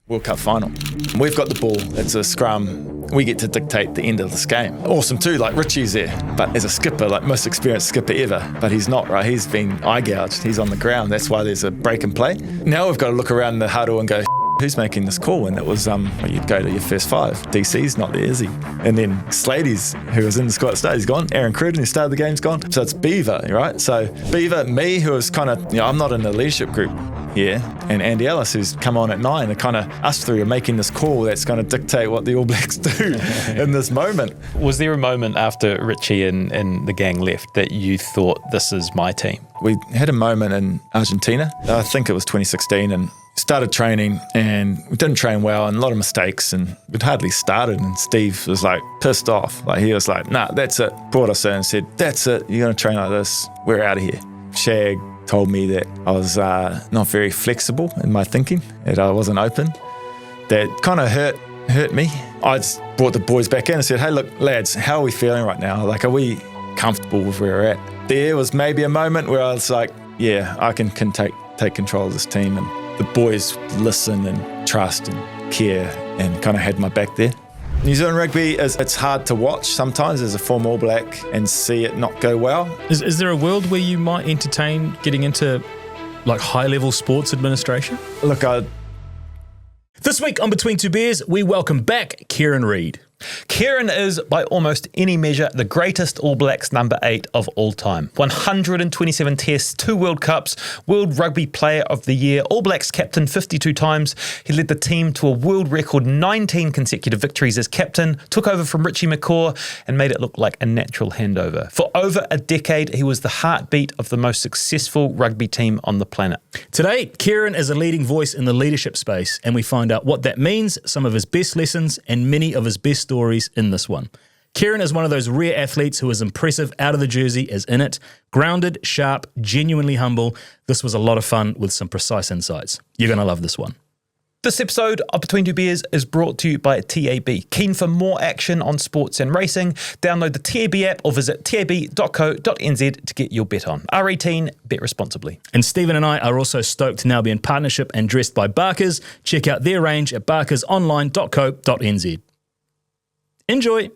World Cup final. We've got the ball. It's a scrum. We get to dictate the end of this game. Awesome too, like Richie's there. But as a skipper, like most experienced skipper ever, but he's not, right? He's been eye gouged. He's on the ground. That's why there's a break in play. Now we've got to look around the huddle and go, who's making this call? And it was, you'd go to your first five. DC's not there, is he? And then Slady's, who was in the squad at start, he's gone. Aaron Cruden, who started the game's gone. So it's Beaver, right? So Beaver, me, who was kind of, I'm not in the leadership group here, and Andy Ellis, who's come on at 9, and kind of us three are making this call that's going to dictate what the All Blacks do in this moment. Was there a moment after Richie and the gang left that you thought, this is my team? We had a moment in Argentina, I think it was 2016, and started training, and we didn't train well, and a lot of mistakes, and we'd hardly started, and Steve was like pissed off. Like he was like, nah, that's it. Brought us in and said, that's it, you're going to train like this, we're out of here. Shag told me that I was not very flexible in my thinking, that I wasn't open. That kind of hurt me. I just brought the boys back in and said, hey, look, lads, how are we feeling right now? Like, are we comfortable with where we're at? There was maybe a moment where I was like, yeah, I can take control of this team, and the boys listen and trust and care and kind of had my back there. New Zealand rugby, it's hard to watch sometimes as a former All Black and see it not go well. Is there a world where you might entertain getting into like high-level sports administration? Look, This week on Between Two Beers, we welcome back Kieran Read. Kieran is, by almost any measure, the greatest All Blacks number 8 of all time. 127 tests, 2 World Cups, World Rugby Player of the Year, All Blacks captain 52 times. He led the team to a world record 19 consecutive victories as captain, took over from Richie McCaw and made it look like a natural handover. For over a decade, he was the heartbeat of the most successful rugby team on the planet. Today, Kieran is a leading voice in the leadership space, and we find out what that means, some of his best lessons, and many of his best stories in this one. Kieran is one of those rare athletes who is impressive out of the jersey as in it. Grounded, sharp, genuinely humble. This was a lot of fun with some precise insights. You're going to love this one. This episode of Between Two Beers is brought to you by TAB. Keen for more action on sports and racing? Download the TAB app or visit tab.co.nz to get your bet on. R18, bet responsibly. And Stephen and I are also stoked to now be in partnership and dressed by Barkers. Check out their range at barkersonline.co.nz. Enjoy.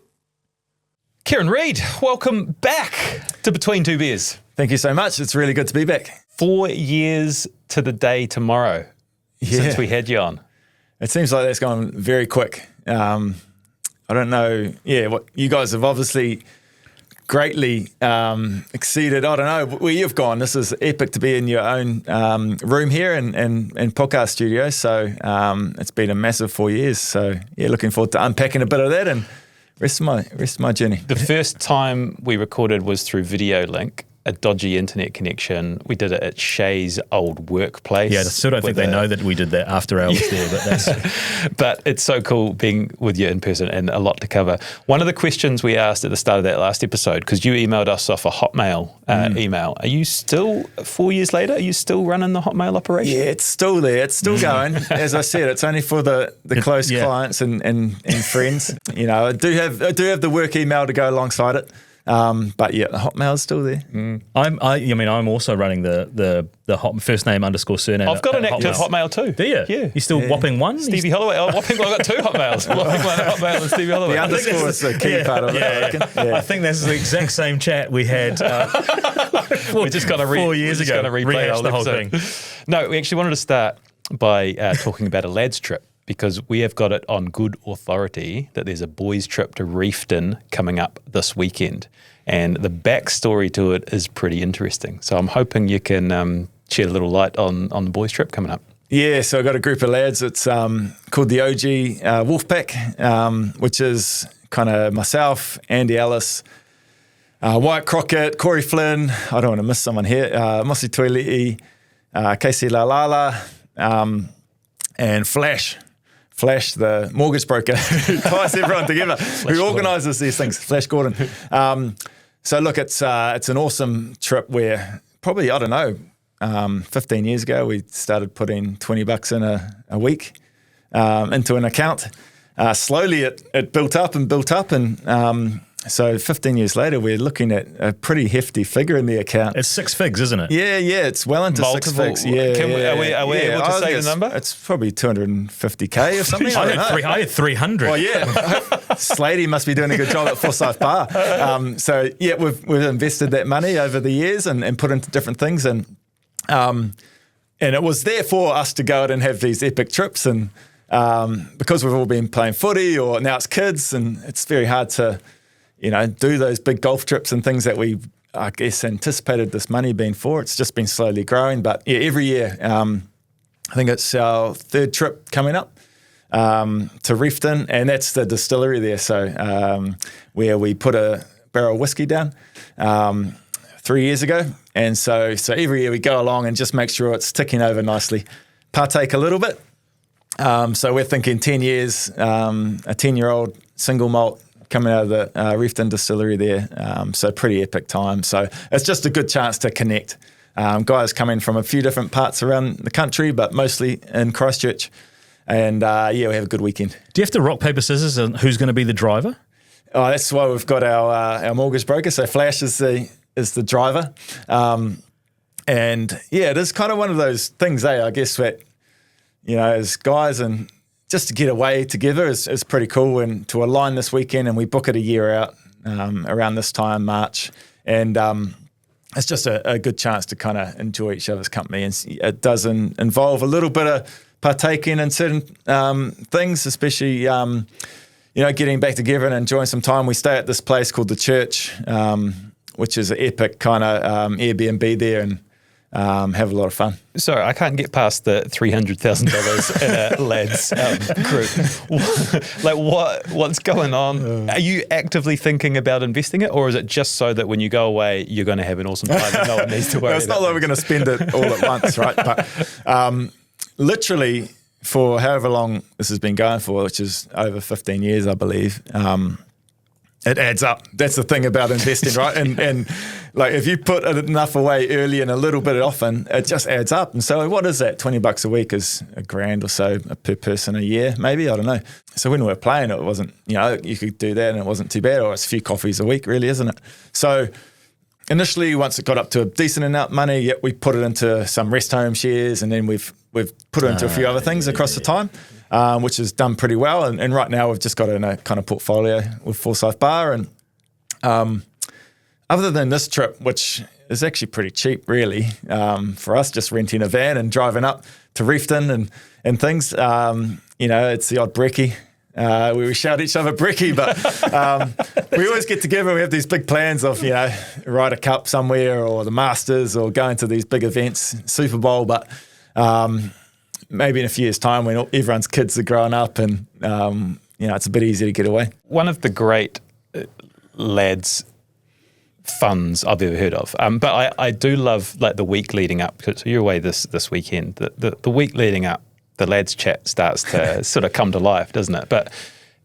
Kieran Read, welcome back to Between Two Beers. thank you so much. It's really good to be back. 4 years to the day tomorrow since we had you on. It seems like that's gone very quick. I don't know. Yeah, what you guys have obviously greatly exceeded. I don't know where you've gone. This is epic to be in your own room here and podcast studio. So it's been a massive 4 years. So yeah, looking forward to unpacking a bit of that and rest of my journey. The first time we recorded was through video link, a dodgy internet connection. We did it at Shay's old workplace. Yeah, I still don't think they know that we did that after hours there, but that's... But it's so cool being with you in person and a lot to cover. One of the questions we asked at the start of that last episode, because you emailed us off a Hotmail email, are you still, 4 years later, are you still running the Hotmail operation? Yeah, it's still there. It's still going. As I said, it's only for the close clients and friends. You know, I do have the work email to go alongside it. But yeah, the Hotmail's still there. I'm also running the first name _ surname. I've got an active Hotmail too. Do you? Yeah. You still whopping one? Stevie Holloway. I've got 2 Hotmails. Whopping one Hotmail and Stevie Holloway. The underscore is the key part of it, I reckon. Yeah. I think that's the exact same chat we had We're just going to 4 years ago. Replay the whole episode. thing. No, we actually wanted to start by talking about a lads trip, because we have got it on good authority that there's a boys trip to Reefton coming up this weekend. And the backstory to it is pretty interesting. So I'm hoping you can shed a little light on the boys trip coming up. Yeah, so I've got a group of lads. It's called the OG Wolfpack, which is kind of myself, Andy Ellis, Wyatt Crockett, Corey Flynn. I don't want to miss someone here. Mosi Tuiliti, Casey Lalala, and Flash, the mortgage broker who ties everyone together, who organises these things, Flash Gordon. So look, it's an awesome trip where probably, I don't know, 15 years ago, we started putting $20 in a week into an account. Slowly it built up and So 15 years later, we're looking at a pretty hefty figure in the account. It's 6 figs, isn't it? Yeah, it's well into Multiple, 6 figs. Yeah, are we able to say the number? It's probably 250K or something. I had 300. Well, yeah. Slady must be doing a good job at Forsyth Bar. So yeah, we've invested that money over the years and put into different things, and it was there for us to go out and have these epic trips, and because we've all been playing footy, or now it's kids, and it's very hard to do those big golf trips and things that we, I guess, anticipated this money being for. It's just been slowly growing. But yeah, every year, I think it's our 3rd trip coming up to Reefton, and that's the distillery there. So where we put a barrel of whiskey down 3 years ago. And so every year we go along and just make sure it's ticking over nicely, partake a little bit. So we're thinking 10 years, a 10-year-old single malt coming out of the Reefton distillery there. So pretty epic time. So it's just a good chance to connect. Guys coming from a few different parts around the country, but mostly in Christchurch. And we have a good weekend. Do you have to rock, paper, scissors on who's going to be the driver? Oh, that's why we've got our mortgage broker. So Flash is the driver. And yeah, it is kind of one of those things, I guess, that, as guys, and just to get away together is pretty cool, and to align this weekend, and we book it a year out around this time, March, and it's just a good chance to kind of enjoy each other's company, and it does involve a little bit of partaking in certain things, especially getting back together and enjoying some time. We stay at this place called The Church, which is an epic kind of Airbnb there, and have a lot of fun. Sorry, I can't get past the $300,000 in a lads group. What's going on? Are you actively thinking about investing it, or is it just so that when you go away, you're going to have an awesome time and no one needs to worry? It's not like we're going to spend it all at once, right? But literally, for however long this has been going for, which is over 15 years, I believe, it adds up. That's the thing about investing, right? And like, if you put enough away early and a little bit often, it just adds up. And so what is that? $20 a week is $1,000 or so per person a year, maybe, I don't know. So when we were playing, it wasn't, you could do that and it wasn't too bad, or it's a few coffees a week, really, isn't it? So initially, once it got up to a decent amount of money, we put it into some rest home shares, and then we've put it into a few other things across the time, which has done pretty well. And right now we've just got in a kind of portfolio with Forsyth Bar. And other than this trip, which is actually pretty cheap, really, for us, just renting a van and driving up to Reefton and things, it's the odd brekkie. We shout at each other brekkie, but we always get together. We have these big plans of, ride a cup somewhere, or the Masters, or going to these big events, Super Bowl. But maybe in a few years' time, when everyone's kids are growing up, and it's a bit easier to get away. One of the great lads funds I've ever heard of, but I do love like the week leading up. So you're away this weekend. The week leading up, the lads chat starts to sort of come to life, doesn't it? But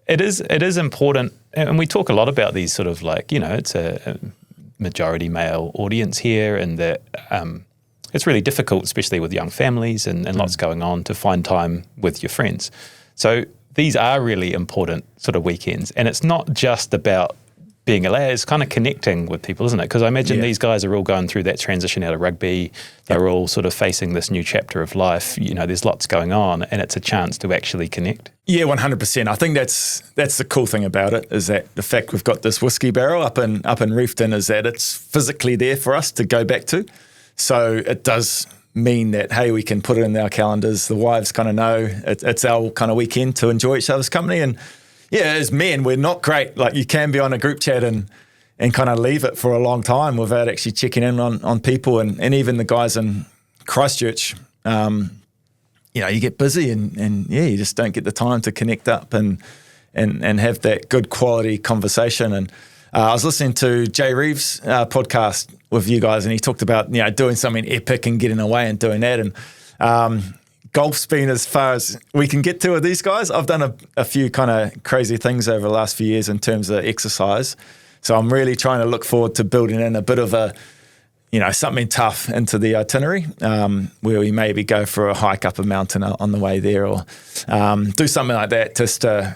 it is important, and we talk a lot about these sort of like, it's a majority male audience here, and that it's really difficult, especially with young families and lots going on, to find time with your friends. So these are really important sort of weekends, and it's not just about being a lad, it's kind of connecting with people, isn't it? Because I imagine these guys are all going through that transition out of rugby. They're all sort of facing this new chapter of life. There's lots going on, and it's a chance to actually connect. Yeah, 100%. I think that's the cool thing about it, is that the fact we've got this whiskey barrel up in Reefton is that it's physically there for us to go back to. So it does mean that, hey, we can put it in our calendars. The wives kind of know it's our kind of weekend to enjoy each other's company. And yeah, as men, we're not great. Like, you can be on a group chat and kind of leave it for a long time without actually checking in on people. And even the guys in Christchurch, you get busy and you just don't get the time to connect up and have that good quality conversation. And I was listening to Jay Reeves' podcast with you guys, and he talked about, doing something epic and getting away and doing that. And golf's been as far as we can get to with these guys. I've done a few kind of crazy things over the last few years in terms of exercise. So I'm really trying to look forward to building in a bit of a, something tough into the itinerary, where we maybe go for a hike up a mountain on the way there, or do something like that, just to,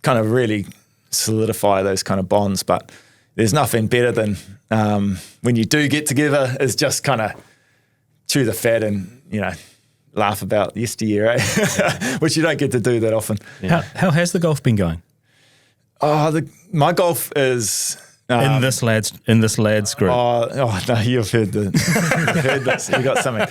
kind of really solidify those kind of bonds. But there's nothing better than when you do get together is just kind of chew the fat and, laugh about yesteryear, which you don't get to do that often. Yeah. How has the golf been going? My golf is... in this lads group. Oh no, you've heard this. You got something.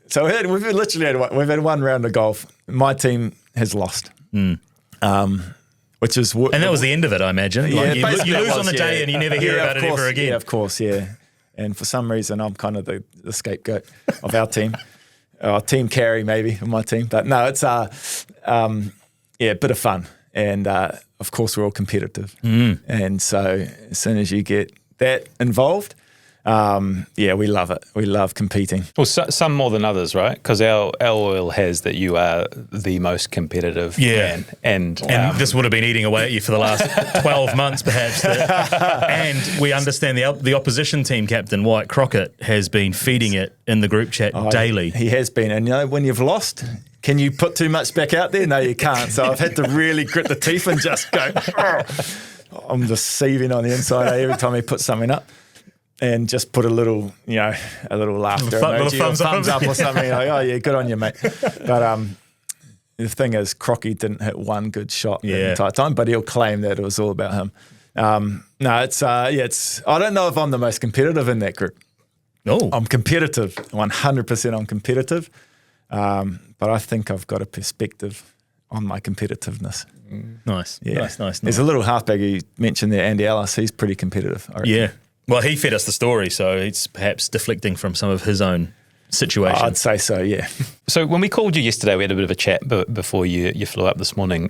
So we've literally had one round of golf. My team has lost, which is and that was the end of it, I imagine. Yeah, like you lose on the day and you never hear about it ever again. Yeah, of course, yeah. And for some reason, I'm kind of the scapegoat of our team, team carry maybe of my team. But no, it's a bit of fun. And of course, we're all competitive. And so as soon as you get that involved, we love it. We love competing. Well, some more than others, right? Because our oil has that you are the most competitive man. And this would have been eating away at you for the last 12 months, perhaps. And we understand the opposition team captain, Wyatt Crockett, has been feeding it in the group chat daily. He has been. And, when you've lost... Can you put too much back out there? No, you can't. So I've had to really grit the teeth and just go, I'm just seething on the inside every time he puts something up. And just put a little laughter emoji or thumbs up or something. Like, oh, yeah, good on you, mate. But the thing is, Crocky didn't hit one good shot the entire time, but he'll claim that it was all about him. It's I don't know if I'm the most competitive in that group. No. I'm competitive. 100% I'm competitive. But I think I've got a perspective on my competitiveness. Nice. Yeah. Nice. There's a little halfback you mentioned there, Andy Ellis. He's pretty competitive, I reckon. Yeah. Well, he fed us the story, so it's perhaps deflecting from some of his own situation. I'd say so, yeah. So when we called you yesterday, we had a bit of a chat before you flew up this morning.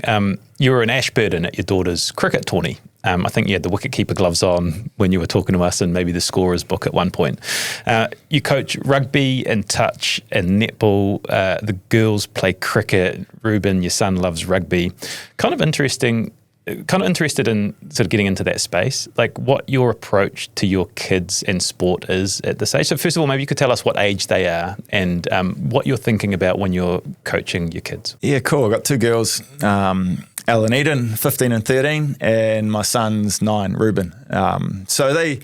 You were in Ashburton at your daughter's cricket tourney. I think you had the wicketkeeper gloves on when you were talking to us and maybe the scorer's book at one point. You coach rugby and touch and netball. The girls play cricket. Reuben, your son, loves rugby. Kind of interested in sort of getting into that space, like what your approach to your kids and sport is at this age. So first of all, maybe you could tell us what age they are and what you're thinking about when you're coaching your kids. Yeah, cool. I've got two girls, Ellen Eden, 15 and 13, and my son's 9, Reuben. So they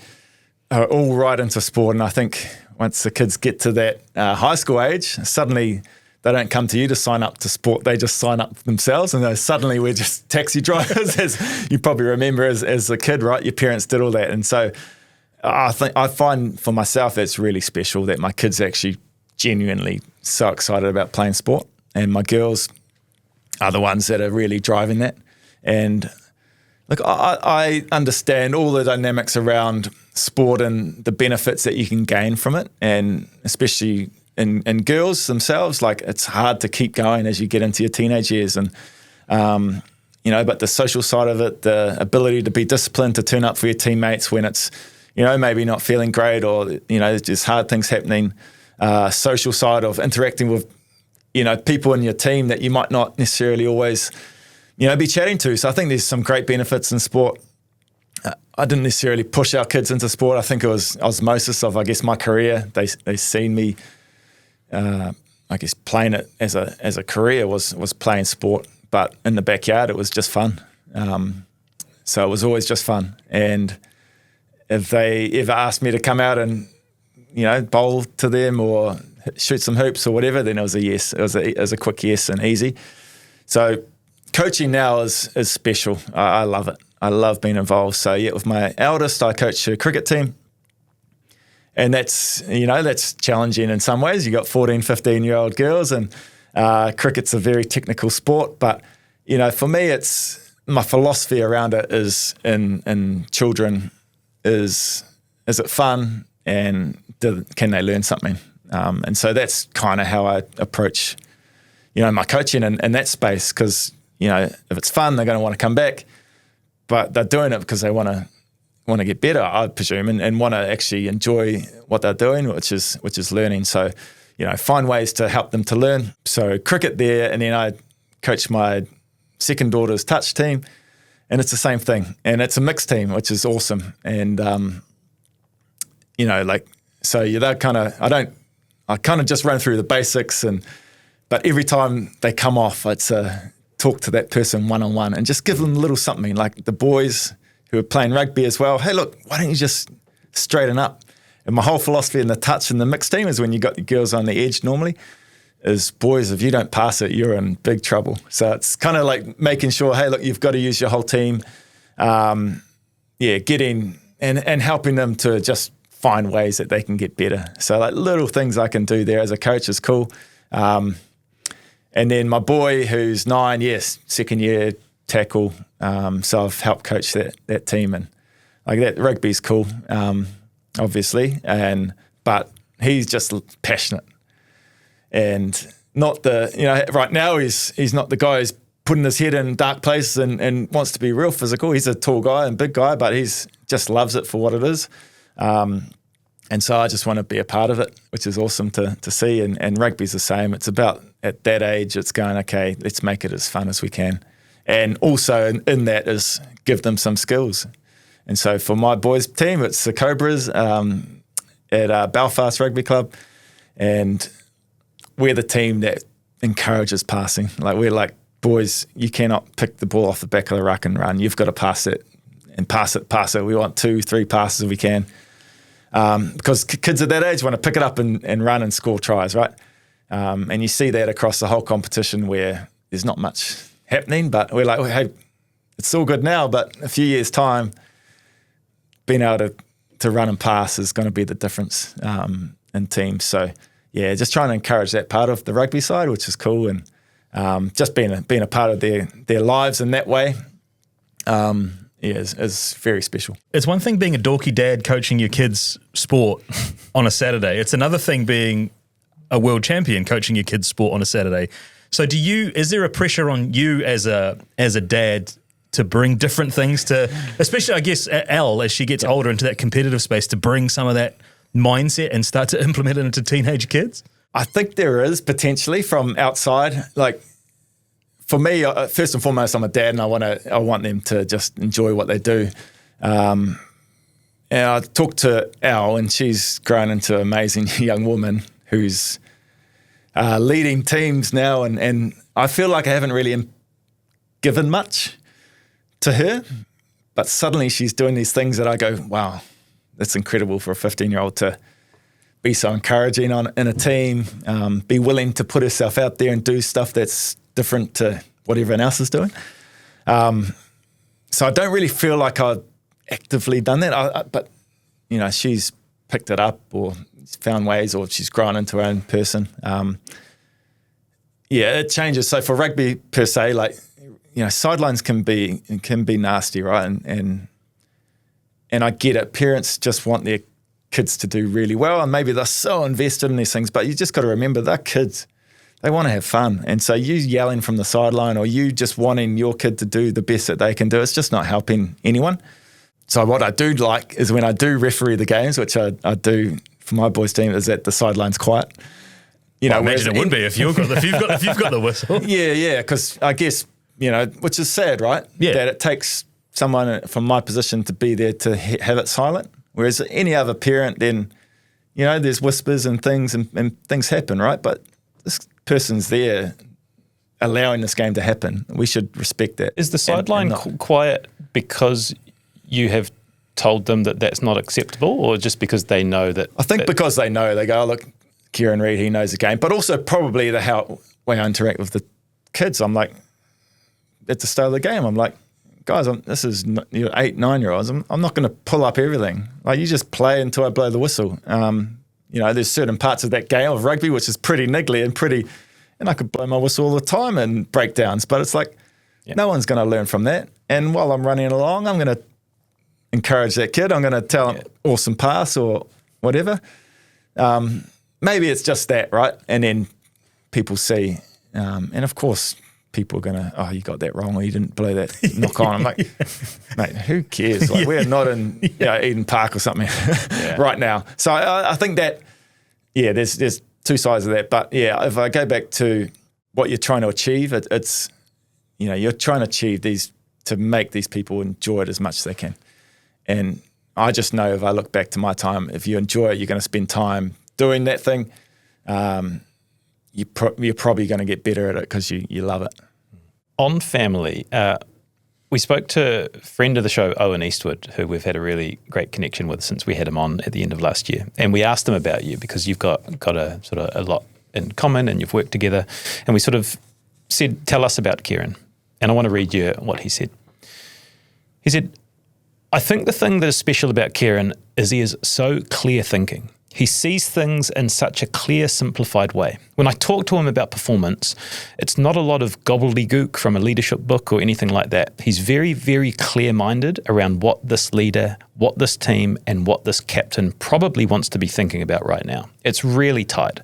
are all right into sport, and I think once the kids get to that high school age, suddenly they don't come to you to sign up to sport. They just sign up themselves, and suddenly we're just taxi drivers, as you probably remember as a kid, right? Your parents did all that. And so I find for myself it's really special that my kids are actually genuinely so excited about playing sport, and my girls are the ones that are really driving that. And look, I understand all the dynamics around sport and the benefits that you can gain from it, and especially in girls themselves, like it's hard to keep going as you get into your teenage years, and but the social side of it, the ability to be disciplined, to turn up for your teammates when it's maybe not feeling great, or there's just hard things happening, social side of interacting with people in your team that you might not necessarily always be chatting to. So I think there's some great benefits in sport. I didn't necessarily push our kids into sport. I think it was osmosis of, I guess, my career. They seen me playing it as a career was playing sport, but in the backyard it was just fun. So it was always just fun. And if they ever asked me to come out and bowl to them or shoot some hoops or whatever, then it was a yes. It was a quick yes and easy. So coaching now is special. I love it. I love being involved. So yeah, with my eldest, I coach a cricket team. And that's challenging in some ways. You got 14, 15-year-old girls, and cricket's a very technical sport. But, for me, it's my philosophy around it is in children is it fun, and can they learn something? And so that's kind of how I approach, my coaching in that space, because, if it's fun, they're going to want to come back, but they're doing it because they want to get better, I presume, and want to actually enjoy what they're doing, which is learning. So, find ways to help them to learn. So cricket there, and then I coach my second daughter's touch team, and it's the same thing. And it's a mixed team, which is awesome. And, I kind of just run through the basics, but every time they come off, it's a talk to that person one-on-one and just give them a little something, like the boys who are playing rugby as well. Hey, look, why don't you just straighten up? And my whole philosophy in the touch and the mixed team is when you got the girls on the edge normally is, boys, if you don't pass it, you're in big trouble. So it's kind of like making sure, hey, look, you've got to use your whole team. Getting and helping them to just find ways that they can get better. So like little things I can do there as a coach is cool. And then my boy who's 9, yes, second year tackle. So I've helped coach that team, and like that rugby's cool. Obviously, but he's just passionate, and not right now he's not the guy who's putting his head in dark places and wants to be real physical. He's a tall guy and big guy, but he's just loves it for what it is, and so I just want to be a part of it, which is awesome to see. And rugby's the same. It's about at that age, it's going, okay, let's make it as fun as we can, and also in that is give them some skills. And so for my boys' team, it's the Cobras at Belfast Rugby Club, and we're the team that encourages passing. Like we're like, boys, you cannot pick the ball off the back of the ruck and run. You've got to pass it and pass it. We want 2-3 passes if we can, because kids at that age want to pick it up and run and score tries, right? And you see that across the whole competition where there's not much happening, but we're like, hey, it's all good now, but a few years' time, being able to run and pass is going to be the difference in teams. So, yeah, just trying to encourage that part of the rugby side, which is cool, and just being a part of their lives in that way is very special. It's one thing being a dorky dad coaching your kids' sport on a Saturday. It's another thing being a world champion coaching your kids' sport on a Saturday. So is there a pressure on you as a dad to bring different things to, especially I guess Elle, as she gets older into that competitive space, to bring some of that mindset and start to implement it into teenage kids? I think there is potentially from outside. Like for me, first and foremost, I'm a dad, and I want them to just enjoy what they do. And I talked to Elle, and she's grown into an amazing young woman who's leading teams now, and I feel like I haven't really given much to her, but suddenly she's doing these things that I go, wow, that's incredible for a 15-year-old to be so encouraging in a team, be willing to put herself out there and do stuff that's different to what everyone else is doing. So I don't really feel like I've actively done that, but she's picked it up or found ways, or she's grown into her own person. It changes. So for rugby per se, like, sidelines can be nasty, right? And I get it. Parents just want their kids to do really well, and maybe they're so invested in these things, but you just got to remember they're kids. They want to have fun. And so you yelling from the sideline, or you just wanting your kid to do the best that they can do, it's just not helping anyone. So what I do like is when I do referee the games, which I do for my boys' team, is that the sideline's quiet. I imagine it would be if you've got the whistle. Yeah, because I guess, which is sad, right? Yeah. That it takes someone from my position to be there to have it silent. Whereas any other parent, then, there's whispers and things and things happen, right? But this person's there allowing this game to happen. We should respect that. Is the sideline quiet because you have told them that that's not acceptable, or just because they know that? I think because they know. They go, oh, look, Kieran Read, he knows the game. But also probably the way I interact with the kids. I'm like, at the start of the game, I'm like, guys, this is 8, 9-year-olds. I'm not going to pull up everything. Like, you just play until I blow the whistle. There's certain parts of that game of rugby which is pretty niggly and I could blow my whistle all the time in breakdowns. But it's like, no one's going to learn from that. And while I'm running along, I'm going to encourage that kid. I'm going to tell him awesome pass or whatever. Maybe it's just that, right? And then people see, and of course, people are going to, oh, you got that wrong, or you didn't blow that knock on. I'm like, mate, who cares? Like, we're not in Eden Park or something right now. So I think that, there's two sides of that. But if I go back to what you're trying to achieve, it's, you're trying to achieve to make these people enjoy it as much as they can. And I just know, if I look back to my time, if you enjoy it, you're going to spend time doing that thing. You're probably going to get better at it because you love it. On family, we spoke to a friend of the show, Owen Eastwood, who we've had a really great connection with since we had him on at the end of last year. And we asked him about you because you've got a sort of a lot in common and you've worked together. And we sort of said, tell us about Kieran. And I want to read you what he said. He said, I think the thing that is special about Kieran is he is so clear thinking. He sees things in such a clear, simplified way. When I talk to him about performance, it's not a lot of gobbledygook from a leadership book or anything like that. He's very, very clear-minded around what this leader, what this team, and what this captain probably wants to be thinking about right now. It's really tight.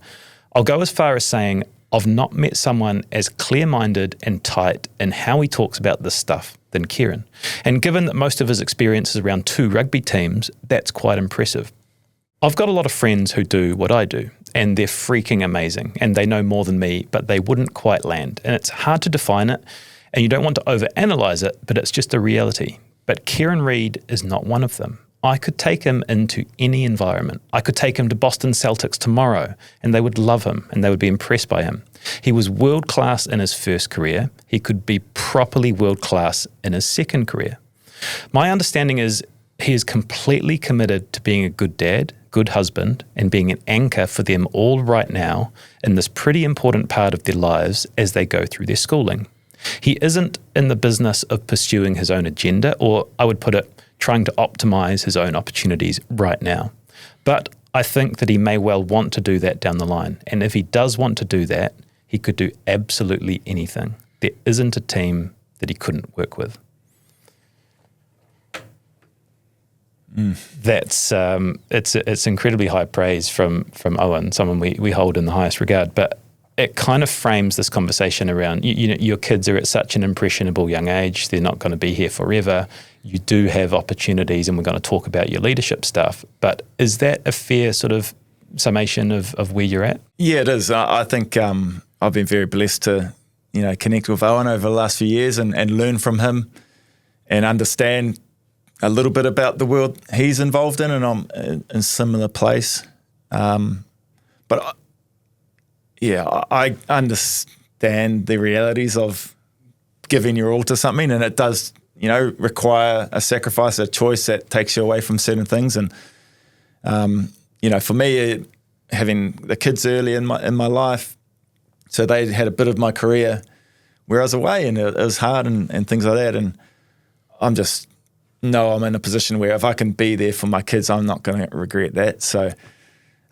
I'll go as far as saying I've not met someone as clear-minded and tight in how he talks about this stuff than Kieran. And given that most of his experience is around 2 rugby teams, that's quite impressive. I've got a lot of friends who do what I do, and they're freaking amazing, and they know more than me, but they wouldn't quite land. And it's hard to define it, and you don't want to overanalyze it, but it's just a reality. But Kieran Read is not one of them. I could take him into any environment. I could take him to Boston Celtics tomorrow, and they would love him, and they would be impressed by him. He was world-class in his first career. He could be properly world-class in his second career. My understanding is he is completely committed to being a good dad, good husband, and being an anchor for them all right now in this pretty important part of their lives as they go through their schooling. He isn't in the business of pursuing his own agenda, or I would put it, trying to optimize his own opportunities right now. But I think that he may well want to do that down the line. And if he does want to do that, he could do absolutely anything. There isn't a team that he couldn't work with. That's it's incredibly high praise from Owen, someone we hold in the highest regard. But it kind of frames this conversation around you know, your kids are at such an impressionable young age; they're not going to be here forever. You do have opportunities, and we're going to talk about your leadership stuff. But is that a fair sort of summation of where you're at? Yeah, it is. I think I've been very blessed to connect with Owen over the last few years and learn from him and understand a little bit about the world he's involved in, and I'm in a similar place. But I understand the realities of giving your all to something, and it does, require a sacrifice, a choice that takes you away from certain things. And, for me, having the kids early in my life, so they had a bit of my career where I was away, and it was hard and things like that. And I'm in a position where if I can be there for my kids, I'm not going to regret that. So,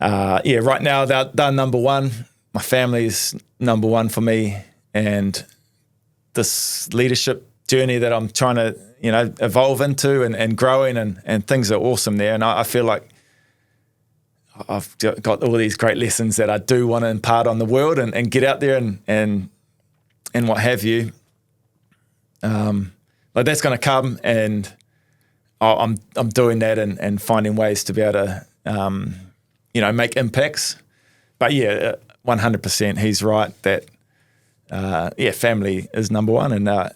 right now they're number one. My family's number one for me, and this leadership journey that I'm trying to, evolve into and growing and things are awesome there. And I feel like I've got all these great lessons that I do want to impart on the world and get out there and what have you. Like that's going to come, and I'm doing that and finding ways to be able to, make impacts. But 100%, he's right that, family is number one, and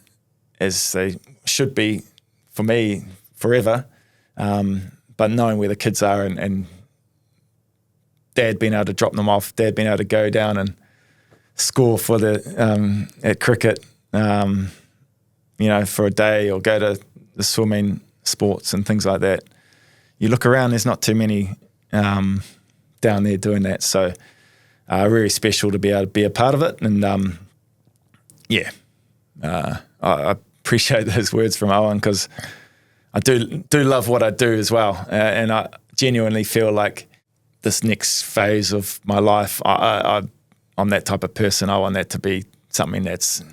as they should be for me forever. But knowing where the kids are and dad being able to drop them off, dad being able to go down and score for the at cricket, for a day, or go to the swimming sports and things like that. You look around, there's not too many down there doing that. So really special to be able to be a part of it. And I appreciate those words from Owen, because I do love what I do as well. And I genuinely feel like this next phase of my life, I'm that type of person. I want that to be something that's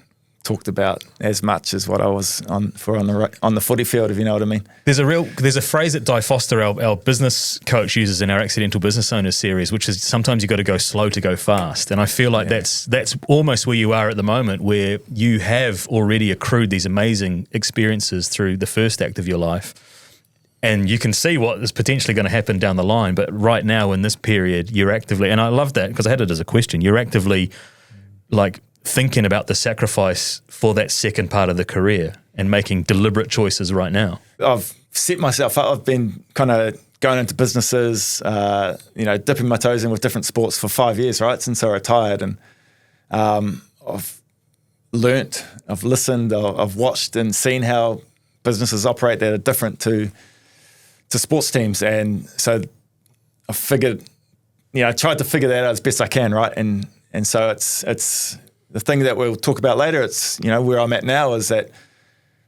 talked about as much as what I was on the footy field, if you know what I mean. There's a phrase that Di Foster, our business coach, uses in our Accidental Business Owners series, which is sometimes you got to go slow to go fast. And I feel like that's almost where you are at the moment, where you have already accrued these amazing experiences through the first act of your life. And you can see what is potentially going to happen down the line. But right now in this period, you're actively, and I love that because I had it as a question, you're actively like thinking about the sacrifice for that second part of the career and making deliberate choices right now. I've set myself up. I've been kind of going into businesses, dipping my toes in with different sports for 5 years, right, since I retired. And I've learnt, I've listened, I've watched and seen how businesses operate that are different to sports teams. And so I figured, I tried to figure that out as best I can, right? And so it's the thing that we'll talk about later. It's, where I'm at now is that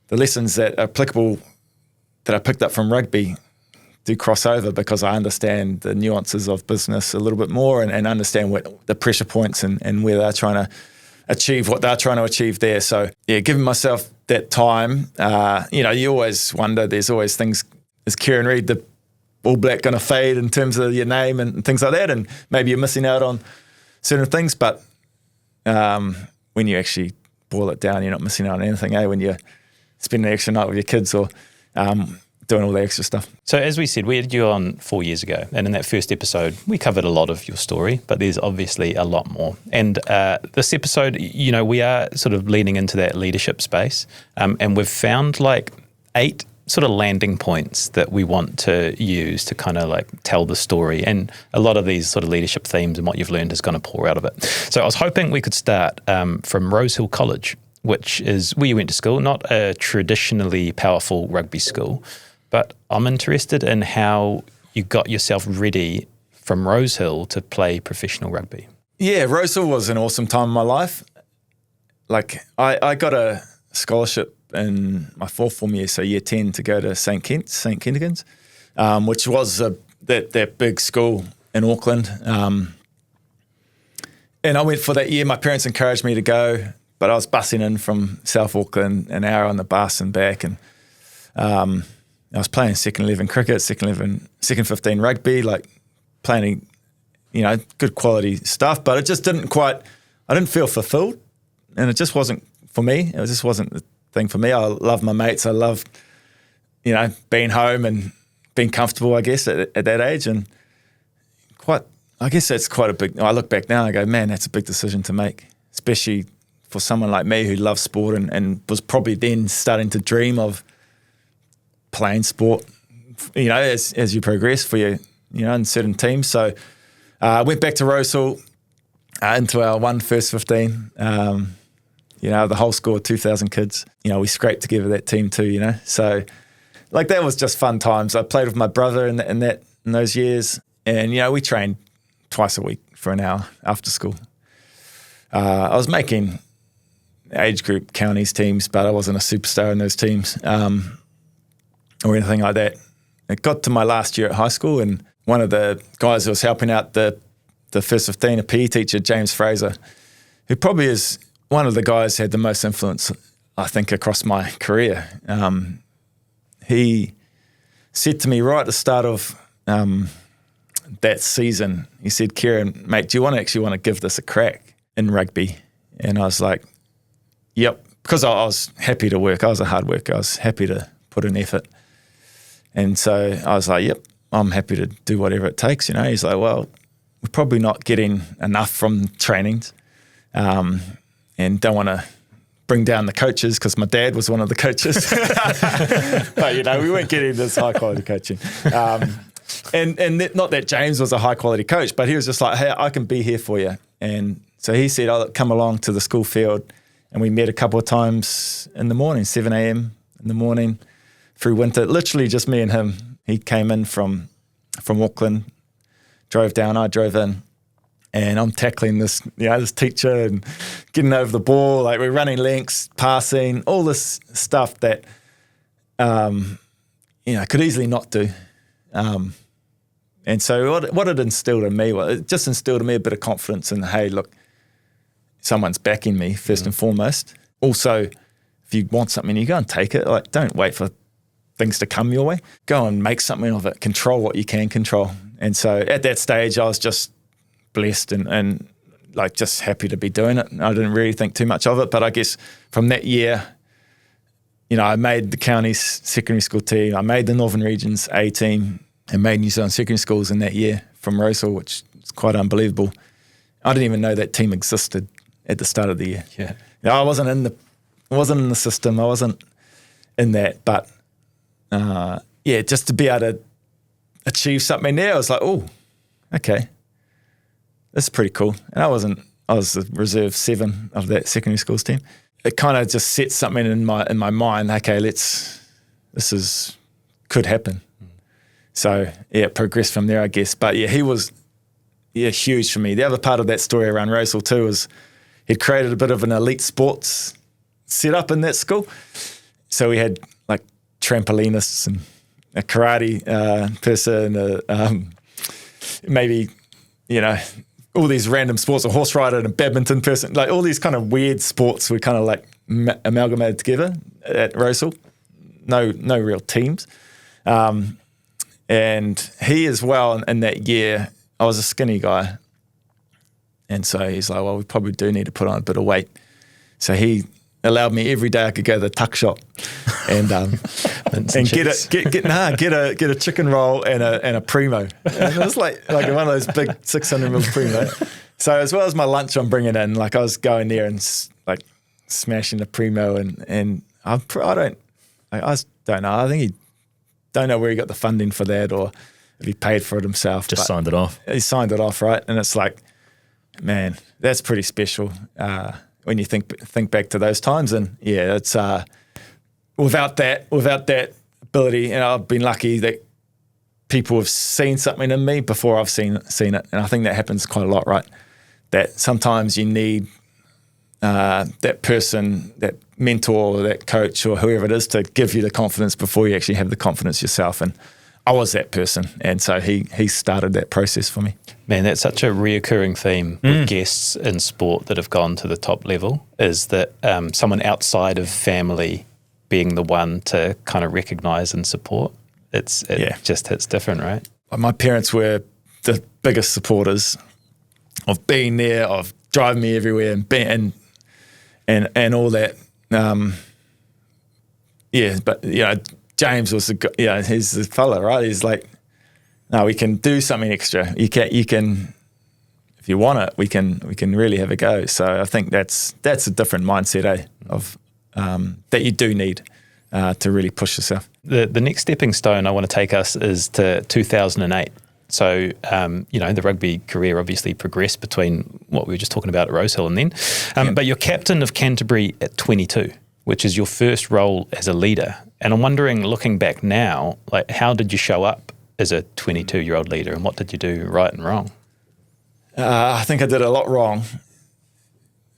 the lessons that are applicable that I picked up from rugby do cross over because I understand the nuances of business a little bit more and understand what the pressure points and where they're trying to achieve what they're trying to achieve there. So, giving myself that time, you always wonder, there's always things, is Kieran Read the All Black going to fade in terms of your name and things like that? And maybe you're missing out on certain things, but when you actually boil it down, you're not missing out on anything, when you're spending an extra night with your kids or doing all the extra stuff. So as we said, we had you on 4 years ago, and in that first episode, we covered a lot of your story, but there's obviously a lot more. And this episode, we are sort of leaning into that leadership space, and we've found like 8 sort of landing points that we want to use to kind of like tell the story. And a lot of these sort of leadership themes and what you've learned is going to pour out of it. So I was hoping we could start from Rosehill College, which is where you went to school, not a traditionally powerful rugby school. But I'm interested in how you got yourself ready from Rosehill to play professional rugby. Yeah, Rosehill was an awesome time in my life. Like, I got a scholarship in my fourth form year, so year 10, to go to St Kentigern's, which was that big school in Auckland. And I went for that year. My parents encouraged me to go, but I was bussing in from South Auckland, an hour on the bus and back, and I was playing second 11 cricket, second 15 rugby, like playing, good quality stuff, but it just I didn't feel fulfilled, and it just wasn't for me. It just wasn't the thing for me. I love my mates. I love, being home and being comfortable, I guess, at that age, and I guess that's quite a big, I look back now and I go, man, that's a big decision to make, especially for someone like me who loves sport and was probably then starting to dream of playing sport, as you progress for your, in certain teams. So I went back to Rosehill into our first 15. The whole score, 2,000 kids. We scraped together that team too, So like that was just fun times. I played with my brother in those years, and we trained twice a week for an hour after school. I was making age group counties teams, but I wasn't a superstar in those teams. Or anything like that. It got to my last year at high school, and one of the guys who was helping out the first 15, a PE teacher, James Fraser, who probably is one of the guys who had the most influence, I think, across my career. He said to me right at the start of that season, he said, Kieran, mate, do you want to give this a crack in rugby? And I was like, yep, because I was happy to work. I was a hard worker. I was happy to put in effort. And so I was like, yep, I'm happy to do whatever it takes. He's like, well, we're probably not getting enough from trainings, and don't want to bring down the coaches because my dad was one of the coaches. But, we weren't getting this high quality coaching. And not that James was a high quality coach, but he was just like, hey, I can be here for you. And so he said, I'll come along to the school field, and we met a couple of times in the morning, 7 a.m. in the morning, through winter, literally just me and him. He came in from Auckland, drove down, I drove in, and I'm tackling this teacher and getting over the ball, like we're running lengths, passing, all this stuff that, could easily not do. And so what it instilled in me, it just instilled in me a bit of confidence in, hey, look, someone's backing me first and foremost. Also, if you want something, you go and take it. Like, don't wait for things to come your way. Go and make something of it. Control what you can control. And so at that stage, I was just blessed and like just happy to be doing it. I didn't really think too much of it, but I guess from that year, I made the county's secondary school team. I made the Northern Regions A team and made New Zealand secondary schools in that year from Rosehill, which is quite unbelievable. I didn't even know that team existed at the start of the year. Yeah, I wasn't in the system. I wasn't in that, but just to be able to achieve something there, I was like, oh, okay, this is pretty cool. And I was the reserve 7 of that secondary schools team. it kind of just sets something in my mind. Okay, could happen. So yeah, it progressed from there, I guess. But yeah, he was huge for me. The other part of that story around Rosehill too is he'd created a bit of an elite sports setup in that school. So we had like trampolinists and a karate person, maybe, all these random sports, a horse rider and a badminton person, like all these kind of weird sports we kind of like amalgamated together at Rosehill. No real teams. And he as well, in that year, I was a skinny guy. And so he's like, well, we probably do need to put on a bit of weight. So he allowed me every day I could go to the tuck shop and get a chicken roll and a primo. And it was like one of those big 600 ml primo. So as well as my lunch I'm bringing in, like I was going there and like smashing the primo and I don't know. I think he don't know where he got the funding for that or if he paid for it himself. Just signed it off. He signed it off, right? And it's like, man, that's pretty special when you think back to those times. And yeah, it's without that ability, and I've been lucky that people have seen something in me before I've seen it. And I think that happens quite a lot, right? That sometimes you need that person, that mentor or that coach or whoever it is to give you the confidence before you actually have the confidence yourself. And I was that person. And so he started that process for me. Man, that's such a reoccurring theme with guests in sport that have gone to the top level, is that someone outside of family being the one to kind of recognise and support. It just hits different, right? My parents were the biggest supporters of being there, of driving me everywhere and all that. But James was he's the fella, right? He's like, no, we can do something extra. You can, if you want it, we can really have a go. So I think that's a different mindset, of that you do need to really push yourself. The next stepping stone I want to take us is to 2008. So, the rugby career obviously progressed between what we were just talking about at Rosehill and then. But you're captain of Canterbury at 22, which is your first role as a leader. And I'm wondering, looking back now, like how did you show up as a 22-year-old leader and what did you do right and wrong? I think I did a lot wrong.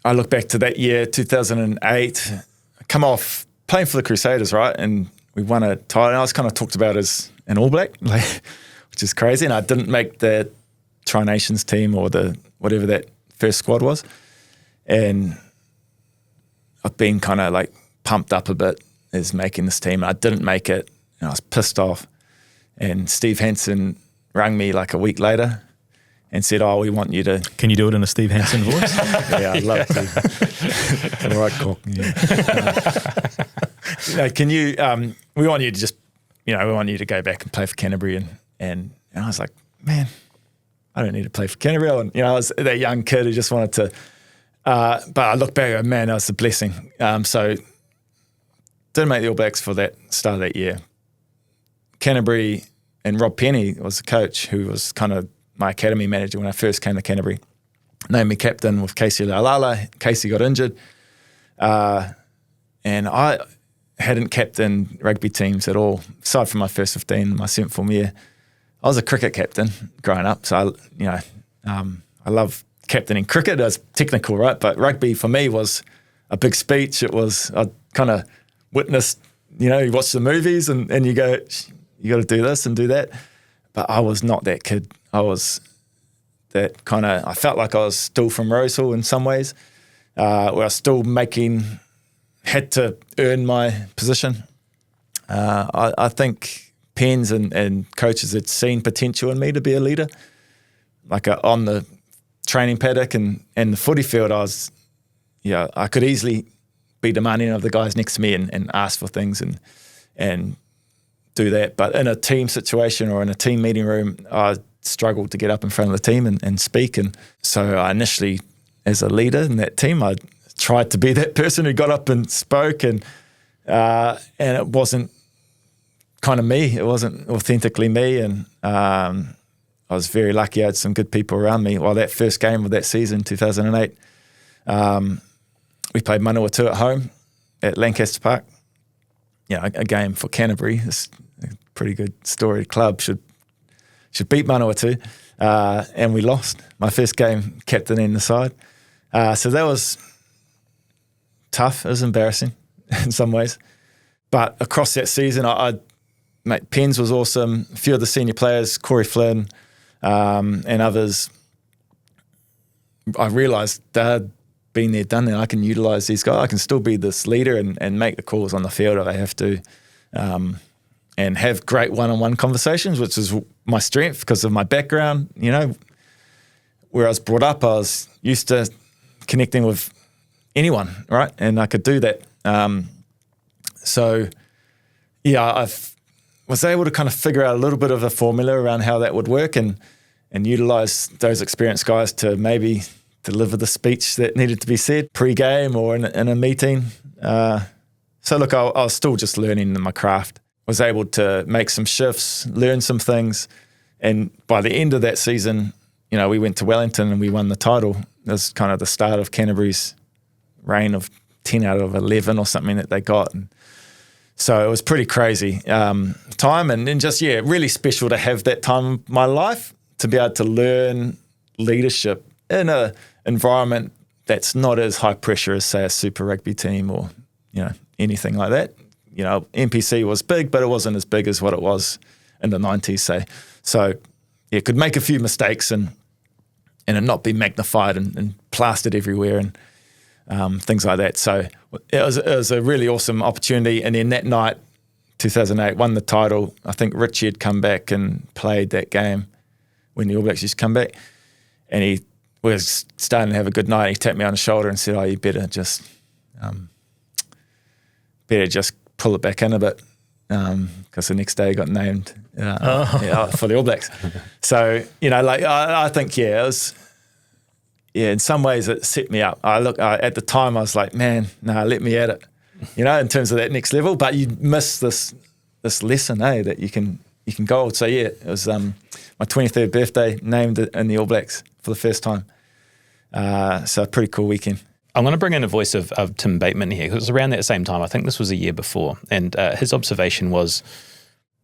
I look back to that year, 2008, I come off playing for the Crusaders, right? And we won a title. And I was kind of talked about as an All Black, which is crazy. And I didn't make the Tri-Nations team or the whatever that first squad was. And I've been kind of like pumped up a bit as making this team. I didn't make it and I was pissed off. And Steve Hansen rang me like a week later and said, we want you to... Can you do it in a Steve Hansen voice? Yeah, I'd love to. All right, cool. Yeah. Can you... we want you to just... we want you to go back and play for Canterbury. And I was like, man, I don't need to play for Canterbury. And, I was that young kid who just wanted to... but I look back and man, that was a blessing. So didn't make the All Blacks for that start of that year. Canterbury and Rob Penny was the coach who was kind of my academy manager when I first came to Canterbury. Named me captain with Casey Laulala. Casey got injured. And I hadn't captained rugby teams at all, aside from my first 15, my 7th form year. I was a cricket captain growing up. So, I love captaining cricket. It was technical, right? But rugby for me was a big speech. It was, I kind of witnessed, you watch the movies and you go, you got to do this and do that. But I was not that kid. I was that kind of, I felt like I was still from Rosehill in some ways, where I was still had to earn my position. I think Pens and coaches had seen potential in me to be a leader. Like on the training paddock and the footy field, I could easily be demanding of the guys next to me and ask for things and do that. But in a team situation or in a team meeting room, I struggled to get up in front of the team and speak. And so I initially, as a leader in that team, I tried to be that person who got up and spoke, and it wasn't kind of me. It wasn't authentically me. And I was very lucky I had some good people around me. Well, that first game of that season, 2008, we played Manawatu at home at Lancaster Park. A game for Canterbury. It's a pretty good storied club. Should beat Manawatu. And we lost. My first game captaining the side. So that was tough. It was embarrassing in some ways. But across that season, mate, Pens was awesome. A few of the senior players, Corey Flynn and others, I realised they'd been there, done that. I can utilise these guys. I can still be this leader and make the calls on the field if I have to, and have great one-on-one conversations, which is my strength because of my background. Where I was brought up, I was used to connecting with anyone, right? And I could do that. I was able to kind of figure out a little bit of a formula around how that would work and utilise those experienced guys to maybe deliver the speech that needed to be said pre-game or in a meeting. I was still just learning my craft. I was able to make some shifts, learn some things, and by the end of that season, we went to Wellington and we won the title. It was kind of the start of Canterbury's reign of 10 out of 11 or something that they got. And so it was pretty crazy time and just, really special to have that time in my life to be able to learn leadership in a environment that's not as high pressure as, say, a Super Rugby team or, anything like that. NPC was big, but it wasn't as big as what it was in the 90s, say. So, could make a few mistakes and it not be magnified and plastered everywhere and things like that. So it was a really awesome opportunity. And then that night, 2008, won the title. I think Richie had come back and played that game when the All Blacks used to come back. And he was starting to have a good night. He tapped me on the shoulder and said, you better just pull it back in a bit because the next day he got named for the All Blacks. So, I think, it was, in some ways it set me up. At the time I was like, man, no, let me at it, in terms of that next level. But you miss this lesson, that you can go. So, it was my 23rd birthday, named in the All Blacks for the first time. So a pretty cool weekend. I'm going to bring in a voice of Tim Bateman here, because it was around that same time. I think this was a year before. And his observation was,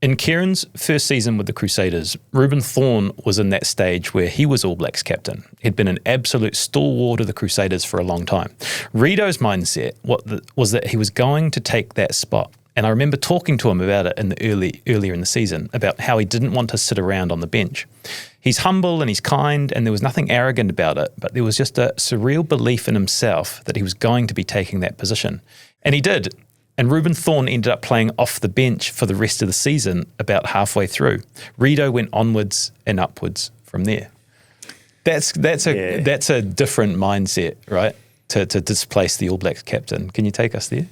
in Kieran's first season with the Crusaders, Reuben Thorne was in that stage where he was All Blacks captain. He'd been an absolute stalwart of the Crusaders for a long time. Rido's mindset was that he was going to take that spot. And I remember talking to him about it in the earlier in the season, about how he didn't want to sit around on the bench. He's humble and he's kind, and there was nothing arrogant about it, but there was just a surreal belief in himself that he was going to be taking that position. And he did. And Reuben Thorne ended up playing off the bench for the rest of the season about halfway through. Rido went onwards and upwards from there. That's a different mindset, right? To displace the All Blacks captain. Can you take us there?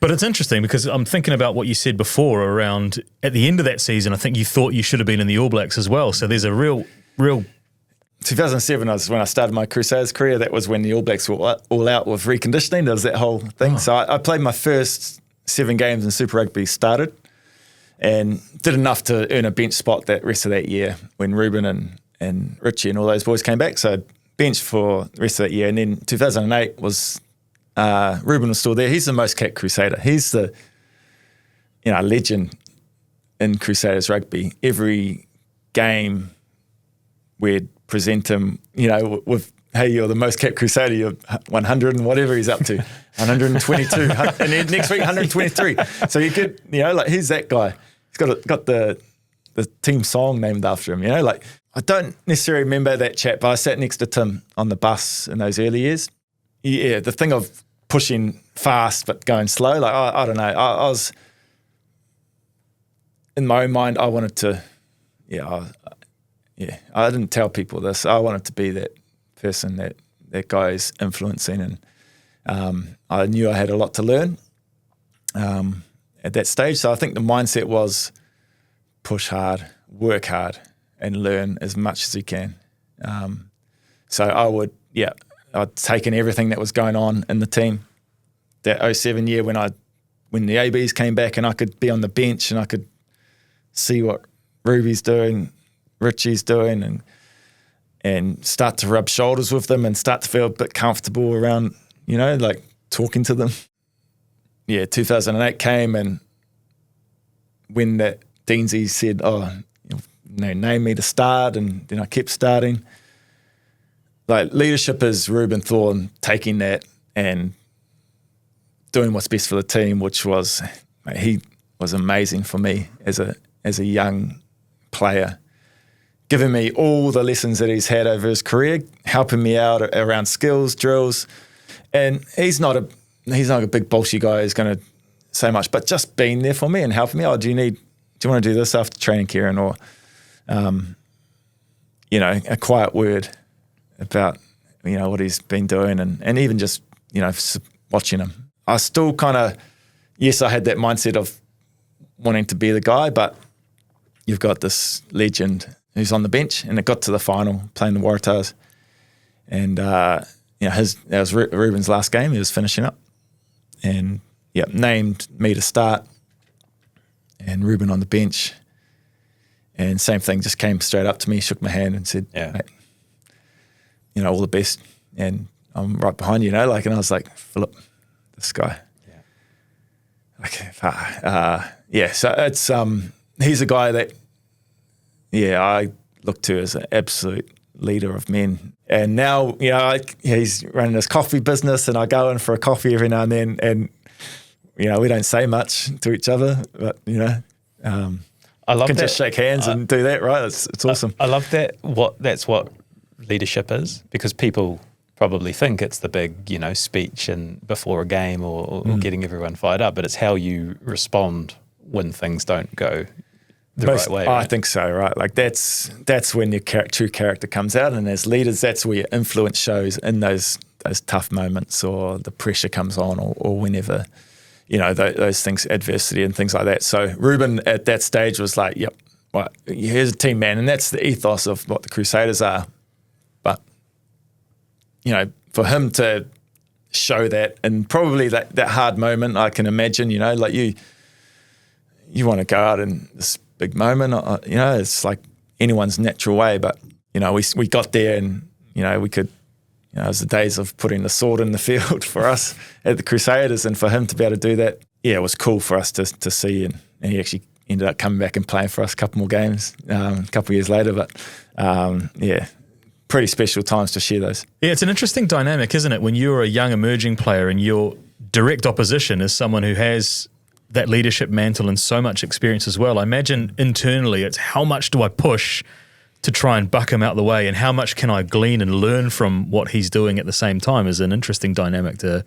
But it's interesting because I'm thinking about what you said before around at the end of that season, I think you thought you should have been in the All Blacks as well. So there's a real 2007 was when I started my Crusaders career. That was when the All Blacks were all out with reconditioning. There was that whole thing. So I played my first 7 games in Super Rugby, started, and did enough to earn a bench spot that rest of that year when Reuben and Richie and all those boys came back. So bench for the rest of that year. And then 2008 was... Reuben was still there. He's the most capped Crusader. He's the legend in Crusaders rugby. Every game we'd present him, with, hey, you're the most capped Crusader, you're 100 and whatever he's up to, 122, and then next week 123. So you could, who's that guy? He's got the team song named after him. I don't necessarily remember that chat, but I sat next to Tim on the bus in those early years. Yeah, the thing of pushing fast but going slow, I don't know. I was, in my own mind, I wanted to, I didn't tell people this. I wanted to be that person that guy's influencing, and I knew I had a lot to learn at that stage. So I think the mindset was push hard, work hard, and learn as much as you can. So I'd taken everything that was going on in the team. That 07 year when the ABs came back and I could be on the bench and I could see what Ruby's doing, Richie's doing, and start to rub shoulders with them and start to feel a bit comfortable around, talking to them. Yeah, 2008 came, and when that Deansy said, name me to start, and then I kept starting. Like, leadership is Reuben Thorne taking that and doing what's best for the team, which was, he was amazing for me as a young player, giving me all the lessons that he's had over his career, helping me out around skills, drills. And he's not a big bullshit guy who's going to say much, but just being there for me and helping me. Oh, do you want to do this after training, Kieran? Or, a quiet word about, what he's been doing, and even just, watching him. I still kind of, yes, I had that mindset of wanting to be the guy, but you've got this legend who's on the bench, and it got to the final playing the Waratahs, and that was Reuben's last game. He was finishing up, and named me to start, and Reuben on the bench, and same thing, just came straight up to me, shook my hand, and said, "Mate, all the best, and I'm right behind you." And I was like, Philip, this guy. So it's he's a guy that I look to as an absolute leader of men. And now he's running his coffee business, and I go in for a coffee every now and then, and we don't say much to each other, but I love can that. Just shake hands and do that, right? It's awesome. I love that. That's what leadership is, because people probably think it's the big, speech and before a game or getting everyone fired up, but it's how you respond when things don't go the right way. Right? I think so, right? Like that's when your true character comes out, and as leaders, that's where your influence shows in those tough moments, or the pressure comes on, or whenever, those things, adversity and things like that. So Reuben at that stage was like, yep, well, here's a team man, and that's the ethos of what the Crusaders are. But for him to show that, and probably that hard moment, I can imagine, like you want to go out in this big moment, it's like anyone's natural way, but we got there, and we could, it was the days of putting the sword in the field for us at the Crusaders, and for him to be able to do that, it was cool for us to see, and he actually ended up coming back and playing for us a couple more games a couple of years later, but pretty special times to share those. Yeah, it's an interesting dynamic, isn't it, when you're a young emerging player and your direct opposition is someone who has that leadership mantle and so much experience as well. I imagine internally it's how much do I push to try and buck him out the way, and how much can I glean and learn from what he's doing at the same time is an interesting dynamic to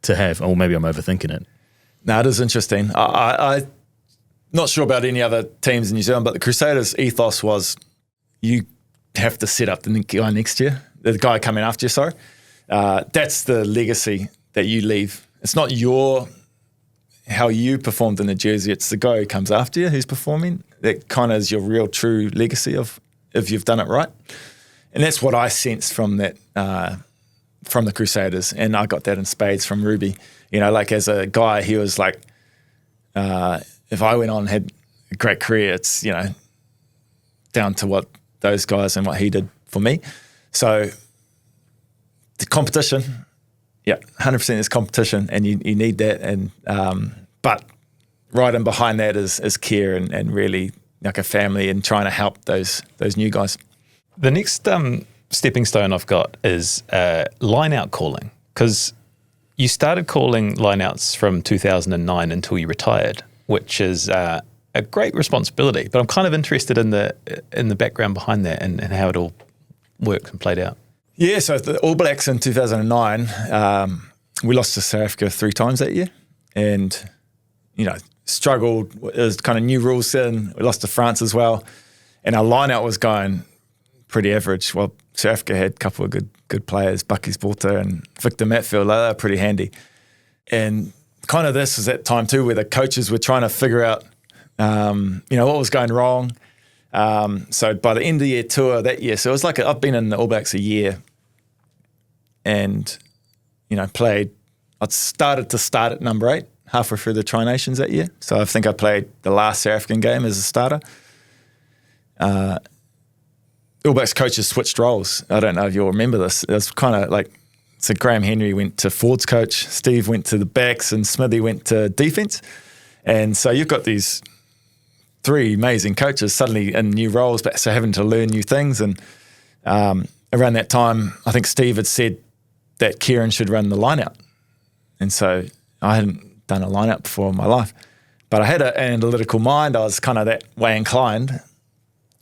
have. Or maybe I'm overthinking it. No, it is interesting. I'm not sure about any other teams in New Zealand, but the Crusaders' ethos was you have to set up the guy next year, the guy coming after you, sorry. That's the legacy that you leave. It's not how you performed in the jersey, it's the guy who comes after you who's performing. That kind of is your real true legacy of if you've done it right. And that's what I sensed from that, from the Crusaders. And I got that in spades from Ruby. Like as a guy, he was like, if I went on and had a great career, it's, down to what those guys and what he did for me. So the competition, 100% is competition, and you need that. And but right in behind that is care and really like a family, and trying to help those new guys. The next stepping stone I've got is lineout calling, because you started calling lineouts from 2009 until you retired, which is a great responsibility. But I'm kind of interested in the background behind that and how it all worked and played out. Yeah, so the All Blacks in 2009, we lost to South Africa 3 times that year, and struggled. There's kind of new rules in. We lost to France as well, and our lineout was going pretty average. Well, South Africa had a couple of good players, Bucky's Porter and Victor Matfield. They were pretty handy, and kind of this was that time too where the coaches were trying to figure out, what was going wrong. So by the end of the year tour that year, so it was like I've been in the All Blacks a year, and played. I'd started at number 8 halfway through the Tri Nations that year. So I think I played the last South African game as a starter. All Blacks coaches switched roles. I don't know if you'll remember this. It was kind of like So Graham Henry went to forwards coach, Steve went to the backs, and Smithy went to defence. And so you've got these 3 amazing coaches suddenly in new roles, but so having to learn new things. And around that time, I think Steve had said that Kieran should run the lineout. And so I hadn't done a lineout before in my life. But I had an analytical mind. I was kind of that way inclined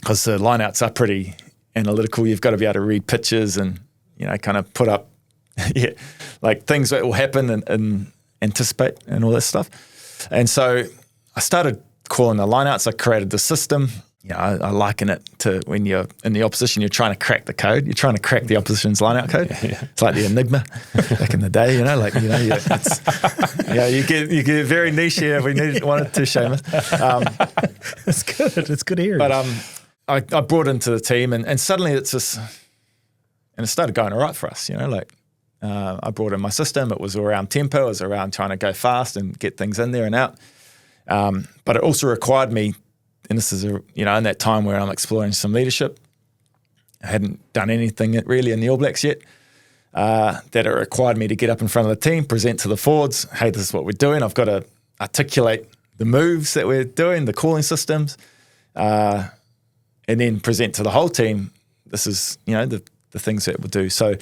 because the lineouts are pretty analytical. You've got to be able to read pictures and, kind of put up like things that will happen and anticipate and all that stuff. And so I started calling the lineouts. I created the system. I liken it to when you're in the opposition, you're trying to crack the code. You're trying to crack the opposition's lineout code. Yeah. It's like the Enigma back in the day, you get very niche here. We wanted to, Seamus. It's good. It's good hearing. But I brought into the team and suddenly it's just, and it started going all right for us, I brought in my system. It was around tempo. It was around trying to go fast and get things in there and out. But it also required me, and this is, in that time where I'm exploring some leadership. I hadn't done anything really in the All Blacks yet. That it required me to get up in front of the team, present to the forwards, hey, this is what we're doing. I've got to articulate the moves that we're doing, the calling systems, and then present to the whole team, this is, the things that we'll do. So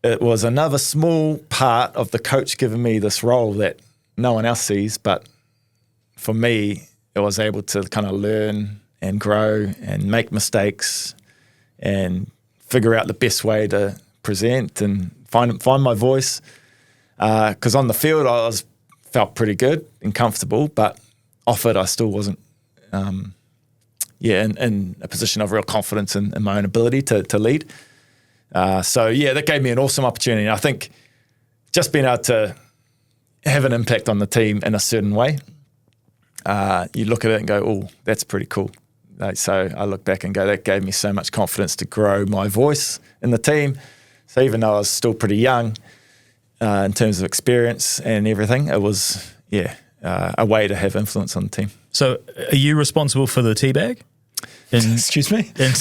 it was another small part of the coach giving me this role that no one else sees, but for me, I was able to kind of learn and grow and make mistakes and figure out the best way to present and find my voice. Because on the field, felt pretty good and comfortable, but off it, I still wasn't, in a position of real confidence in my own ability to lead. That gave me an awesome opportunity. I think just being able to have an impact on the team in a certain way, you look at it and go, oh, that's pretty cool. So I look back and go, that gave me so much confidence to grow my voice in the team. So even though I was still pretty young in terms of experience and everything, it was, a way to have influence on the team. So are you responsible for the Teabag? Excuse me? In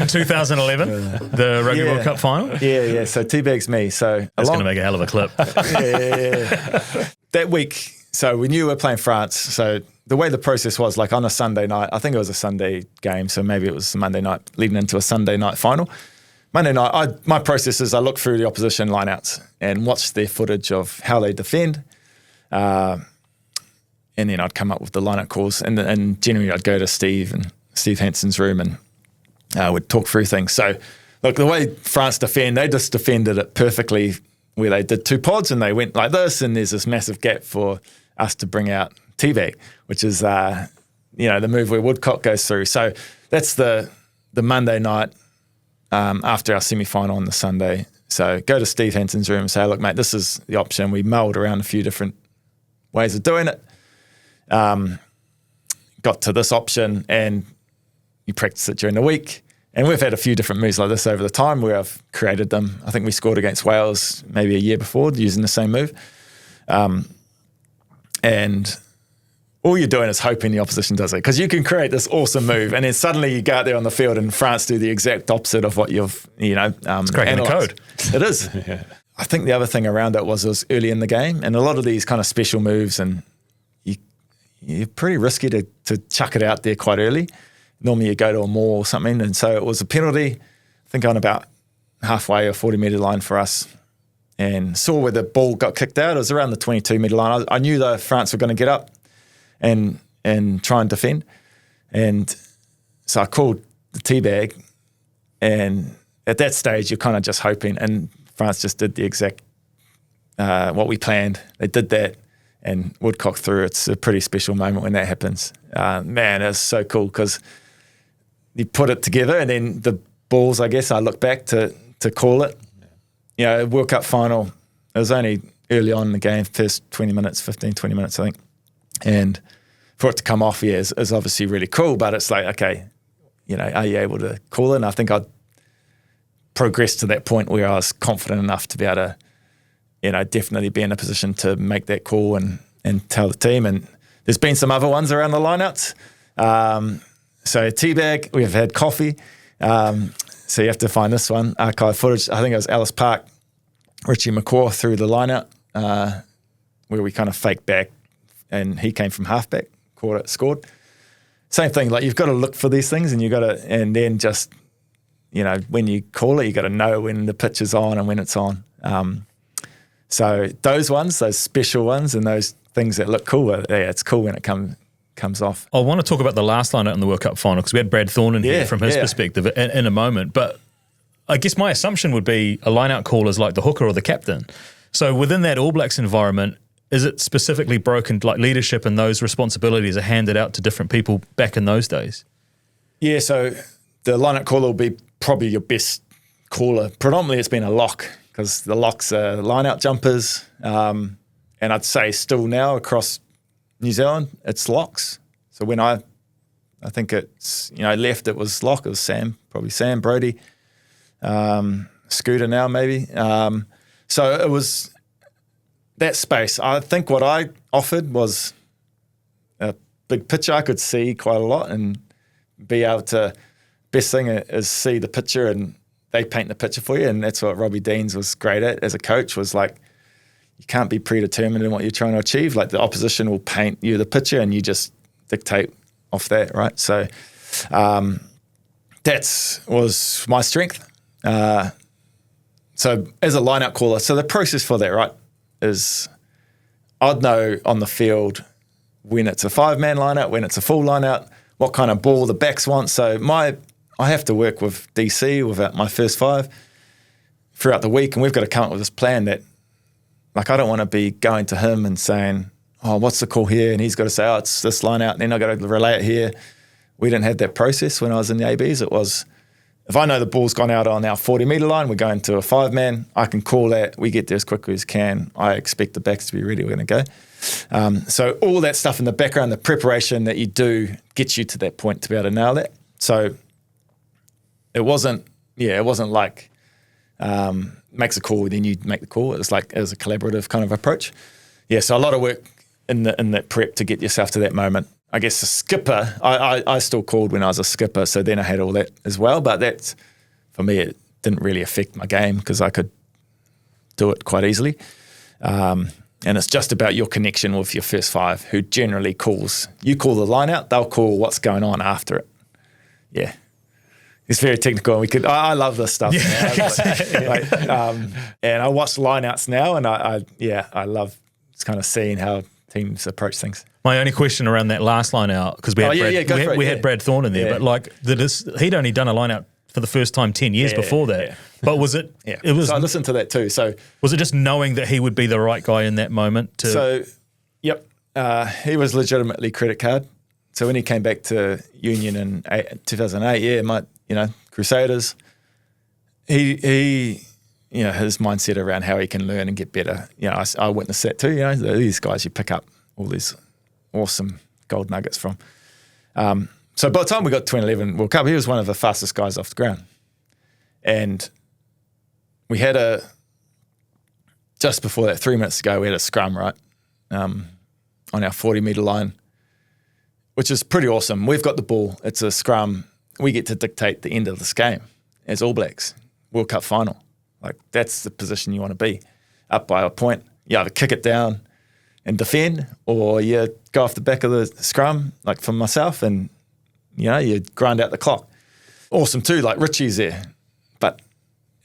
2011, the Rugby World Cup final? Yeah. So Teabag's me. So that's going to make a hell of a clip. Yeah. That week, so we knew we were playing France. So the way the process was, like on a Sunday night, I think it was a Sunday game, so maybe it was Monday night leading into a Sunday night final. Monday night, my process is I look through the opposition lineouts and watch their footage of how they defend. And then I'd come up with the lineout calls. And generally I'd go to Steve Hansen's room and would talk through things. So look, the way France defend, they just defended it perfectly where they did 2 pods and they went like this, and there's this massive gap for us to bring out Teabag, which is, the move where Woodcock goes through. So that's the Monday night after our semi-final on the Sunday. So go to Steve Hansen's room and say, look, mate, this is the option. We mulled around a few different ways of doing it. Got to this option, and you practice it during the week. And we've had a few different moves like this over the time where I've created them. I think we scored against Wales maybe a year before using the same move. And all you're doing is hoping the opposition does it, because you can create this awesome move and then suddenly you go out there on the field and France do the exact opposite of what you've, it's cracking the code. It is. Yeah. I think the other thing around it was early in the game, and a lot of these kind of special moves, and you're pretty risky to chuck it out there quite early. Normally you go to a maul or something, and so it was a penalty, I think on about halfway or 40-metre line for us, and saw where the ball got kicked out. It was around the 22-metre line. I knew that France were going to get up and try and defend, and so I called the Teabag, and at that stage you're kind of just hoping, and France just did the exact what we planned. They did that, and Woodcock threw. It's a pretty special moment when that happens. Man, it's so cool because you put it together, and then the balls, I guess, I look back to call it. World Cup final, it was only early on in the game, first 20 minutes, 15, 20 minutes, I think. And for it to come off, is obviously really cool, but it's like, okay, are you able to call it? And I think I'd progressed to that point where I was confident enough to be able to, definitely be in a position to make that call and tell the team. And there's been some other ones around the lineouts. So Teabag, we've had coffee. So you have to find this one, archive footage. I think it was Ellis Park, Richie McCaw threw the lineout where we kind of faked back and he came from halfback, caught it, scored. Same thing, like you've got to look for these things and then just, when you call it, you got to know when the pitch is on and when it's on. So those ones, those special ones and those things that look cool, it's cool when it comes off. I want to talk about the last line out in the World Cup final because we had Brad Thorne in here from his perspective in a moment. But I guess my assumption would be a line-out call is like the hooker or the captain. So within that All Blacks environment, is it specifically broken, like leadership and those responsibilities are handed out to different people back in those days? Yeah, so the line-out caller will be probably your best caller. Predominantly it's been a lock because the locks are line-out jumpers. And I'd say still now across New Zealand, it's locks. So when I think it's, left, it was lock. It was probably Sam, Brody, Scooter now maybe. So it was that space. I think what I offered was a big picture. I could see quite a lot and be able to, best thing is see the picture and they paint the picture for you. And that's what Robbie Deans was great at as a coach, was like, you can't be predetermined in what you're trying to achieve. Like the opposition will paint you the picture and you just dictate off that, right? So that was my strength. So as a line-out caller, so the process for that, right, is I'd know on the field when it's a 5-man line-out, when it's a full line-out, what kind of ball the backs want. So I have to work with DC, with my first 5 throughout the week, and we've got to come up with this plan that, like, I don't want to be going to him and saying, oh, what's the call here? And he's got to say, oh, it's this line out, and then I've got to relay it here. We didn't have that process when I was in the ABs. It was, if I know the ball's gone out on our 40-metre line, we're going to a 5-man, I can call that, we get there as quickly as can. I expect the backs to be ready, we're going to go. So all that stuff in the background, the preparation that you do gets you to that point to be able to nail that. So it wasn't like makes a call, then you make the call. It was like, it was a collaborative kind of approach. Yeah, so a lot of work in that prep to get yourself to that moment. I guess a skipper, I still called when I was a skipper, so then I had all that as well. But that's, for me, it didn't really affect my game because I could do it quite easily. And it's just about your connection with your first 5, who generally calls. You call the line out, they'll call what's going on after it. Yeah. It's very technical, and I love this stuff. Yeah. And I watch lineouts now, and I love kind of seeing how teams approach things. My only question around that last line out, because we had Brad Thorne in there, but like he'd only done a line out for the first time 10 years before that. Yeah. But was it? Yeah. It was. So I listened to that too. So was it just knowing that he would be the right guy in that moment? He was legitimately credit card. So when he came back to Union in 2008, Crusaders, he his mindset around how he can learn and get better. I witnessed that too. These guys you pick up all these awesome gold nuggets from. So by the time we got 2011 World Cup, he was one of the fastest guys off the ground. And we had just before that, 3 minutes ago, we had a scrum, right, on our 40-metre line, which is pretty awesome. We've got the ball. It's a scrum. We get to dictate the end of this game as All Blacks, World Cup final. Like, that's the position you want to be, up by a point. You either kick it down and defend, or you go off the back of the scrum, like for myself, and, you grind out the clock. Awesome too, like Richie's there. But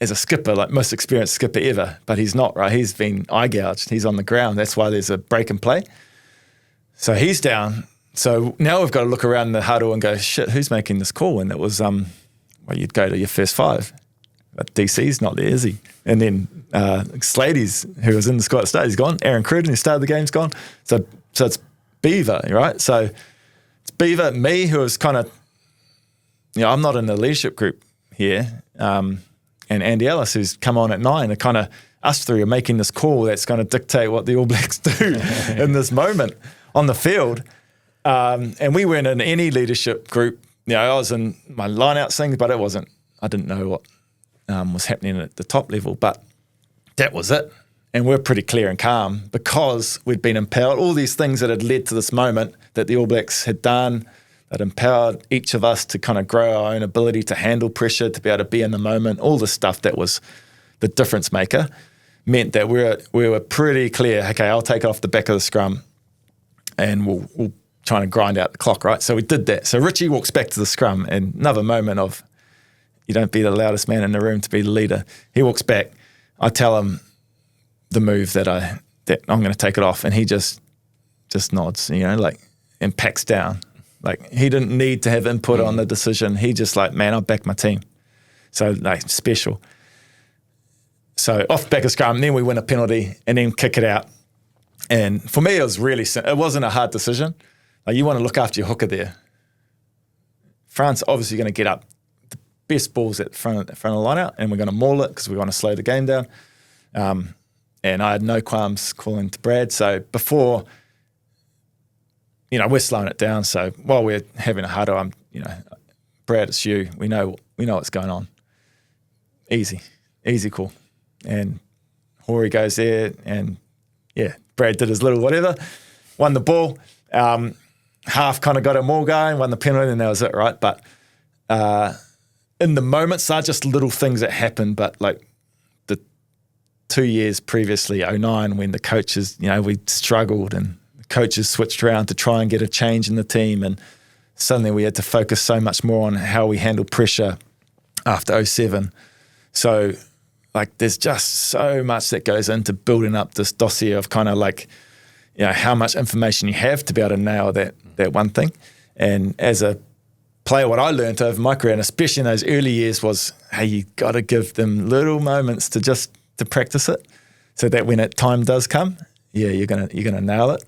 as a skipper, like most experienced skipper ever, but he's not, right? He's been eye gouged. He's on the ground. That's why there's a break and play. So he's down. So now we've got to look around the huddle and go, shit, who's making this call? And it was, you'd go to your first 5. But DC's not there, is he? And then Slady's, who was in the squad at the start, he's gone. Aaron Cruden, who started the game's gone. So it's Beaver, right? So it's Beaver, me, who was kind of, I'm not in the leadership group here, and Andy Ellis, who's come on at 9, and kind of us three are making this call that's going to dictate what the All Blacks do in this moment on the field. And we weren't in any leadership group. I was in my line-out things, but I didn't know what was happening at the top level, but that was it. And we're pretty clear and calm because we'd been empowered. All these things that had led to this moment that the All Blacks had done, that empowered each of us to kind of grow our own ability to handle pressure, to be able to be in the moment. All the stuff that was the difference maker meant that we were pretty clear, okay, I'll take it off the back of the scrum and we'll try to grind out the clock, right? So we did that. So Richie walks back to the scrum, and another moment of, you don't be the loudest man in the room to be the leader. He walks back. I tell him the move that I'm going to take it off, and he just nods, and packs down. Like, he didn't need to have input on the decision. He just man, I'll back my team. So special. So off the back of scrum, then we win a penalty and then kick it out. And for me, it was it wasn't a hard decision. You want to look after your hooker there. France obviously going to get up the best balls at front of the lineout, and we're going to maul it because we want to slow the game down. And I had no qualms calling to Brad. So before, we're slowing it down. So while we're having a huddle, Brad, it's you. We know what's going on. Easy call. And Hori goes there, and Brad did his little whatever, won the ball. Half kind of got it more going, won the penalty, and that was it, right? But in the moments, are just little things that happen. But the 2 years previously, 2009, when the coaches, we struggled and the coaches switched around to try and get a change in the team, and suddenly we had to focus so much more on how we handle pressure after 2007. So there's just so much that goes into building up this dossier of kind of how much information you have to be able to nail that one thing. And as a player, what I learned over my career, and especially in those early years, was, hey, you got to give them little moments to practice it, so that when time does come, you're gonna nail it.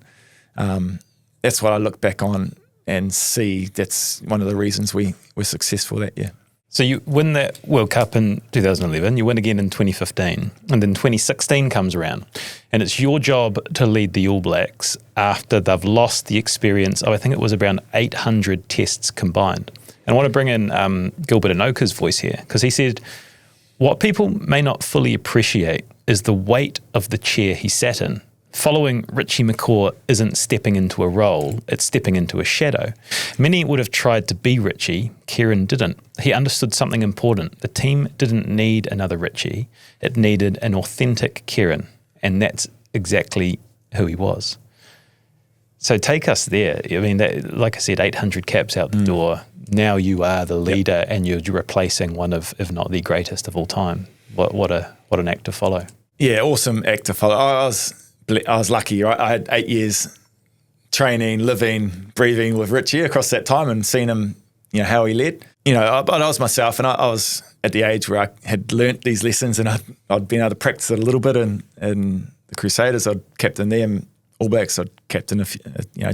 That's what I look back on and see. That's one of the reasons we were successful that year. So you win that World Cup in 2011, you win again in 2015, and then 2016 comes around, and it's your job to lead the All Blacks after they've lost the experience of, I think it was around 800 tests combined. And I want to bring in Gilbert Anoka's voice here, because he said, what people may not fully appreciate is the weight of the chair he sat in. Following Richie McCaw isn't stepping into a role, it's stepping into a shadow. Many would have tried to be Richie, Kieran didn't. He understood something important. The team didn't need another Richie, it needed an authentic Kieran, and that's exactly who he was. So take us there. I mean, like I said, 800 caps out the door. Now you are the leader, and you're replacing one of, if not the greatest of all time. What an act to follow. Yeah, awesome act to follow. I was lucky, right? I had 8 years training, living, breathing with Richie across that time, and seen him, how he led. But I was myself, and I was at the age where I had learnt these lessons, and I'd been able to practice it a little bit in the Crusaders. I'd captain them, All Blacks. I'd captain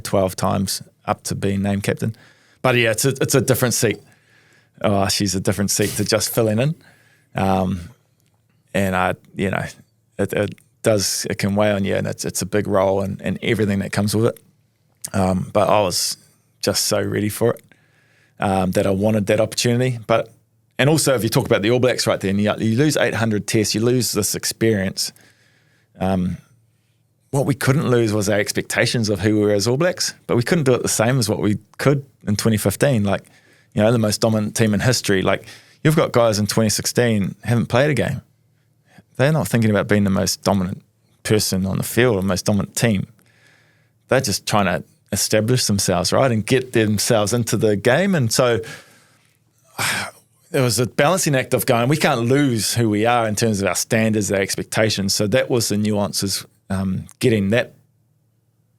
12 times up to being named captain. But yeah, it's a different seat. Oh, she's a different seat to just filling in, and it can weigh on you, and it's a big role and everything that comes with it. But I was just so ready for it that I wanted that opportunity. And also, if you talk about the All Blacks right there, and you lose 800 tests, you lose this experience. What we couldn't lose was our expectations of who we were as All Blacks, but we couldn't do it the same as what we could in 2015. The most dominant team in history. You've got guys in 2016 haven't played a game. They're not thinking about being the most dominant person on the field or most dominant team. They're just trying to establish themselves, right, and get themselves into the game. And so there was a balancing act of going, we can't lose who we are in terms of our standards, our expectations. So that was the nuances, getting that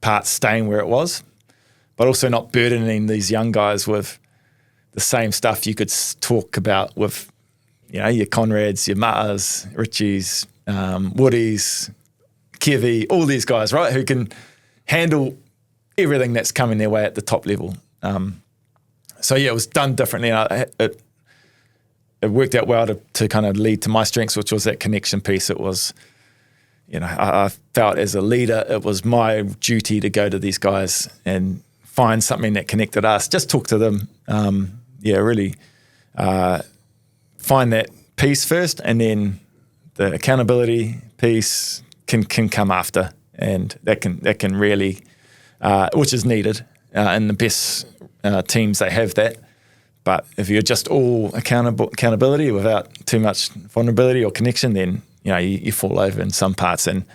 part staying where it was, but also not burdening these young guys with the same stuff you could talk about with your Conrads, your Matas, Richies, Woodies, Kevy, all these guys, right, who can handle everything that's coming their way at the top level. So yeah, it was done differently. It worked out well to kind of lead to my strengths, which was that connection piece. It was, I felt as a leader, it was my duty to go to these guys and find something that connected us. Just talk to them. Really find that piece first, and then the accountability piece can come after, and that can really, which is needed in the best teams, they have that. But if you're just all accountability without too much vulnerability or connection, then you fall over in some parts, and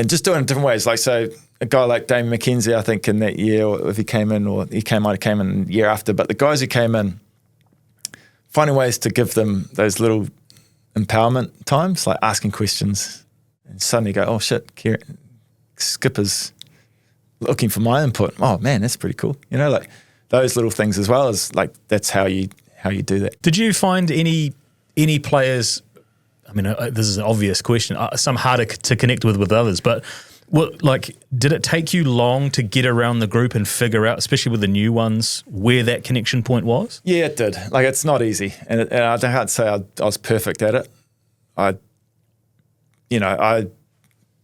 just doing it in different ways. Like, so a guy like Damien McKenzie, I think in that year, or if he came in, or might have came in the year after, but the guys who came in, finding ways to give them those little empowerment times, like asking questions, and suddenly go, oh shit, Skipper's looking for my input. Oh man, that's pretty cool. Like those little things as well, as like that's how you do that. Did you find any players? I mean, this is an obvious question. Some harder to connect with others, but did it take you long to get around the group and figure out, especially with the new ones, where that connection point was? Yeah, it did. Like, it's not easy, and I can't say I was perfect at it. I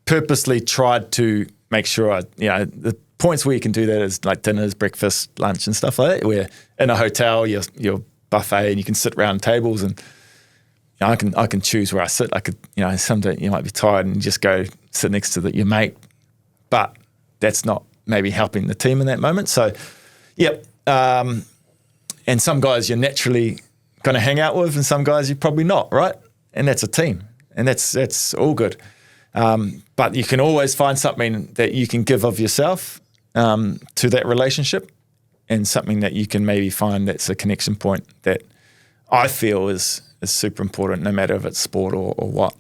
purposely tried to make sure the points where you can do that is like dinners, breakfast, lunch, and stuff like that. Where in a hotel, you're buffet, and you can sit around tables, and I can choose where I sit. I could, someday you might be tired and just go sit next to your mate, but that's not maybe helping the team in that moment. So, yep. And some guys you're naturally going to hang out with, and some guys you're probably not, right? And that's a team, and that's all good. But you can always find something that you can give of yourself to that relationship, and something that you can maybe find that's a connection point that I feel is super important, no matter if it's sport or what.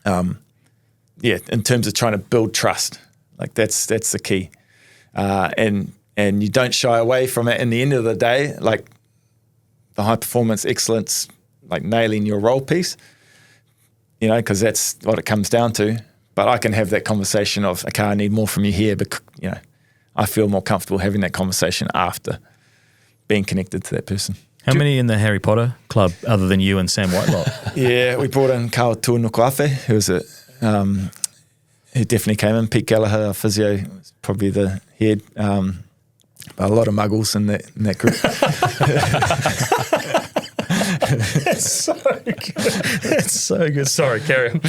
In terms of trying to build trust, like that's the key. And you don't shy away from it. In the end of the day, like the high performance excellence, like nailing your role piece, because that's what it comes down to. But I can have that conversation of, okay, I need more from you here, because, I feel more comfortable having that conversation after being connected to that person. How many in the Harry Potter club other than you and Sam Whitelock? Yeah, we brought in Kawa Tuanukuafe, who was who definitely came in. Pete Gallagher, our physio, was probably the head. But a lot of muggles in that group. That's so good. That's so good. Sorry, carry on.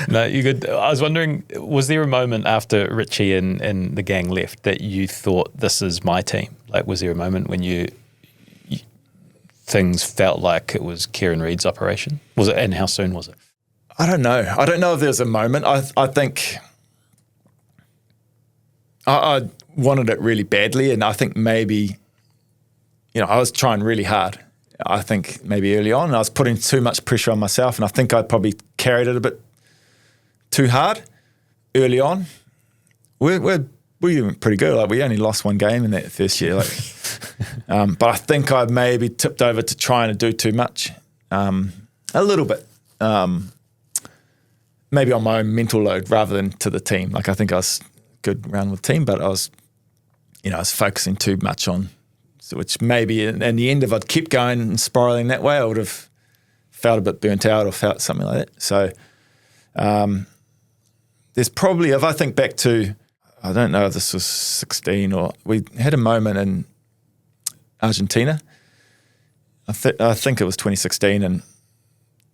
No, you're good. I was wondering, was there a moment after Richie and the gang left that you thought, this is my team? Like, was there a moment when things felt like it was Kieran Read's operation? Was it, and how soon was it? I don't know. I don't know if there's a moment. I think I wanted it really badly, and I think maybe, I was trying really hard. I think maybe early on, and I was putting too much pressure on myself, and I think I probably carried it a bit too hard early on. We were pretty good. Like, we only lost one game in that first year. Like, but I think I maybe tipped over to trying to do too much, a little bit. Maybe on my own mental load rather than to the team. Like, I think I was good around with the team, but I was focusing too much on, which maybe in the end, if I'd kept going and spiraling that way, I would have felt a bit burnt out or felt something like that. So there's probably, if I think back to, I don't know if this was 16 or we had a moment in Argentina. I think it was 2016, and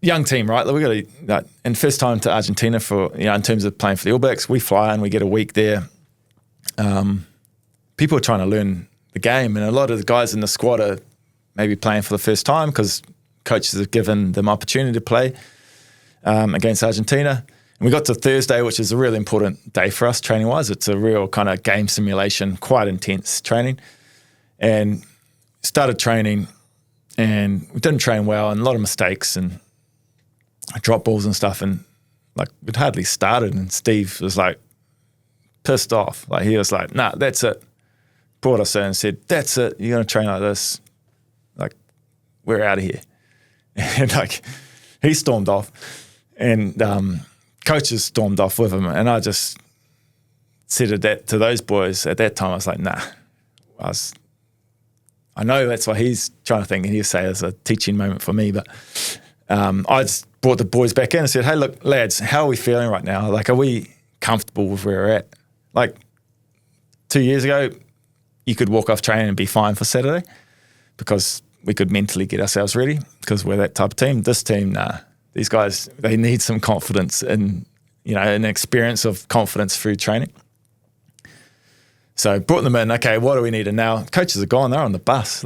young team, right? We got and first time to Argentina for, in terms of playing for the All Blacks, we fly and we get a week there. People are trying to learn the game, and a lot of the guys in the squad are maybe playing for the first time because coaches have given them opportunity to play against Argentina. And we got to Thursday, which is a really important day for us training-wise. It's a real kind of game simulation, quite intense training. And started training, and we didn't train well, and a lot of mistakes and drop balls and stuff. And like, we'd hardly started, and Steve was like pissed off. Like, he was like, nah, that's it. Brought us in and said, that's it. You're going to train like this. Like, we're out of here. And like, he stormed off, and coaches stormed off with him. And I just said that to those boys at that time. I was like, nah. I know that's what he's trying to think, and he'll say it's a teaching moment for me. But I just brought the boys back in and said, hey, look, lads, how are we feeling right now? Like, are we comfortable with where we're at? Like, 2 years ago, you could walk off training and be fine for Saturday because we could mentally get ourselves ready because we're that type of team. This team, nah. These guys, they need some confidence and, an experience of confidence through training. So brought them in. Okay, what do we need? And now coaches are gone. They're on the bus,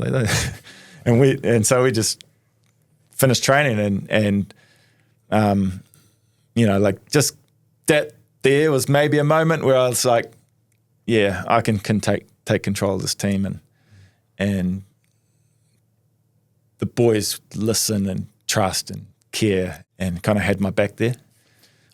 and so we just finished training, and like just that there was maybe a moment where I was like, yeah, I can take control of this team, and the boys listen and trust and care, and kind of had my back there,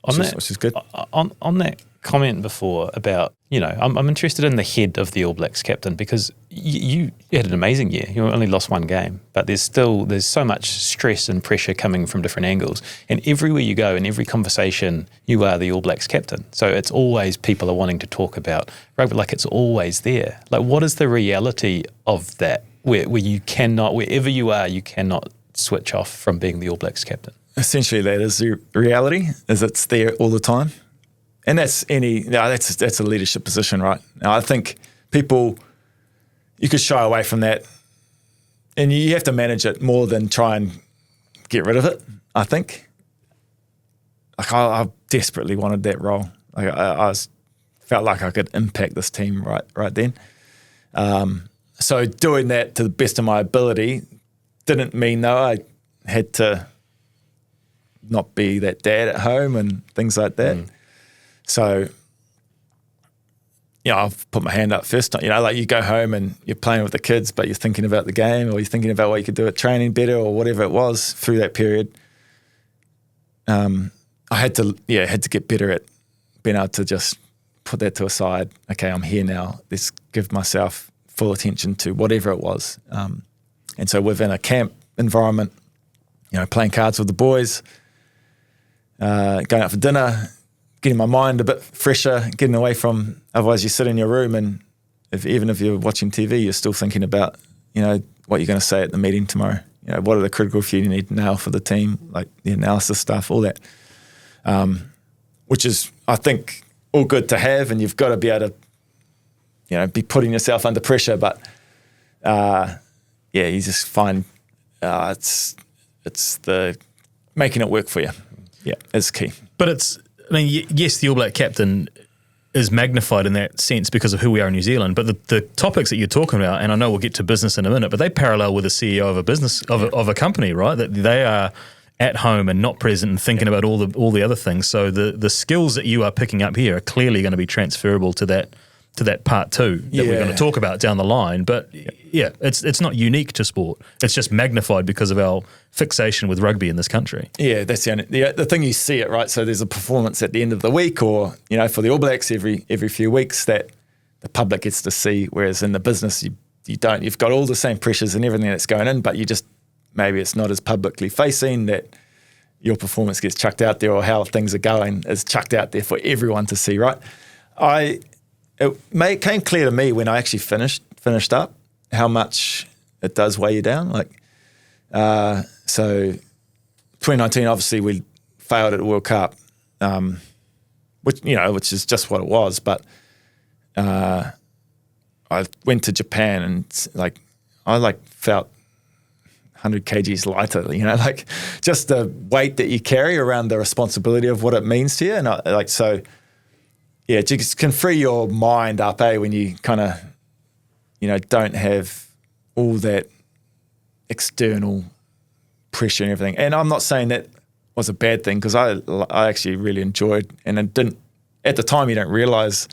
which is good. On that comment before about, I'm interested in the head of the All Blacks captain, because you had an amazing year. You only lost one game, but there's so much stress and pressure coming from different angles. And everywhere you go, in every conversation, you are the All Blacks captain. So it's always people are wanting to talk about rugby, like it's always there. Like, what is the reality of that, where you cannot, wherever you are, you cannot switch off from being the All Blacks captain? Essentially, that is the reality, is it's there all the time. And that's a leadership position, right? Now, I think you could shy away from that, and you have to manage it more than try and get rid of it, I think. Like, I desperately wanted that role. Like, I felt like I could impact this team right then. So doing that to the best of my ability didn't mean, though, I had to not be that dad at home and things like that. So, I've put my hand up first. Like, you go home and you're playing with the kids, but you're thinking about the game, or you're thinking about what you could do at training better, or whatever it was through that period. I had to get better at being able to just put that to a side. Okay, I'm here now. Let's give myself full attention to whatever it was. And so within a camp environment, playing cards with the boys, going out for dinner, getting my mind a bit fresher, getting away from, otherwise you sit in your room, and even if you're watching TV, you're still thinking about, what you're going to say at the meeting tomorrow. What are the critical few you need now for the team, like the analysis stuff, all that, which is, I think, all good to have, and you've got to be able to, be putting yourself under pressure, but you just find it's the making it work for you. Yeah, is key. But yes, the All Black captain is magnified in that sense because of who we are in New Zealand. But the topics that you're talking about, and I know we'll get to business in a minute, but they parallel with the CEO of a business of a company, right? That they are at home and not present and thinking about all the other things. So the skills that you are picking up here are clearly going to be transferable to that part two that we're going to talk about down the line. But it's not unique to sport. It's just magnified because of our fixation with rugby in this country. Yeah, that's the thing, you see it, right? So there's a performance at the end of the week, or, for the All Blacks every few weeks that the public gets to see, whereas in the business you don't. You've got all the same pressures and everything that's going in, but you just, maybe it's not as publicly facing, that your performance gets chucked out there, or how things are going is chucked out there for everyone to see, right? It came clear to me when I actually finished up how much it does weigh you down. Like, so 2019, obviously we failed at the World Cup, which is just what it was. But I went to Japan, and I felt 100 kgs lighter. Just the weight that you carry around the responsibility of what it means to you, and it just can free your mind up, when you kind of, don't have all that external pressure and everything. And I'm not saying that was a bad thing, because I actually really enjoyed, and it didn't, at the time you don't realise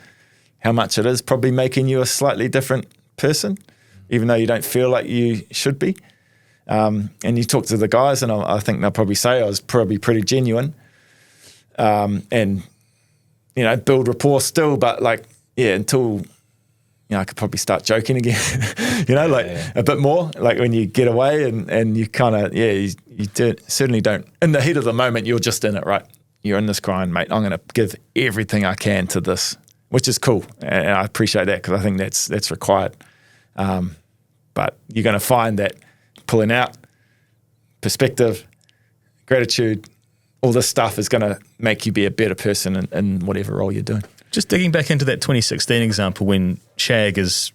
how much it is probably making you a slightly different person, even though you don't feel like you should be. And you talk to the guys, and I think they'll probably say I was probably pretty genuine, and build rapport still, but until, I could probably start joking again, a bit more, when you get away and you kind of, you certainly don't, in the heat of the moment, you're just in it, right? You're in this grind, mate. I'm going to give everything I can to this, which is cool. And I appreciate that, because I think that's required. But you're going to find that pulling out, perspective, gratitude, all this stuff is going to make you be a better person in whatever role you're doing. Just digging back into that 2016 example, when Shag is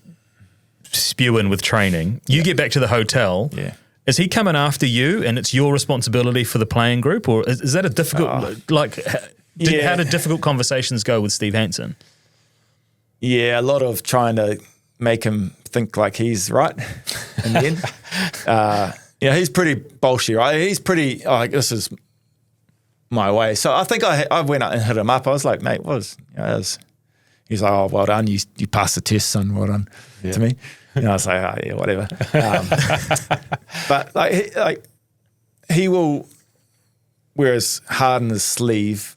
spewing with training, you get back to the hotel. Yeah. Is he coming after you, and it's your responsibility for the playing group, or is that a difficult, how did difficult conversations go with Steve Hansen? a lot of trying to make him think like he's right in the end. He's pretty bolshy, right? He's pretty, this is my way. So I think I went up and hit him up. I was like, mate, he's like, oh, well done. You passed the test, son. Well done to me. I was like, oh, yeah, whatever. But he will wear his heart in his sleeve,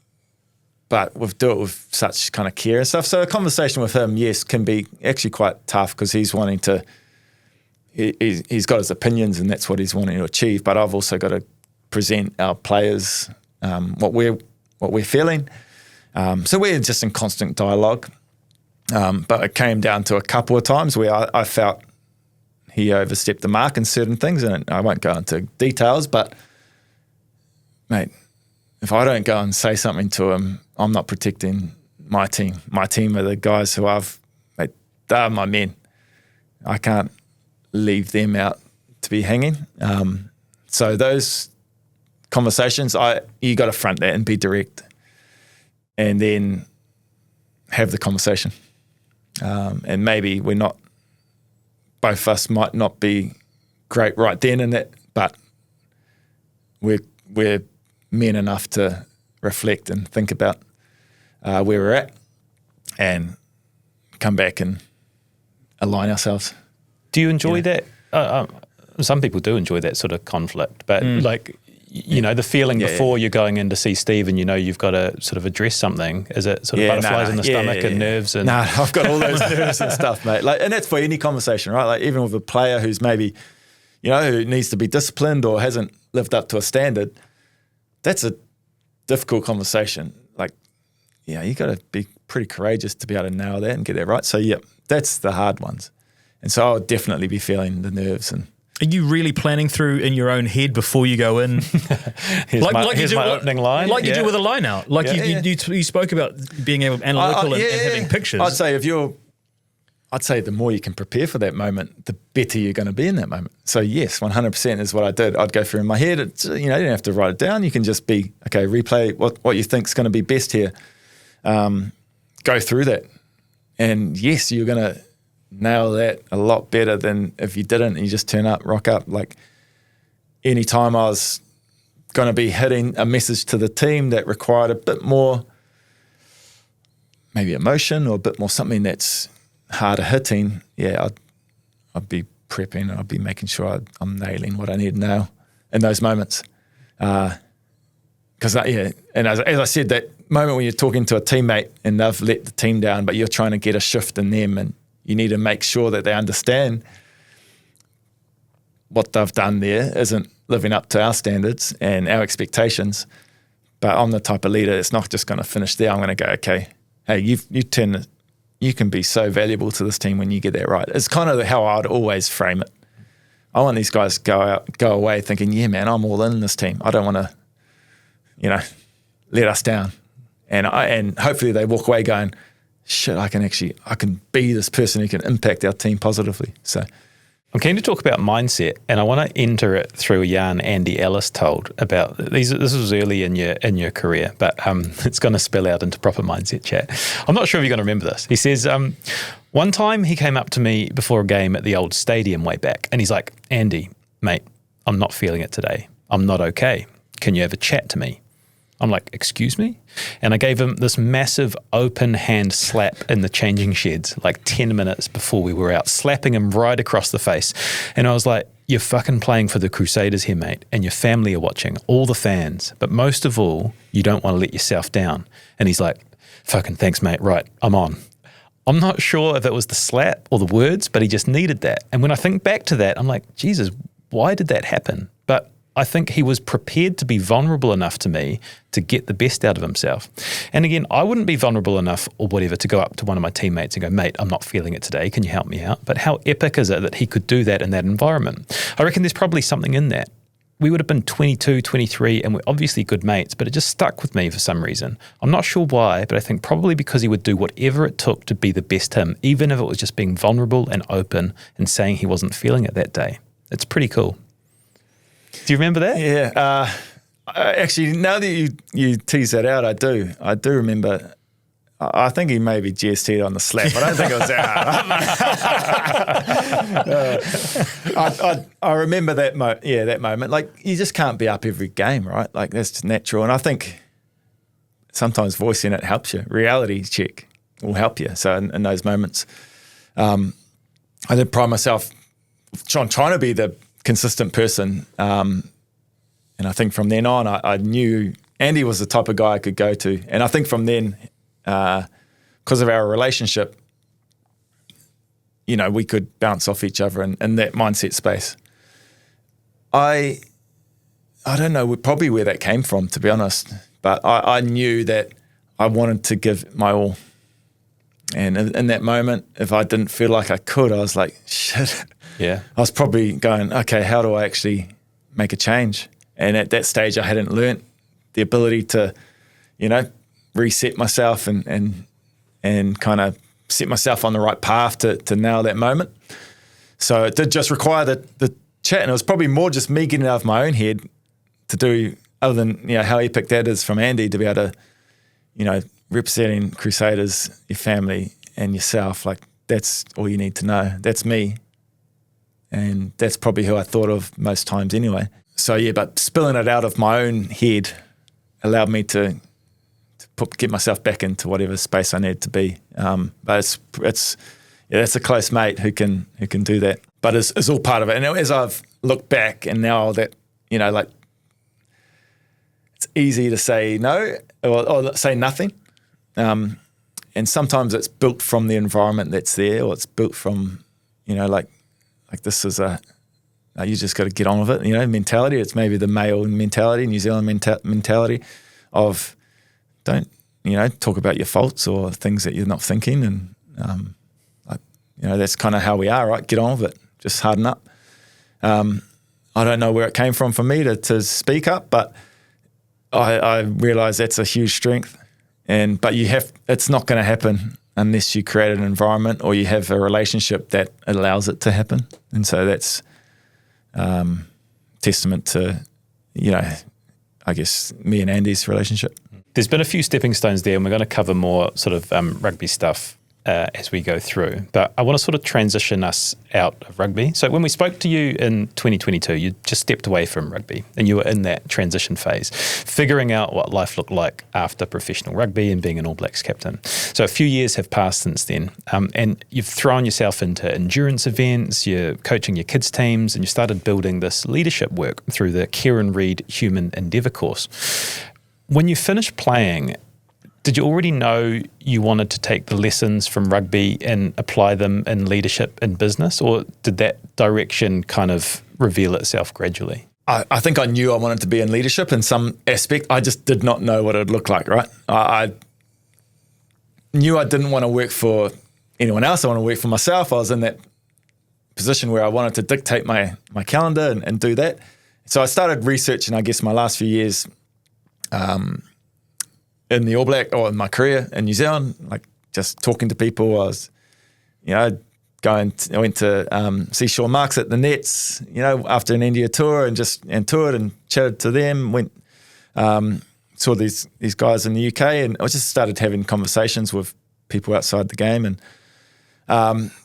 but we'll do it with such kind of care and stuff. So a conversation with him, yes, can be actually quite tough because he's wanting to, he's got his opinions and that's what he's wanting to achieve. But I've also got to present our players what we're feeling. So we're just in constant dialogue. But it came down to a couple of times where I felt he overstepped the mark in certain things, and I won't go into details, but mate, if I don't go and say something to him, I'm not protecting my team. My team are the guys who they're my men. I can't leave them out to be hanging. So those conversations, you got to front that and be direct, and then have the conversation. And maybe both of us might not be great right then and that, but we're men enough to reflect and think about where we're at and come back and align ourselves. Do you enjoy that? Some people do enjoy that sort of conflict, but the feeling before you're going in to see Steve and you've got to sort of address something, is it sort of butterflies in the stomach and nerves? And I've got all those nerves and stuff, mate. And that's for any conversation, right? Like even with a player who's maybe, who needs to be disciplined or hasn't lived up to a standard, that's a difficult conversation. Like, you got to be pretty courageous to be able to nail that and get that right. So, that's the hard ones. And so I would definitely be feeling the nerves. And are you really planning through in your own head before you go in? Here's my opening line. Like you do with a lineout. You spoke about being able analytical and having pictures. I'd say the more you can prepare for that moment, the better you're going to be in that moment. So yes, 100% is what I did. I'd go through in my head. You don't have to write it down. You can just be, okay, replay what you think is going to be best here. Go through that. And yes, you're going to nail that a lot better than if you didn't and you just rock up. Like any time I was going to be hitting a message to the team that required a bit more maybe emotion or a bit more something that's harder hitting, I'd be prepping and I'd be making sure I'm nailing what I need to nail in those moments. Because and as I said, that moment when you're talking to a teammate and they've let the team down, but you're trying to get a shift in them, and you need to make sure that they understand what they've done there isn't living up to our standards and our expectations. But I'm the type of leader that's not just going to finish there. I'm going to go, okay, hey, you can be so valuable to this team when you get that right. It's kind of how I'd always frame it. I want these guys to go away thinking, yeah, man, I'm all in this team. I don't want to, let us down. And hopefully they walk away going, shit, I can be this person who can impact our team positively. So I'm keen to talk about mindset, and I want to enter it through a yarn Andy Ellis told about these. This was early in your career, but it's going to spill out into proper mindset chat. I'm not sure if you're going to remember this. He says, one time he came up to me before a game at the old stadium way back, and he's like, Andy, mate, I'm not feeling it today. I'm not okay. Can you ever chat to me? I'm like, excuse me? And I gave him this massive open hand slap in the changing sheds, like 10 minutes before we were out, slapping him right across the face. And I was like, you're fucking playing for the Crusaders here, mate, and your family are watching, all the fans. But most of all, you don't want to let yourself down. And he's like, fucking thanks, mate. Right, I'm on. I'm not sure if it was the slap or the words, but he just needed that. And when I think back to that, I'm like, Jesus, why did that happen? But I think he was prepared to be vulnerable enough to me to get the best out of himself. And again, I wouldn't be vulnerable enough or whatever to go up to one of my teammates and go, mate, I'm not feeling it today. Can you help me out? But how epic is it that he could do that in that environment? I reckon there's probably something in that. We would have been 22, 23, and we're obviously good mates, but it just stuck with me for some reason. I'm not sure why, but I think probably because he would do whatever it took to be the best him, even if it was just being vulnerable and open and saying he wasn't feeling it that day. It's pretty cool. Do you remember that? Yeah. Actually, now that you tease that out, I do. I do remember I think he maybe GST'd on the slap. I don't think it was that hard. I remember that moment. Like, you just can't be up every game, right? Like, that's just natural. And I think sometimes voicing it helps you. Reality check will help you. So in those moments, I did pride myself trying to be the consistent person. And I think from then on, I knew Andy was the type of guy I could go to. And I think from then, because of our relationship, we could bounce off each other in that mindset space. I don't know probably where that came from, to be honest, but I knew that I wanted to give my all. And in that moment, if I didn't feel like I could, I was like, shit. Yeah. I was probably going, okay, how do I actually make a change? And at that stage, I hadn't learnt the ability to, reset myself and kind of set myself on the right path to nail that moment. So it did just require the chat, and it was probably more just me getting out of my own head to do, other than how epic that is from Andy to be able to, representing Crusaders, your family and yourself, like that's all you need to know. That's me, and that's probably who I thought of most times anyway. So yeah, but spilling it out of my own head allowed me to get myself back into whatever space I needed to be. But that's a close mate who can do that. But it's all part of it. And as I've looked back, and now that it's easy to say no or say nothing. And sometimes it's built from the environment that's there, or it's built from like this is you just got to get on with it, mentality. It's maybe the male mentality, New Zealand mentality of don't, talk about your faults or things that you're not thinking. And, that's kind of how we are, right? Get on with it. Just harden up. I don't know where it came from for me to speak up, but I realise that's a huge strength. But it's not going to happen unless you create an environment or you have a relationship that allows it to happen. And so that's testament to, I guess, me and Andy's relationship. There's been a few stepping stones there, and we're going to cover more sort of rugby stuff as we go through. But I want to sort of transition us out of rugby. So when we spoke to you in 2022, you just stepped away from rugby, and you were in that transition phase, figuring out what life looked like after professional rugby and being an All Blacks captain. So a few years have passed since then, and you've thrown yourself into endurance events, you're coaching your kids' teams, and you started building this leadership work through the Kieran Read Human Endeavour course. When you finished playing, did you already know you wanted to take the lessons from rugby and apply them in leadership and business, or did that direction kind of reveal itself gradually? I think I knew I wanted to be in leadership in some aspect. I just did not know what it would look like, right? I knew I didn't want to work for anyone else. I want to work for myself. I was in that position where I wanted to dictate my calendar and do that. So I started researching, I guess, my last few years in the All Black, or in my career in New Zealand, like just talking to people. I was, I went to see Sean Marks at the Nets, after an India tour and toured and chatted to them. Went, saw these guys in the UK, and I just started having conversations with people outside the game and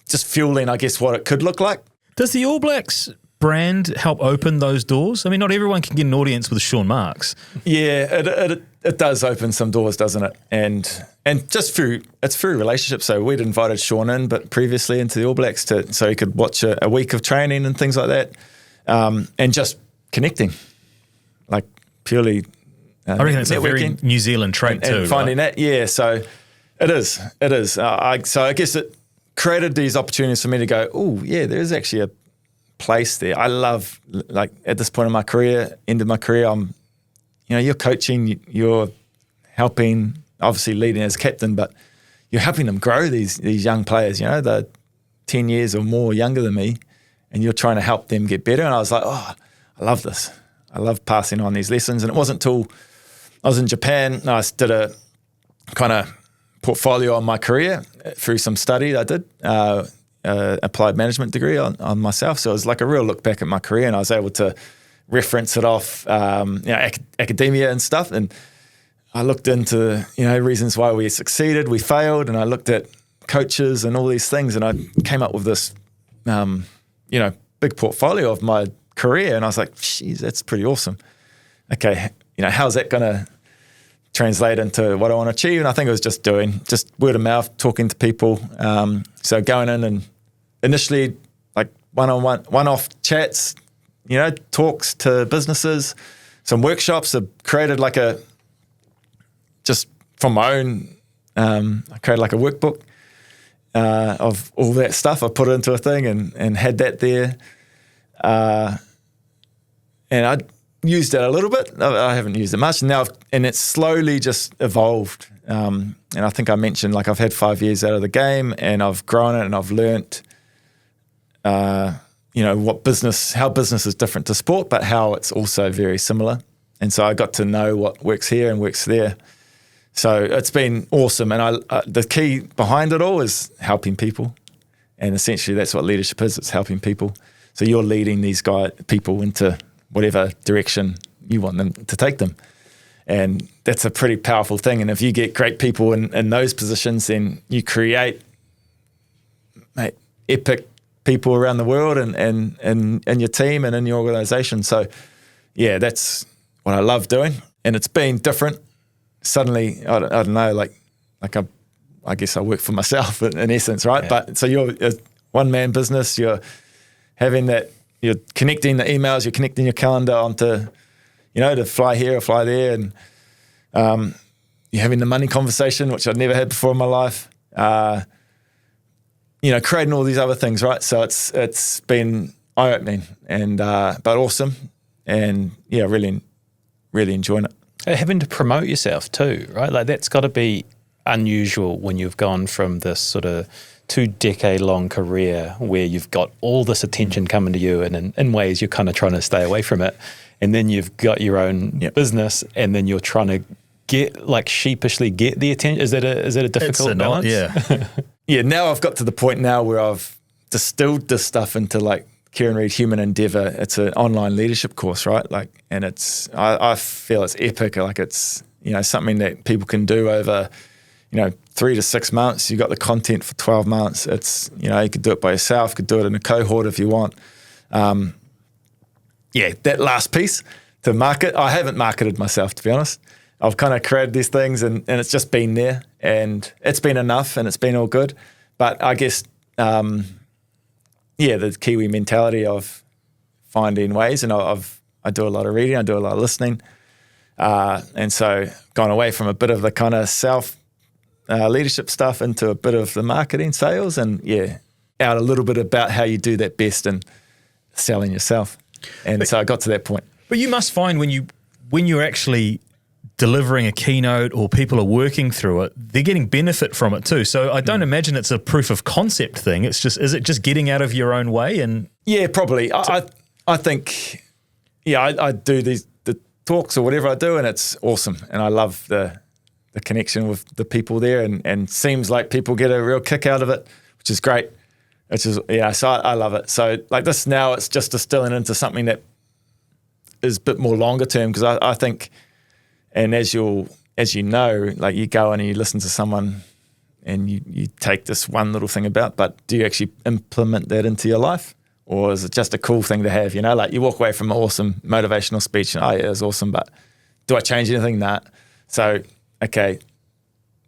just fueling, I guess, what it could look like. Does the All Blacks brand help open those doors? I mean, not everyone can get an audience with Sean Marks. Yeah, it does open some doors, doesn't it? And just through relationships. So we'd invited Sean in, but previously into the All Blacks so he could watch a week of training and things like that, and just connecting, like purely. I reckon it's a very New Zealand trait too. And finding that, yeah. So it is. So I guess it created these opportunities for me to go, oh yeah, there is actually a place there. I love, like, at this point in my career, end of my career, I'm, you're coaching, you're helping, obviously leading as captain, but you're helping them grow these young players. They're 10 years or more younger than me, and you're trying to help them get better. And I was like, oh, I love this. I love passing on these lessons. And it wasn't until I was in Japan, I did a kind of portfolio on my career through some study I did. Applied management degree on myself. So it was like a real look back at my career, and I was able to reference it off, academia and stuff. And I looked into, reasons why we succeeded, we failed, and I looked at coaches and all these things, and I came up with this, big portfolio of my career, and I was like, geez, that's pretty awesome. Okay, how's that going to translate into what I want to achieve? And I think it was just word of mouth, talking to people. So going in and initially like one-off chats, talks to businesses, some workshops. I've created just from my own, I created like a workbook of all that stuff. I put it into a thing and had that there. And I used it a little bit. I haven't used it much. And it's slowly just evolved. And I think I mentioned, like, I've had 5 years out of the game and I've grown it and I've learnt, how business is different to sport, but how it's also very similar. And so I got to know what works here and works there. So it's been awesome. And the key behind it all is helping people. And essentially that's what leadership is. It's helping people. So you're leading these people into whatever direction you want them to take them. And that's a pretty powerful thing. And if you get great people in those positions, then you create epic people around the world and your team and in your organization. So yeah, that's what I love doing. And it's been different. Suddenly, I don't know, I guess I work for myself in essence, right? Yeah. But so you're a one-man business, you're having that, you're connecting the emails, you're connecting your calendar onto, to fly here or fly there, and you're having the money conversation, which I'd never had before in my life. Creating all these other things, right? So it's been eye-opening and but awesome, and yeah, really, really enjoying it. Having to promote yourself too, right? Like that's got to be unusual when you've gone from this sort of 2-decade-long career where you've got all this attention coming to you, and in ways you're kind of trying to stay away from it, and then you've got your own business, and then you're trying to sheepishly get the attention. Is that a difficult balance? Yeah. Yeah. Now I've got to the point now where I've distilled this stuff into like Kieran Read Human Endeavour. It's an online leadership course, right? And it's I feel it's epic. Like it's something that people can do over 3 to 6 months. You got the content for 12 months. It's you could do it by yourself. Could do it in a cohort if you want. That last piece to market. I haven't marketed myself, to be honest. I've kind of created these things and it's just been there, and it's been enough and it's been all good. But I guess the Kiwi mentality of finding ways, and I do a lot of reading, I do a lot of listening, and so gone away from a bit of the kind of self leadership stuff into a bit of the marketing, sales, and out a little bit about how you do that best and selling yourself. And so I got to that point. But you must find when you're actually delivering a keynote or people are working through it, they're getting benefit from it too. So I don't imagine it's a proof of concept thing. It's just, is it just getting out of your own way? And yeah, probably. I think, I do the talks or whatever I do, and it's awesome. And I love the connection with the people there, and seems like people get a real kick out of it, which is great. So I love it. So like this now, it's just distilling into something that is a bit more longer term, because I think, and as you know, like you go in and you listen to someone and you take this one little thing but do you actually implement that into your life? Or is it just a cool thing to have, like you walk away from an awesome motivational speech and, it was awesome, but do I change anything? Nah. So, okay,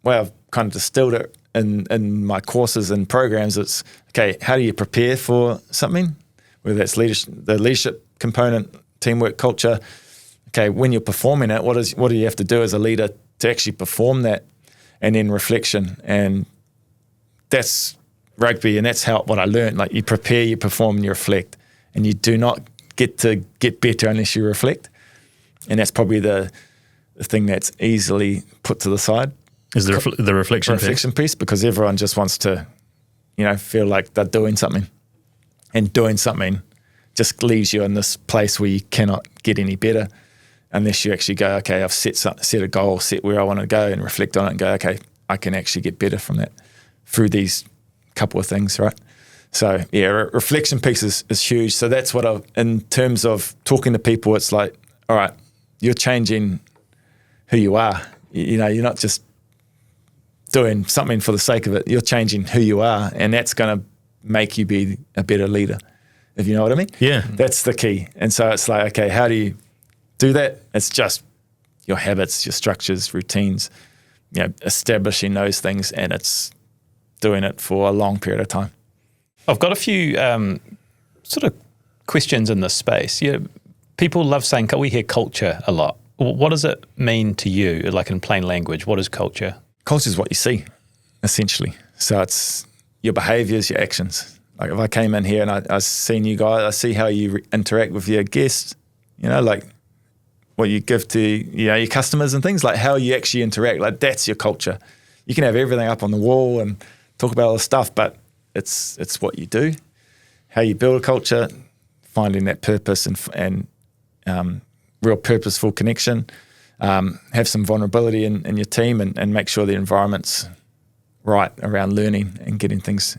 well, I've kind of distilled it in my courses and programs. It's, okay, how do you prepare for something? Whether that's the leadership component, teamwork, culture. Okay, when you're performing it, what do you have to do as a leader to actually perform that? And then reflection. And that's rugby, and that's what I learned. Like you prepare, you perform, and you reflect. And you do not get to get better unless you reflect. And that's probably the thing that's easily put to the side. Is the reflection piece, because everyone just wants to, feel like they're doing something. And doing something just leaves you in this place where you cannot get any better unless you actually go, okay, I've set a goal, set where I want to go, and reflect on it and go, okay, I can actually get better from that through these couple of things, right? So reflection piece is huge. So that's what in terms of talking to people, it's like, all right, you're changing who you are. You're not just doing something for the sake of it. You're changing who you are, and that's going to make you be a better leader, if you know what I mean. Yeah. That's the key. And so it's like, okay, how do you do that? It's just your habits, your structures, routines, establishing those things, and it's doing it for a long period of time. I've got a few sort of questions in this space. People love saying, we hear culture a lot. What does it mean to you, like in plain language? What is culture? Culture is what you see, essentially. So it's your behaviours, your actions. Like if I came in here and I seen you guys, I see how you interact with your guests, like what you give to your customers and things, like how you actually interact. Like that's your culture. You can have everything up on the wall and talk about all this stuff, but it's what you do, how you build a culture, finding that purpose and real purposeful connection. Have some vulnerability in your team and make sure the environment's right around learning and getting things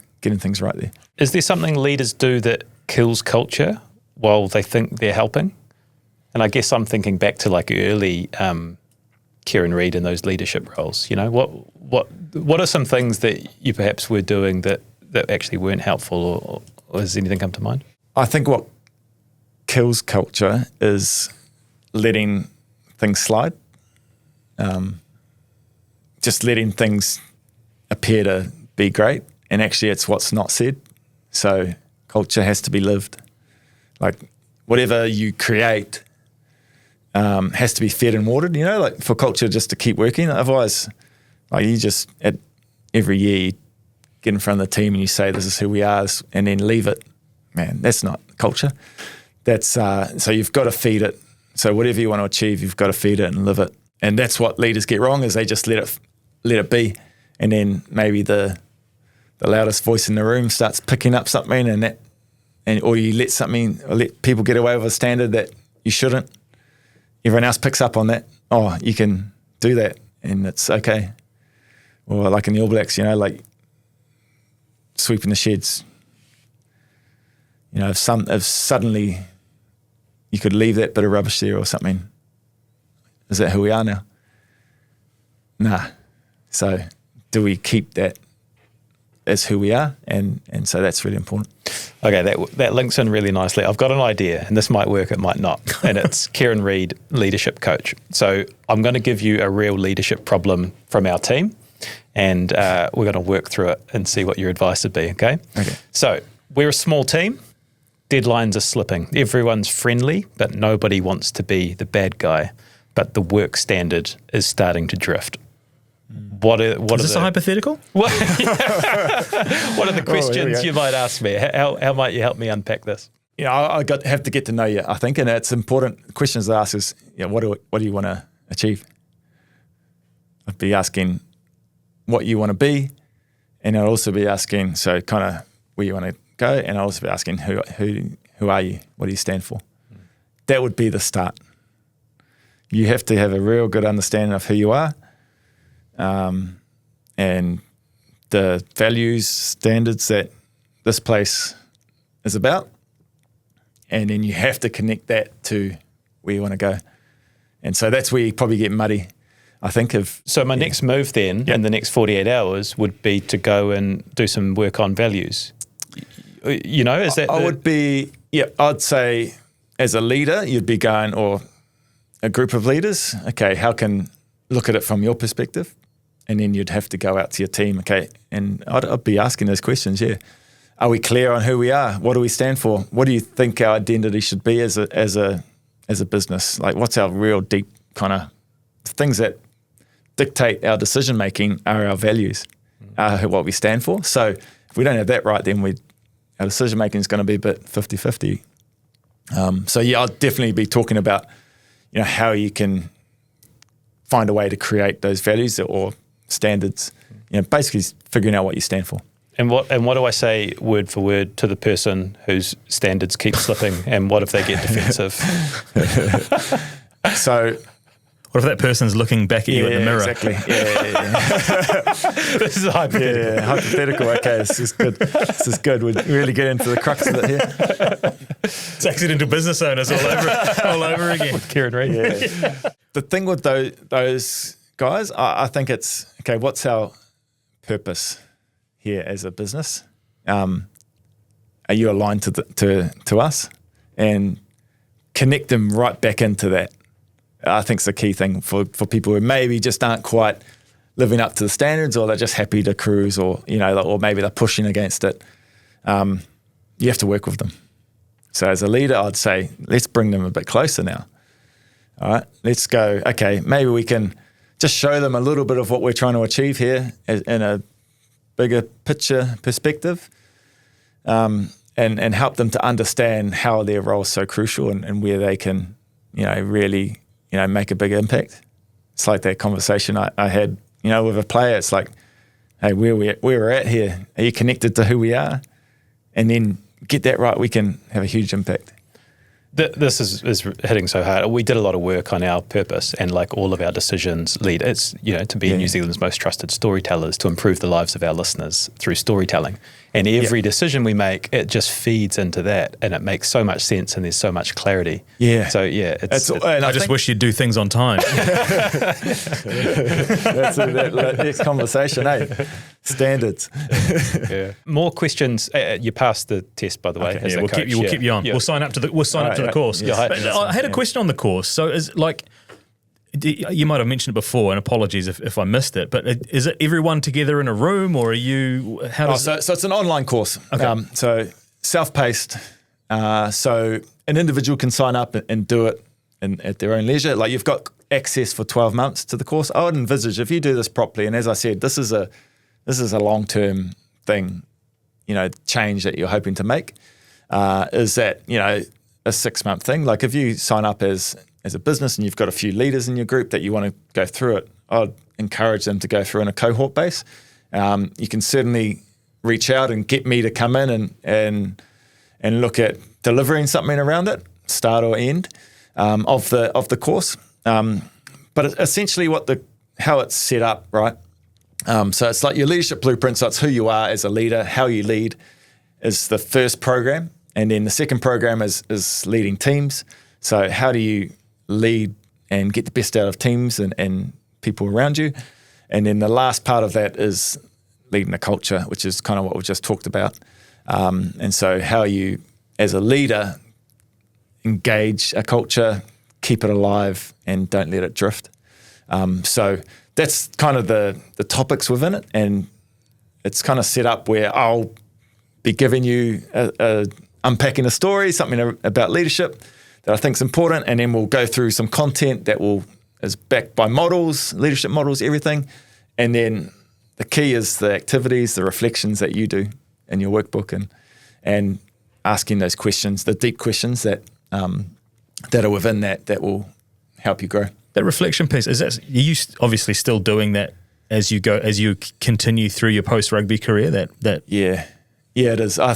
right there. Is there something leaders do that kills culture while they think they're helping? And I guess I'm thinking back to like early Kieran Read in those leadership roles. What are some things that you perhaps were doing that actually weren't helpful, or does anything come to mind? I think what kills culture is letting things slide, just letting things appear to be great, and actually it's what's not said. So culture has to be lived. Like whatever you create has to be fed and watered, like for culture just to keep working. Otherwise, like you just every year you get in front of the team and you say this is who we are, and then leave it. Man, that's not culture. That's so you've got to feed it. So whatever you want to achieve, you've got to feed it and live it. And that's what leaders get wrong, is they just let it be, and then maybe the loudest voice in the room starts picking up something, or you let people get away with a standard that you shouldn't. Everyone else picks up on that. Oh, you can do that, and it's okay. Or like in the All Blacks, like sweeping the sheds. If suddenly you could leave that bit of rubbish there or something, is that who we are now? Nah. So do we keep that as who we are? And so that's really important. Okay, that links in really nicely. I've got an idea, and this might work, it might not. And it's Kieran Read, leadership coach. So I'm going to give you a real leadership problem from our team, and we're going to work through it and see what your advice would be, okay? Okay. So we're a small team. Deadlines are slipping. Everyone's friendly, but nobody wants to be the bad guy. But the work standard is starting to drift. Is this a hypothetical? What are the questions you might ask me? How might you help me unpack this? I have to get to know you, I think, and it's important. Questions to ask is, what do you want to achieve? I'd be asking what you want to be, and I'd also be asking, so kind of where you want to go, and I'd also be asking who are you? What do you stand for? That would be the start. You have to have a real good understanding of who you are, and the values, standards that this place is about, and then you have to connect that to where you want to go. And so that's where you probably get muddy, I think. So my next move then, in the next 48 hours, would be to go and do some work on values. Is that I'd say as a leader, you'd be going, or a group of leaders, okay, how can look at it from your perspective? And then you'd have to go out to your team, okay, and I'd be asking those questions, yeah. Are we clear on who we are? What do we stand for? What do you think our identity should be as a business? Like, what's our real deep kind of things that dictate our decision making are our values, are what we stand for. So if we don't have that right, then our decision making is going to be a bit 50-50. I'll definitely be talking about how you can find a way to create those values or standards. Basically figuring out what you stand for. And what do I say word for word to the person whose standards keep slipping? And what if they get defensive? So, what if that person's looking back at you in the mirror? Exactly. Yeah. This is hypothetical. Yeah, hypothetical. Okay, this is good. We're really getting into the crux of it here. It's accidental business owners all over again. With Kieran Read. Yeah. The thing with those guys, I think it's, okay, what's our purpose here as a business? Are you aligned to us? And connect them right back into that. I think it's the key thing for people who maybe just aren't quite living up to the standards, or they're just happy to cruise, or or maybe they're pushing against it. You have to work with them. So as a leader, I'd say, let's bring them a bit closer now. All right, let's go, okay, maybe we can just show them a little bit of what we're trying to achieve here in a bigger picture perspective, and help them to understand how their role is so crucial and where they can, really, make a big impact. It's like that conversation I had, with a player. It's like, hey, where we're at here, are you connected to who we are? And then get that right, we can have a huge impact. This is hitting so hard. We did a lot of work on our purpose, and like all of our decisions lead. It's to be New Zealand's most trusted storytellers, to improve the lives of our listeners through storytelling. And every decision we make, it just feeds into that, and it makes so much sense, and there's so much clarity. Yeah. So it's I just wish you'd do things on time. That's that next conversation, standards. More questions. You passed the test, by the way. Okay, we'll keep you on. Yeah. We'll sign up to the course. Yeah. But I had a question on the course. So is like, you might have mentioned it before, and apologies if I missed it, but is it everyone together in a room, or are you? How does so it's an online course. Okay. So self-paced. So an individual can sign up and do it at their own leisure. Like, you've got access for 12 months to the course. I would envisage, if you do this properly, and as I said, this is a long-term thing, change that you're hoping to make, is that, a 6-month thing. Like, if you sign up as a business and you've got a few leaders in your group that you want to go through it, I'd encourage them to go through in a cohort base. You can certainly reach out and get me to come in and look at delivering something around it, start or end, of the course. But essentially how it's set up, right? So it's like your leadership blueprint. So it's who you are as a leader, how you lead is the first program. And then the second program is leading teams. So how do you lead and get the best out of teams and people around you? And then the last part of that is leading a culture, which is kind of what we just talked about. And so how you, as a leader, engage a culture, keep it alive, and don't let it drift. So that's kind of the topics within it. And it's kind of set up where I'll be giving you unpacking a story, something about leadership that I think is important, and then we'll go through some content that is backed by models, leadership models, everything. And then the key is the activities, the reflections that you do in your workbook, and asking those questions, the deep questions that are within that will help you grow. That reflection piece, are you obviously still doing that as you continue through your post-rugby career? That Yeah, it is. I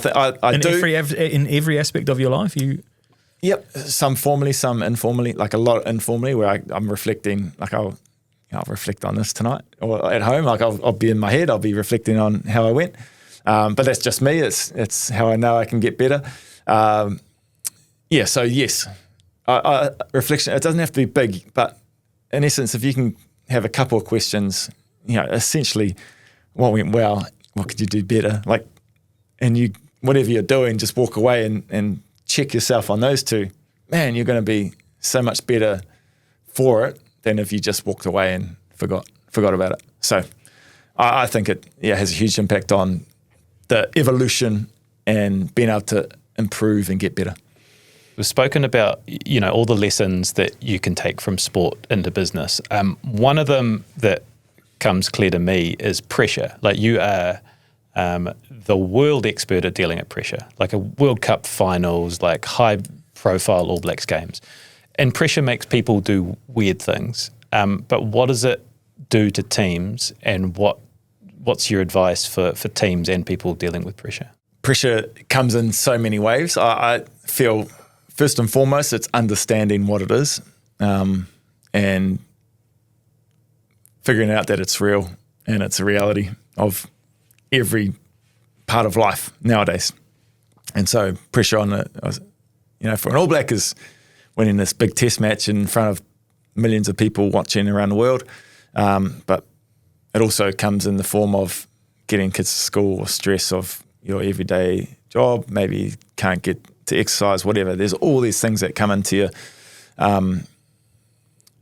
do. In every aspect of your life, you. Yep, some formally, some informally. Like a lot informally, where I'm reflecting. Like I'll reflect on this tonight, or at home. Like I'll be in my head. I'll be reflecting on how I went. But that's just me. It's how I know I can get better. So yes, reflection. It doesn't have to be big, but in essence, if you can have a couple of questions, essentially, what went well, what could you do better, like. And you, whatever you're doing, just walk away and check yourself on those two. Man, you're going to be so much better for it than if you just walked away and forgot about it. So I think it has a huge impact on the evolution and being able to improve and get better. We've spoken about, all the lessons that you can take from sport into business. One of them that comes clear to me is pressure. Like, you are the world expert at dealing with pressure, like a World Cup finals, like high-profile All Blacks games. And pressure makes people do weird things. But what does it do to teams, and what's your advice for teams and people dealing with pressure? Pressure comes in so many waves. I feel, first and foremost, it's understanding what it is, and figuring out that it's real and it's a reality of every part of life nowadays. And so pressure on for an All Black is winning this big test match in front of millions of people watching around the world. But it also comes in the form of getting kids to school or stress of your everyday job. Maybe you can't get to exercise, whatever. There's all these things that come into your,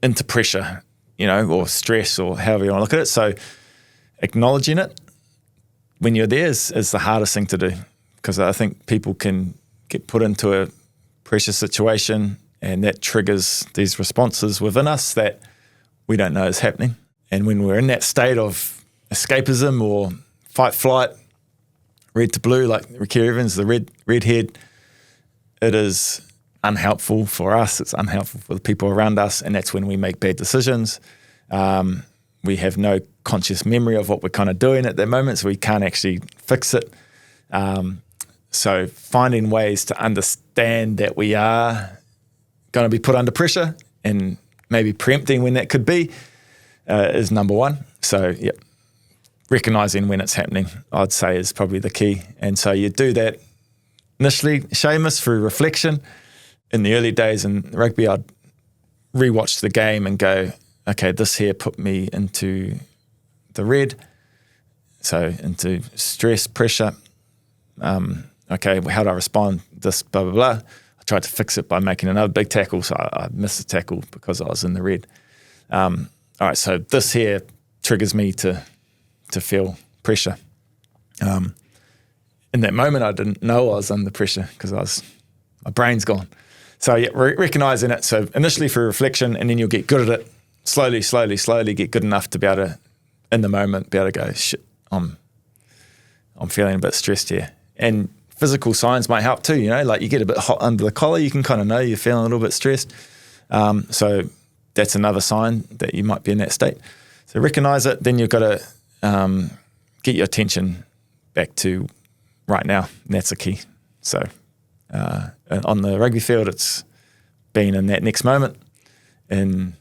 into pressure, or stress, or however you want to look at it. So acknowledging it when you're there is the hardest thing to do, because I think people can get put into a pressure situation and that triggers these responses within us that we don't know is happening. And when we're in that state of escapism or fight, flight, red to blue, like Ricky Evans, the redhead, it is unhelpful for us. It's unhelpful for the people around us. And that's when we make bad decisions. We have no conscious memory of what we're kind of doing at that moment, so we can't actually fix it. So finding ways to understand that we are going to be put under pressure and maybe preempting when that could be is number one. So, recognizing when it's happening, I'd say, is probably the key. And so you do that initially, Seamus, through reflection. In the early days in rugby, I'd rewatch the game and go, okay, this here put me into the red, so into stress, pressure. Okay, how do I respond? This, blah, blah, blah. I tried to fix it by making another big tackle, so I missed the tackle because I was in the red. All right, so this here triggers me to feel pressure. In that moment, I didn't know I was under pressure because my brain's gone. So recognizing it. So initially through reflection, and then you'll get good at it. Slowly get good enough to be able to, in the moment, be able to go, shit, I'm feeling a bit stressed here. And physical signs might help too, like you get a bit hot under the collar, you can kind of know you're feeling a little bit stressed. So that's another sign that you might be in that state. So recognize it, then you've got to get your attention back to right now, and that's the key. So on the rugby field, it's being in that next moment. And,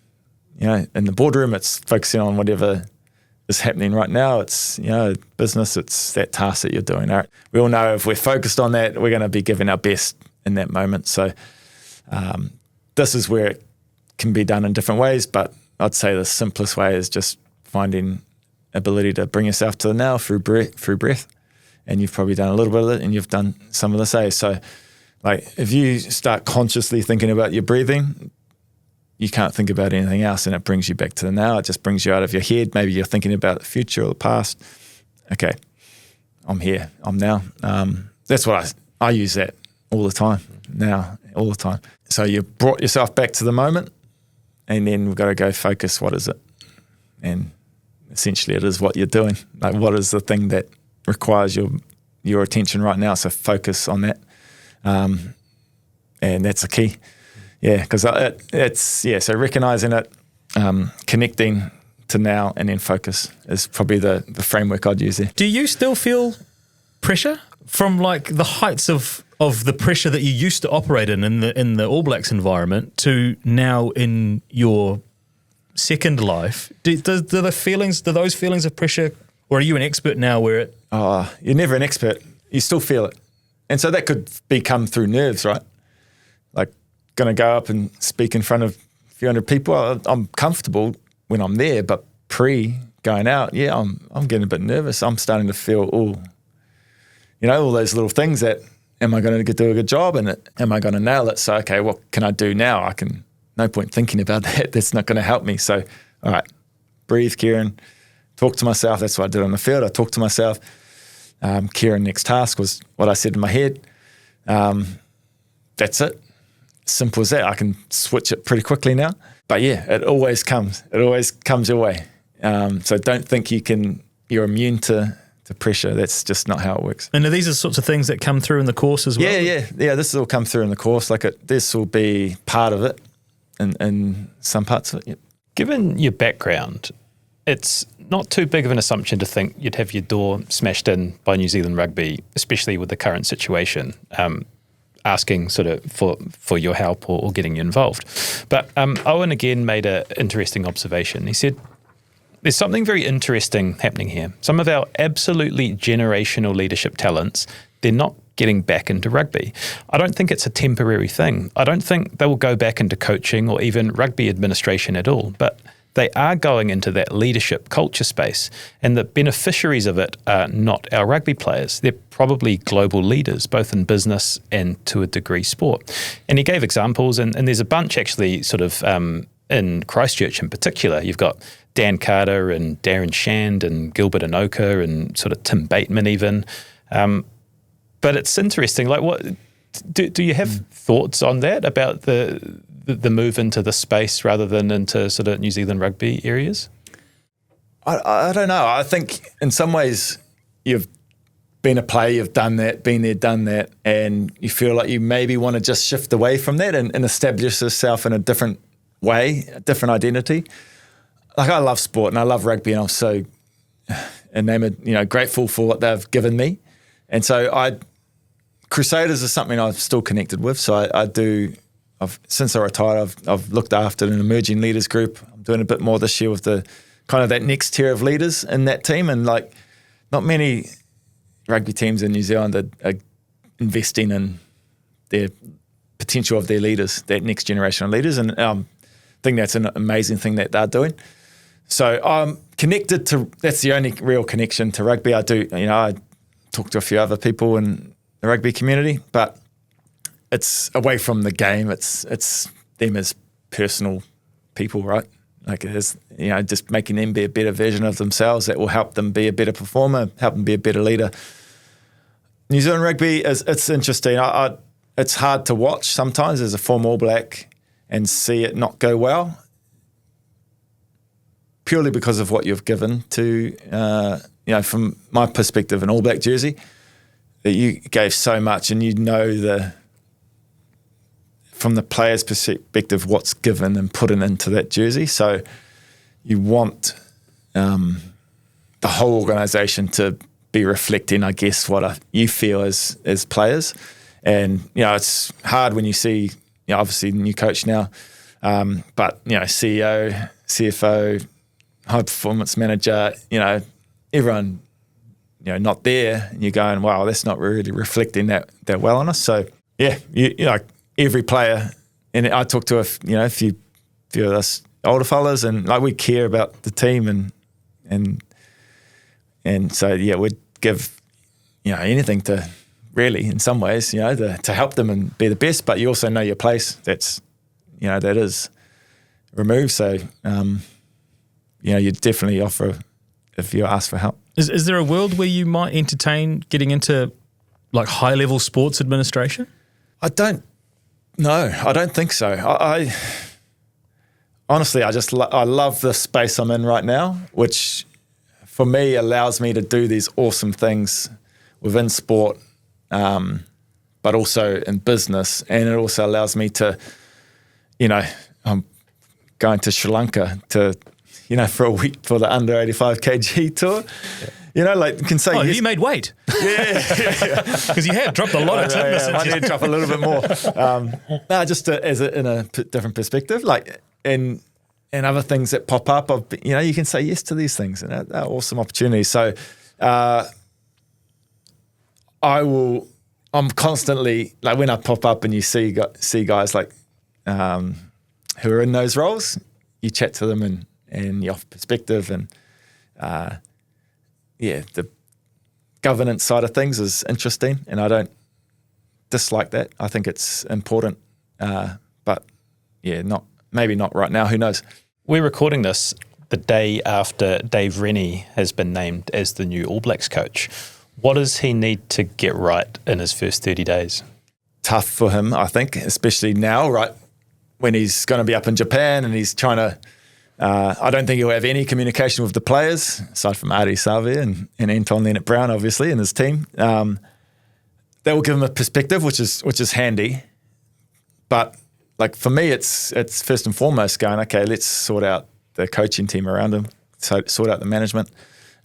in the boardroom, it's focusing on whatever is happening right now. It's, business, it's that task that you're doing. All right. We all know if we're focused on that, we're going to be giving our best in that moment. So this is where it can be done in different ways, but I'd say the simplest way is just finding ability to bring yourself to the now through breath. And you've probably done a little bit of it, and you've done some of the say. So like if you start consciously thinking about your breathing, you can't think about anything else, and it brings you back to the now. It just brings you out of your head. Maybe you're thinking about the future or the past. Okay, I'm here. I'm now. That's what I use that all the time now, all the time. So you brought yourself back to the moment, and then we've got to go focus. What is it? And essentially it is what you're doing. Like what is the thing that requires your attention right now? So focus on that. And that's the key. Yeah, because so recognizing it, connecting to now, and then focus is probably the framework I'd use there. Do you still feel pressure from like the heights of the pressure that you used to operate in the All Blacks environment to now in your second life? Do those feelings of pressure, or are you an expert now where it... Oh, you're never an expert. You still feel it. And so that could come through nerves, right? Like going to go up and speak in front of a few hundred people. I'm comfortable when I'm there, but going out, I'm getting a bit nervous. I'm starting to feel, all those little things that, am I going to do a good job in it? Am I going to nail it? So, okay, what can I do now? No point thinking about that. That's not going to help me. So, all right, breathe, Kieran. Talk to myself. That's what I did on the field. I talked to myself. Kieran, next task was what I said in my head. That's it. Simple as that. I can switch it pretty quickly now. But yeah, it always comes. It always comes your way. So don't think you're immune to pressure. That's just not how it works. And are these the sorts of things that come through in the course as well? Yeah. This will come through in the course. This will be part of it in some parts of it. Yep. Given your background, it's not too big of an assumption to think you'd have your door smashed in by New Zealand Rugby, especially with the current situation, asking sort of for your help or getting you involved. But Owen again made an interesting observation. He said, there's something very interesting happening here. Some of our absolutely generational leadership talents, they're not getting back into rugby. I don't think it's a temporary thing. I don't think they will go back into coaching or even rugby administration at all, but they are going into that leadership culture space, and the beneficiaries of it are not our rugby players. They're probably global leaders, both in business and to a degree sport. And he gave examples, and there's a bunch actually sort of in Christchurch in particular. You've got Dan Carter and Darren Shand and Gilbert Anoka and sort of Tim Bateman even. But it's interesting. Like, what do you have thoughts on that about the move into the space rather than into sort of New Zealand rugby areas? I don't know. I think in some ways you've been a player, you've done that, been there, done that, and you feel like you maybe want to just shift away from that and establish yourself in a different way, a different identity. Like, I love sport and I love rugby, and I'm so enamored, grateful for what they've given me. And so Crusaders is something I'm still connected with. So since I retired, I've looked after an emerging leaders group. I'm doing a bit more this year with the kind of that next tier of leaders in that team. And like, not many rugby teams in New Zealand are investing in their potential of their leaders, that next generation of leaders. And I think that's an amazing thing that they're doing. So I'm connected to, that's the only real connection to rugby. I talk to a few other people in the rugby community, but it's away from the game. It's them as personal people, right? Like, it is, just making them be a better version of themselves that will help them be a better performer, help them be a better leader. New Zealand rugby it's interesting. It's hard to watch sometimes as a former All Black and see it not go well, purely because of what you've given to, from my perspective, an All Black jersey, that you gave so much, and from the player's perspective, what's given and put into that jersey. So you want the whole organisation to be reflecting, I guess, what you feel as players. And, it's hard when you see, obviously the new coach now, but, CEO, CFO, high performance manager, everyone, not there, and you're going, wow, that's not really reflecting that well on us. So yeah, every player, and I talk to a few of us older fellas, and like, we care about the team, and so yeah, we'd give anything to really, in some ways, to help them and be the best. But you also know your place. That's that is removed. So you definitely offer if you ask for help. Is there a world where you might entertain getting into like high level sports administration? I don't think so. I honestly, I love the space I'm in right now, which for me allows me to do these awesome things within sport, but also in business. And it also allows me to, I'm going to Sri Lanka to, for a week for the under 85 kg tour. Yeah. Can say, yes. You made weight. Yeah. Because you have dropped a lot of timber. I need to drop a little bit more. Just in a different perspective, and other things that pop up. You can say yes to these things, and they're awesome opportunities. So I'm constantly, like, when I pop up and you see guys like who are in those roles, you chat to them and you offer perspective, and the governance side of things is interesting, and I don't dislike that. I think it's important, but maybe not right now. Who knows? We're recording this the day after Dave Rennie has been named as the new All Blacks coach. What does he need to get right in his first 30 days? Tough for him, I think, especially now, right, when he's going to be up in Japan and he's trying to I don't think he'll have any communication with the players, aside from Ari Savia and Anton Leonard-Brown, obviously, and his team. That will give him a perspective, which is handy. But like, for me, it's first and foremost going, okay, let's sort out the coaching team around him, sort out the management.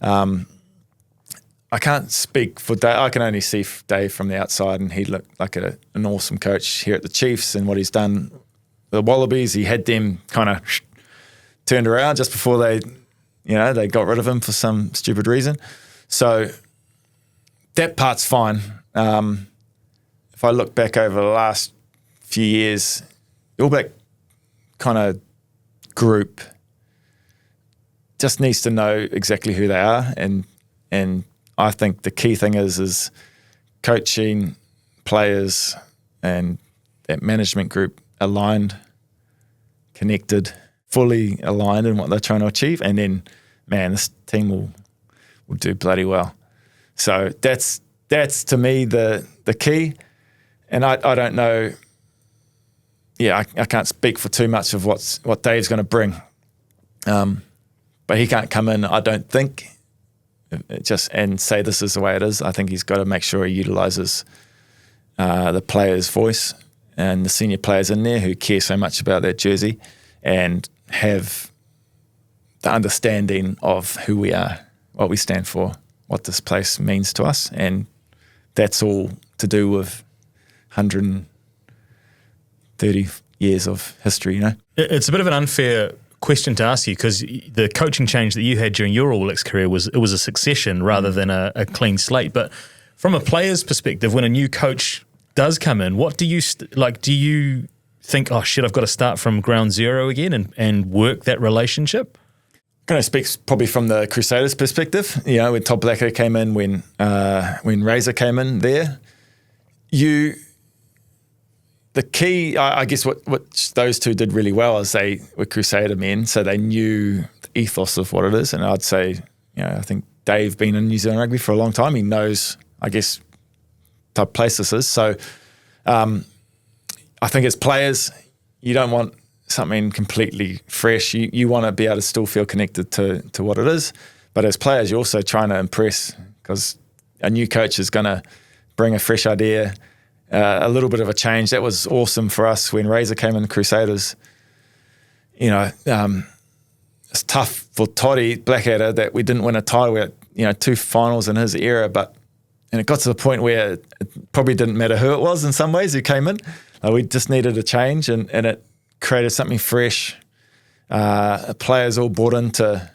I can't speak for Dave. I can only see Dave from the outside, and he looked like an awesome coach here at the Chiefs, and what he's done with the Wallabies. He had them kind of turned around just before they got rid of him for some stupid reason. So that part's fine. If I look back over the last few years, the All Black kind of group just needs to know exactly who they are, and I think the key thing is coaching players and that management group aligned, connected, fully aligned in what they're trying to achieve, and then, man, this team will do bloody well. So that's to me the key, and I don't know. Yeah, I can't speak for too much of what Dave's going to bring, but he can't come in, I don't think, and say this is the way it is. I think he's got to make sure he utilises the players' voice and the senior players in there who care so much about that jersey and have the understanding of who we are, what we stand for, what this place means to us, and that's all to do with 130 years of history, you know? It's a bit of an unfair question to ask you because the coaching change that you had during your All Blacks career was a succession rather than a clean slate. But from a player's perspective, when a new coach does come in, what do you do you think, oh shit, I've got to start from ground zero again and work that relationship? I'm going to speak probably from the Crusaders' perspective. You know, when Todd Blacker came in, when Fraser came in there, the key, I guess, what those two did really well is they were Crusader men, so they knew the ethos of what it is. And I'd say, you know, I think Dave been in New Zealand rugby for a long time. He knows, I guess, type of place this is. So I think as players, you don't want something completely fresh. You want to be able to still feel connected to what it is. But as players, you're also trying to impress because a new coach is going to bring a fresh idea, a little bit of a change. That was awesome for us when Fraser came in the Crusaders. You know, it's tough for Toddy Blackadder that we didn't win a title. We had, 2 finals in his era, and it got to the point where it probably didn't matter who it was in some ways who came in. We just needed a change, and it created something fresh. Players all bought into,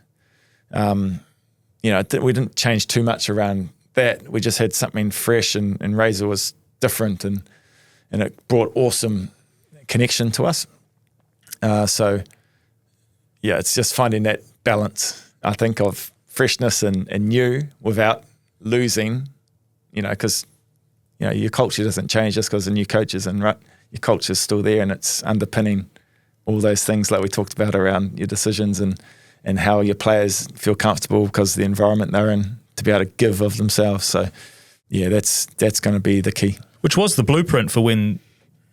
we didn't change too much around that. We just had something fresh, and Fraser was different, and it brought awesome connection to us. So, yeah, it's just finding that balance, I think, of freshness and new without losing, because, your culture doesn't change just because the new coach is in, right? Your culture's still there, and it's underpinning all those things like we talked about around your decisions and how your players feel comfortable because of the environment they're in to be able to give of themselves. So, yeah, that's going to be the key. Which was the blueprint for when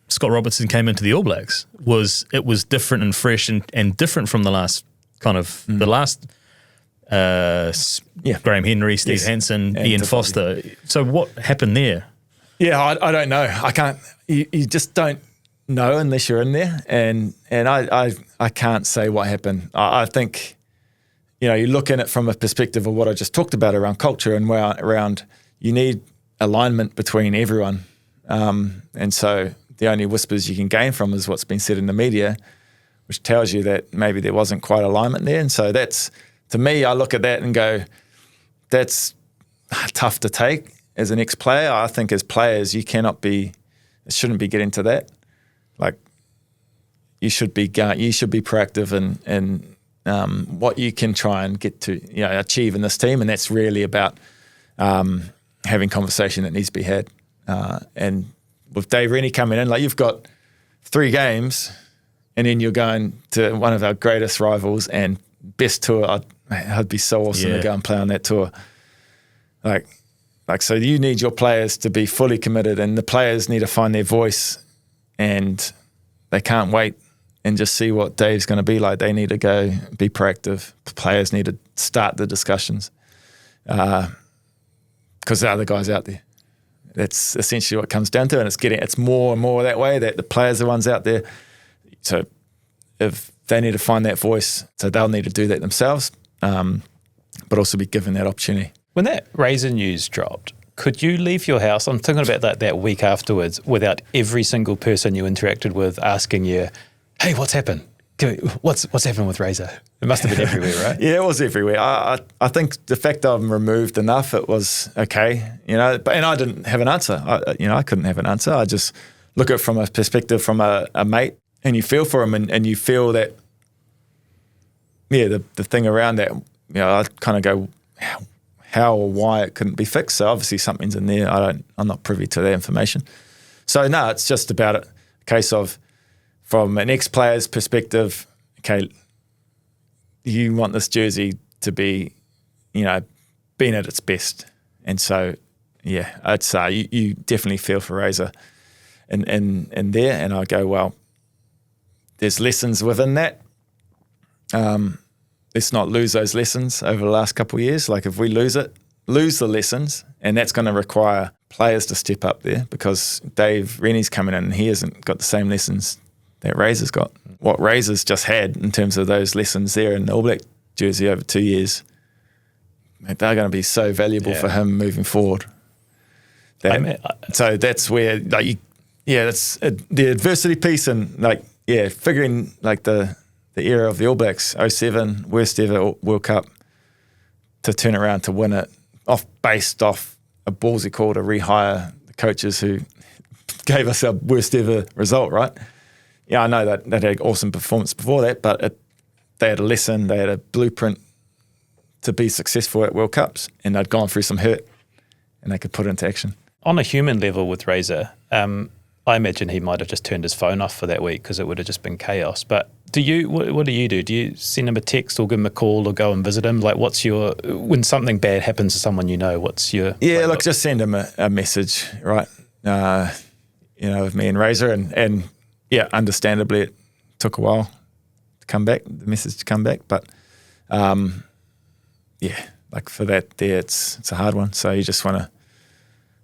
Scott Robertson came into the All Blacks. It was different and fresh and different from the last the last Graham Henry, Steve Hansen, Ian Foster. So what happened there? Yeah, I don't know. I can't. You just don't know unless you're in there, and I can't say what happened. I think you look in it from a perspective of what I just talked about around culture and around you need alignment between everyone, and so the only whispers you can gain from is what's been said in the media, which tells you that maybe there wasn't quite alignment there. And so that's, to me, I look at that and go, that's tough to take as an ex-player. I think as players, it shouldn't be getting to that. Like, you should be proactive and what you can try and get to, achieve in this team. And that's really about having conversation that needs to be had. And with Dave Rennie coming in, like, you've got 3 games and then you're going to one of our greatest rivals and best tour. I'd be so awesome to go and play on that tour. Like, so you need your players to be fully committed, and the players need to find their voice, and they can't wait and just see what Dave's going to be like. They need to go be proactive. The players need to start the discussions because there are other guys out there. That's essentially what it comes down to, and it's more and more that way, that the players are the ones out there. So if they need to find that voice, so they'll need to do that themselves, but also be given that opportunity. When that Razor news dropped, could you leave your house, I'm thinking about that week afterwards, without every single person you interacted with asking you, hey, what's happened? What's happened with Razor? It must have been everywhere, right? Yeah, it was everywhere. I think the fact that I'm removed enough, it was okay, and I didn't have an answer. I couldn't have an answer. I just look at it from a perspective from a mate, and you feel for him, and you feel that the thing around that, I kind of go, how or why it couldn't be fixed. So obviously something's in there. I'm not privy to that information. So no, it's just about a case of, from an ex-player's perspective, okay, you want this jersey to be, being at its best. And so, I'd say you definitely feel for Fraser in there. And I go, well, there's lessons within that. Let's not lose those lessons over the last couple of years. Like if we lose the lessons, and that's going to require players to step up there, because Rennie's coming in and he hasn't got the same lessons that Fraser's got. What Fraser's just had in terms of those lessons there in the All Black jersey over 2 years, they're going to be so valuable for him moving forward. So that's where, that's the adversity piece, and figuring the era of the All Blacks, 07, worst ever World Cup, to turn around to win it based off a ballsy call to rehire the coaches who gave us our worst ever result, right? Yeah, I know that they had an awesome performance before that, but they had a lesson, they had a blueprint to be successful at World Cups, and they'd gone through some hurt, and they could put it into action. On a human level with Fraser, I imagine he might have just turned his phone off for that week because it would have just been chaos. But what do you do? Do you send him a text or give him a call or go and visit him? Like, when something bad happens to someone what's your... Yeah, look, just send him a message, right? With me and Fraser, and understandably it took a while to come back, the message to come back. But, for that there, it's a hard one. So you just want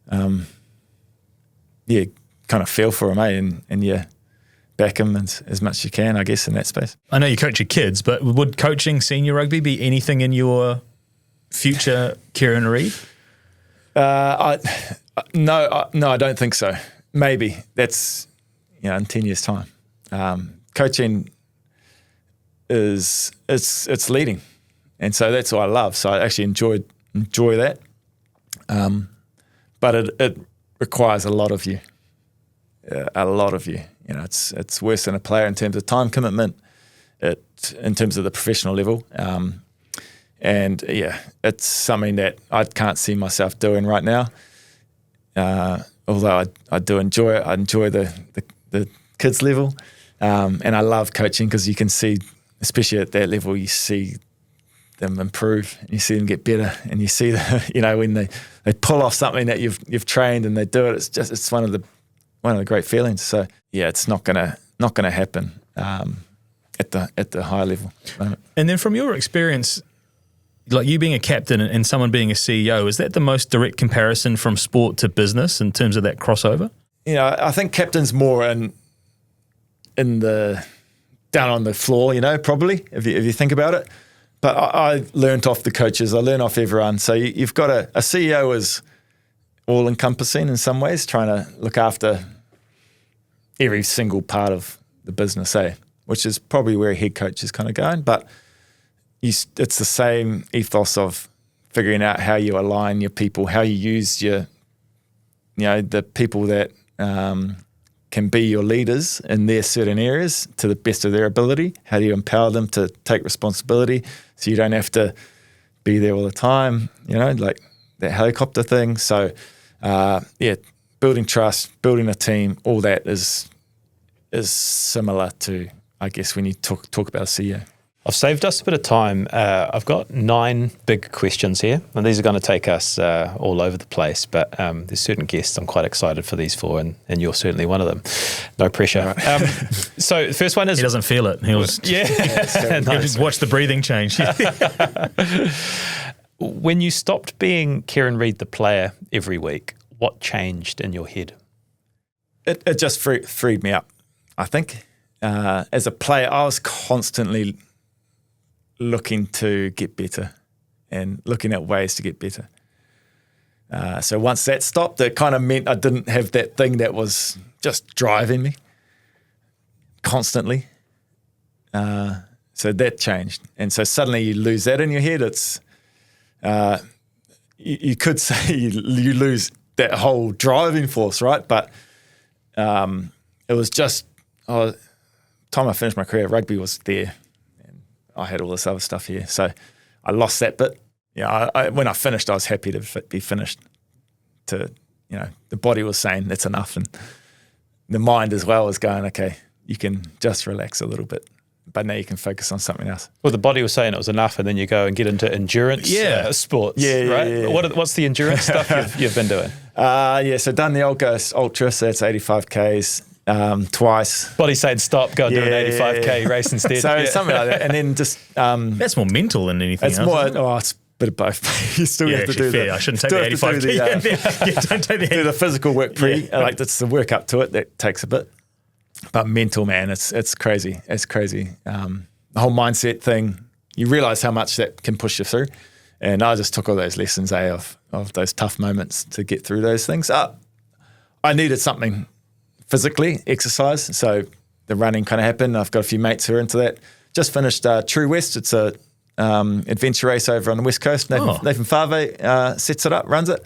to, kind of feel for him, and back him as much as you can, I guess, in that space. I know you coach your kids, but would coaching senior rugby be anything in your future, Kieran Read? No, I don't think so. Maybe that's in 10 years' time. Coaching it's leading, and so that's what I love. So I actually enjoy that, but it requires a lot of you. It's worse than a player in terms of time commitment, in terms of the professional level. It's something that I can't see myself doing right now. Although I do enjoy it. I enjoy the kids level. And I love coaching because you can see, especially at that level, you see them improve, and you see them get better, and you see when they pull off something that you've trained and they do it. It's one of the great feelings. So it's not gonna happen at the high level. And then from your experience, like you being a captain and someone being a CEO, is that the most direct comparison from sport to business in terms of that crossover? I think captain's more in the down on the floor, probably if you think about it. But I learnt off the coaches. I learn off everyone. So you've got a CEO is all encompassing in some ways, trying to look after every single part of the business, which is probably where a head coach is kind of going. But it's the same ethos of figuring out how you align your people, how you use the people that can be your leaders in their certain areas to the best of their ability. How do you empower them to take responsibility so you don't have to be there all the time, like that helicopter thing. So, building trust, building a team, all that is similar to, I guess, when you talk about a CEO. I've saved us a bit of time. I've got 9 big questions here, and these are going to take us all over the place, but there's certain guests I'm quite excited for these for, and you're certainly one of them. No pressure. Right. So the first one is... He doesn't feel it. He'll just watch the breathing change. When you stopped being Kieran Read the player every week, what changed in your head? It just freed me up, I think. As a player, I was constantly looking to get better and looking at ways to get better. So once that stopped, it kind of meant I didn't have that thing that was just driving me constantly. So that changed. And so suddenly you lose that in your head. It's you could say you lose that whole driving force, right? But it was just time I finished my career, rugby was there. And I had all this other stuff here. So I lost that bit. Yeah, when I finished, I was happy to be finished. The body was saying that's enough, and the mind as well was going, okay, you can just relax a little bit, but now you can focus on something else. Well, the body was saying it was enough, and then you go and get into endurance sports. Right? Yeah. What's the endurance stuff you've been doing? So done the Old Ghost Ultra, so that's 85 Ks twice. Body saying stop, go and do an 85K race instead. So something like that, and then just That's more mental than anything it's else. more. Isn't it? It's a bit of both. You still have to actually, do fair. the. I shouldn't take the 85K. Don't take do the the physical work like that's the work up to it that takes a bit. But mental, man, it's crazy. It's crazy. The whole mindset thing, you realise how much that can push you through. And I just took all those lessons of those tough moments to get through those things. I needed something physically, exercise. So the running kind of happened. I've got a few mates who are into that. Just finished True West. It's a adventure race over on the West Coast. Nathan Fave sets it up, runs it.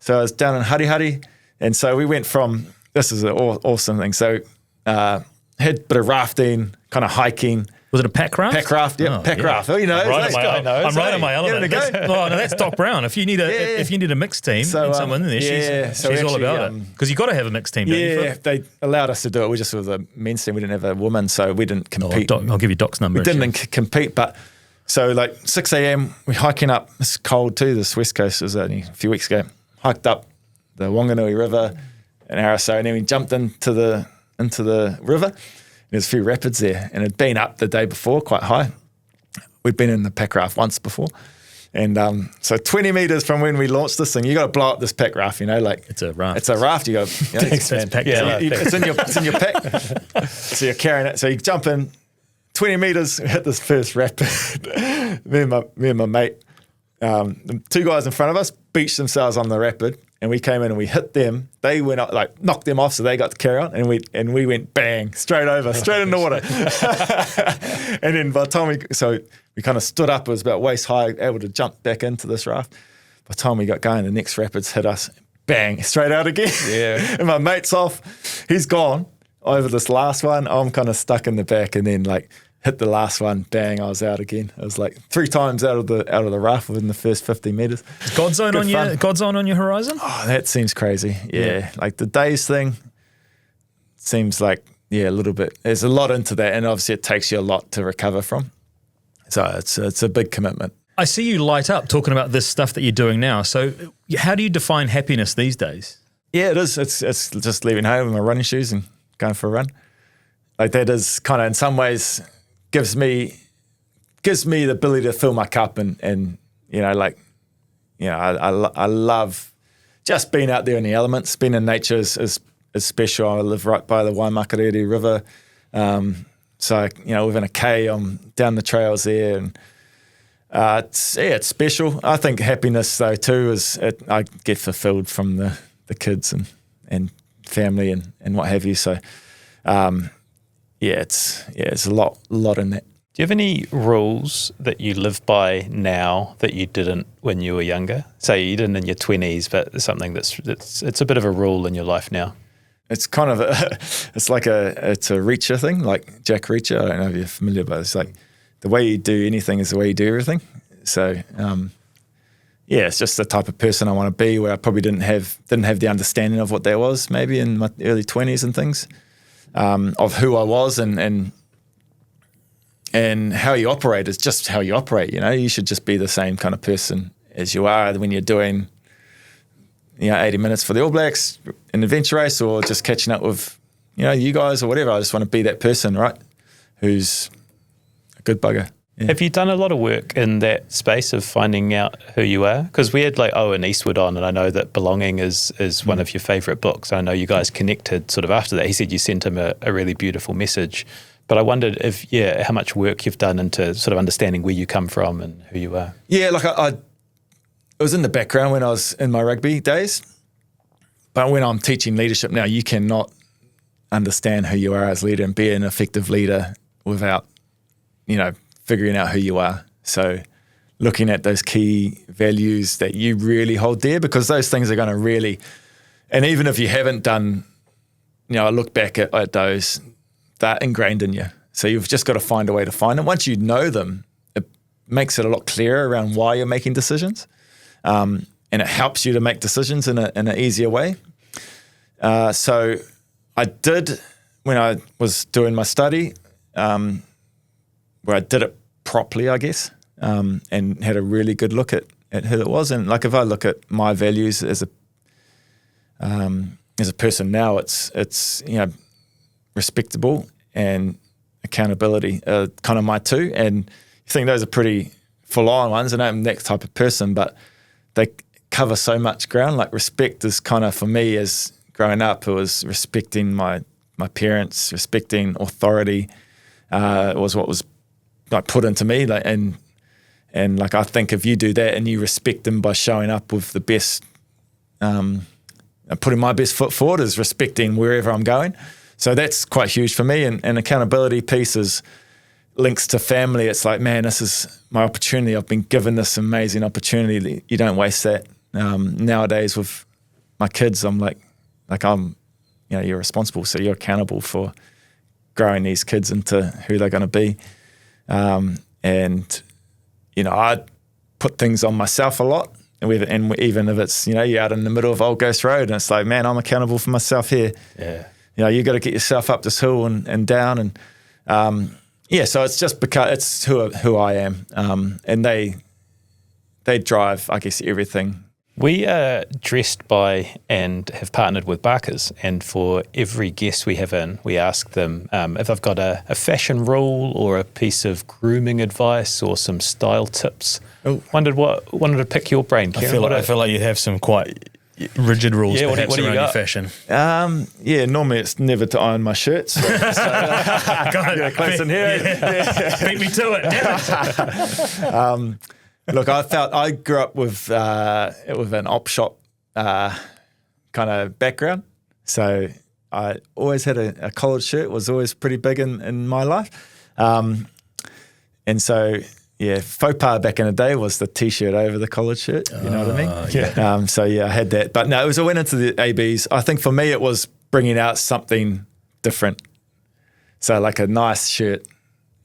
So I was down in Hurry, and so we went from, this is an awesome thing. So had a bit of rafting, kind of hiking. Was it a pack raft? Pack raft, pack raft. Oh, you know, I'm right on my element. You want to go? Oh no, that's Doc Brown. If you need a mixed team and someone in there, she's all about it. Because you got to have a mixed team. Yeah, they allowed us to do it. We just were the men's team. We didn't have a woman, so we didn't compete. I'll give you Doc's number. We didn't compete, but so like 6 a.m. we're hiking up. It's cold too. This West Coast was only a few weeks ago. Hiked up the Wanganui River, an hour or so, and then we jumped into the river. There's a few rapids there, and it'd been up the day before, quite high. We'd been in the pack raft once before. And so 20 metres from when we launched this thing, you got to blow up this pack raft, like it's a raft. It's a raft. You go, Thanks, man. It's in your pack. So you're carrying it. So you jump in 20 metres, hit this first rapid. me and my mate, the two guys in front of us beached themselves on the rapid. And we came in and we hit them. They went up, like knocked them off, so they got to carry on. And we went bang straight in the water. And then by the time we kind of stood up, it was about waist high, able to jump back into this raft. By the time we got going, the next rapids hit us, bang, straight out again. Yeah. And my mate's off, he's gone over this last one. I'm kind of stuck in the back, and then like hit the last one, bang, I was out again. I was like 3 times out of the raft within the first 50 metres. God zone on your horizon? Oh, that seems crazy. Yeah. Like the days thing seems like, a little bit. There's a lot into that, and obviously it takes you a lot to recover from. So it's a big commitment. I see you light up talking about this stuff that you're doing now. So how do you define happiness these days? Yeah, it is. It's just leaving home in my running shoes and going for a run. Like that is kind of in some ways gives me the ability to fill my cup and I love just being out there in the elements. Being in nature is special. I live right by the Waimakariri River, so within a K, I'm down the trails there, and it's special. I think happiness though too is I get fulfilled from the kids and family and what have you. So. It's a lot in that. Do you have any rules that you live by now that you didn't when you were younger? Say you didn't in your 20s, but something it's a bit of a rule in your life now. It's kind of it's a Reacher thing, like Jack Reacher. I don't know if you're familiar, but it's like the way you do anything is the way you do everything. So it's just the type of person I want to be, where I probably didn't have the understanding of what that was maybe in my early 20s and things. Of who I was and how you operate is just how you operate. You should just be the same kind of person as you are when you're doing 80 minutes for the All Blacks, an adventure race, or just catching up with you guys or whatever. I just want to be that person, right, who's a good bugger. Yeah. Have you done a lot of work in that space of finding out who you are? Because we had like Owen Eastwood on, and I know that Belonging is one of your favourite books. I know you guys connected sort of after that. He said you sent him a really beautiful message. But I wondered how much work you've done into sort of understanding where you come from and who you are. Yeah, like I was in the background when I was in my rugby days. But when I'm teaching leadership now, you cannot understand who you are as a leader and be an effective leader without, figuring out who you are. So looking at those key values that you really hold dear, because those things are going to really, and even if you haven't done, I look back at those, they're ingrained in you. So you've just got to find a way to find them. Once you know them, it makes it a lot clearer around why you're making decisions. And it helps you to make decisions in an easier way. So I did, when I was doing my study, where I did it properly, I guess, and had a really good look at who it was. And like if I look at my values as a person now, it's respectable and accountability are kind of my two. And I think those are pretty full-on ones. And I'm that type of person, but they cover so much ground. Like respect is kind of, for me, as growing up, it was respecting my parents, respecting authority. It was what was like put into me. Like, and like I think if you do that and you respect them by showing up with the best, putting my best foot forward, is respecting wherever I'm going. So that's quite huge for me. And accountability piece is links to family. It's like, man, this is my opportunity. I've been given this amazing opportunity. You don't waste that. Nowadays with my kids, I'm like I'm, you're responsible. So you're accountable for growing these kids into who they're going to be. And I put things on myself a lot. And even if it's, you're out in the middle of Old Ghost Road and it's like, man, I'm accountable for myself here. Yeah. You got to get yourself up this hill and down. And so it's just because it's who I am. And they drive, I guess, everything. We are dressed by and have partnered with Barkers, and for every guest we have in, we ask them if they've got a fashion rule or a piece of grooming advice or some style tips. Wanted to pick your brain, Kieran. I feel like you have some quite rigid rules perhaps what do you around got? your fashion. Normally it's never to iron my shirts. So, close in here. Yeah. Beat me to it. Look, I grew up with an op shop kind of background. So I always had a collared shirt, was always pretty big in my life. And so, faux pas back in the day was the T-shirt over the collared shirt. You know what I mean? Yeah. I had that. But no, I went into the ABs. I think for me it was bringing out something different. So like a nice shirt.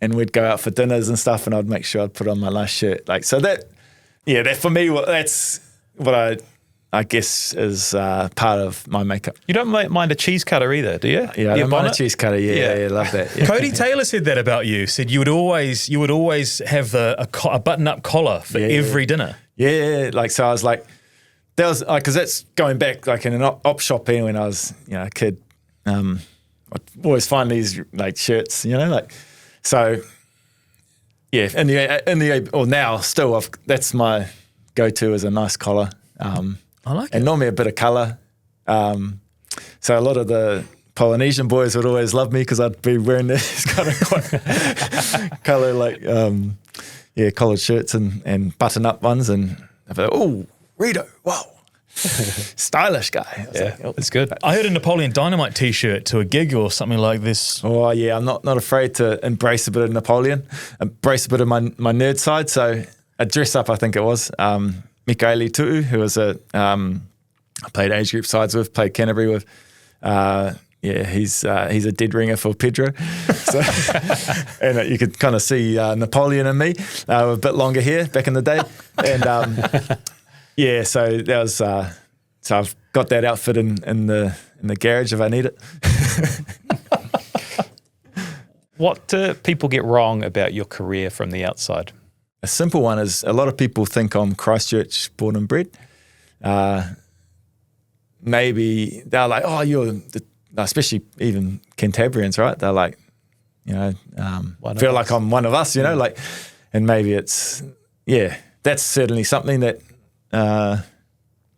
And we'd go out for dinners and stuff, and I'd make sure I'd put on my nice shirt. That for me, that's what I guess is part of my makeup. You don't mind a cheese cutter either, do you? Yeah, I don't mind a cheese cutter. Yeah, love that. Yeah. Cody Taylor said that about you. Said you would always have a button-up collar for every dinner. Yeah, so I was like, that was because that's going back like in an op shop when I was a kid. I'd always find these like shirts, So, now still, that's my go-to is a nice collar. I like it. And normally a bit of colour. So a lot of the Polynesian boys would always love me because I'd be wearing this kind of quite colour, collared shirts and button-up ones. And I'd be like, oh, Rito, wow. Stylish guy. It's good. I heard a Napoleon Dynamite T-shirt to a gig or something like this. Oh yeah, I'm not afraid to embrace a bit of Napoleon, embrace a bit of my nerd side. So a dress up, I think it was Mikaeli Tu'u, who was I played age group sides with, played Canterbury with. He's a dead ringer for Pedro. So, and you could kind of see Napoleon in me with a bit longer hair back in the day, and. So that was. So I've got that outfit in the garage if I need it. What do people get wrong about your career from the outside? A simple one is a lot of people think I'm Christchurch born and bred. Maybe they're like, oh, especially even Cantabrians, right? They're like, feel like I'm one of us, and maybe it's that's certainly something that.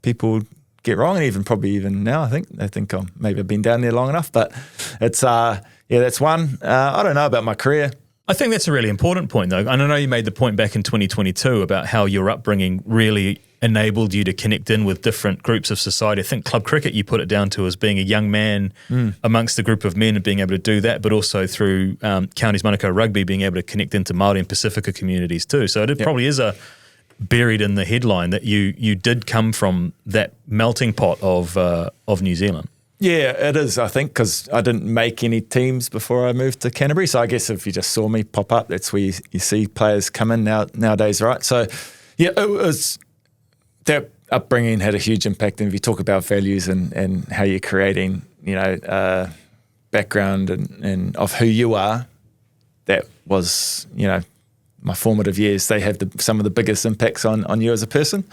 People get wrong, and probably even now, I think they think maybe I've been down there long enough. But it's that's one. I don't know about my career. I think that's a really important point, though. And I know you made the point back in 2022 about how your upbringing really enabled you to connect in with different groups of society. I think club cricket, you put it down to as being a young man amongst a group of men and being able to do that, but also through Counties Manukau Rugby being able to connect into Māori and Pacifica communities too. So it probably is buried in the headline that you did come from that melting pot of New Zealand. Yeah, it is, I think, because I didn't make any teams before I moved to Canterbury. So I guess if you just saw me pop up, that's where you see players come in nowadays, right? So, yeah, it was that upbringing had a huge impact. And if you talk about values and how you're creating, background and of who you are, that was, my formative years. They have some of the biggest impacts on you as a person.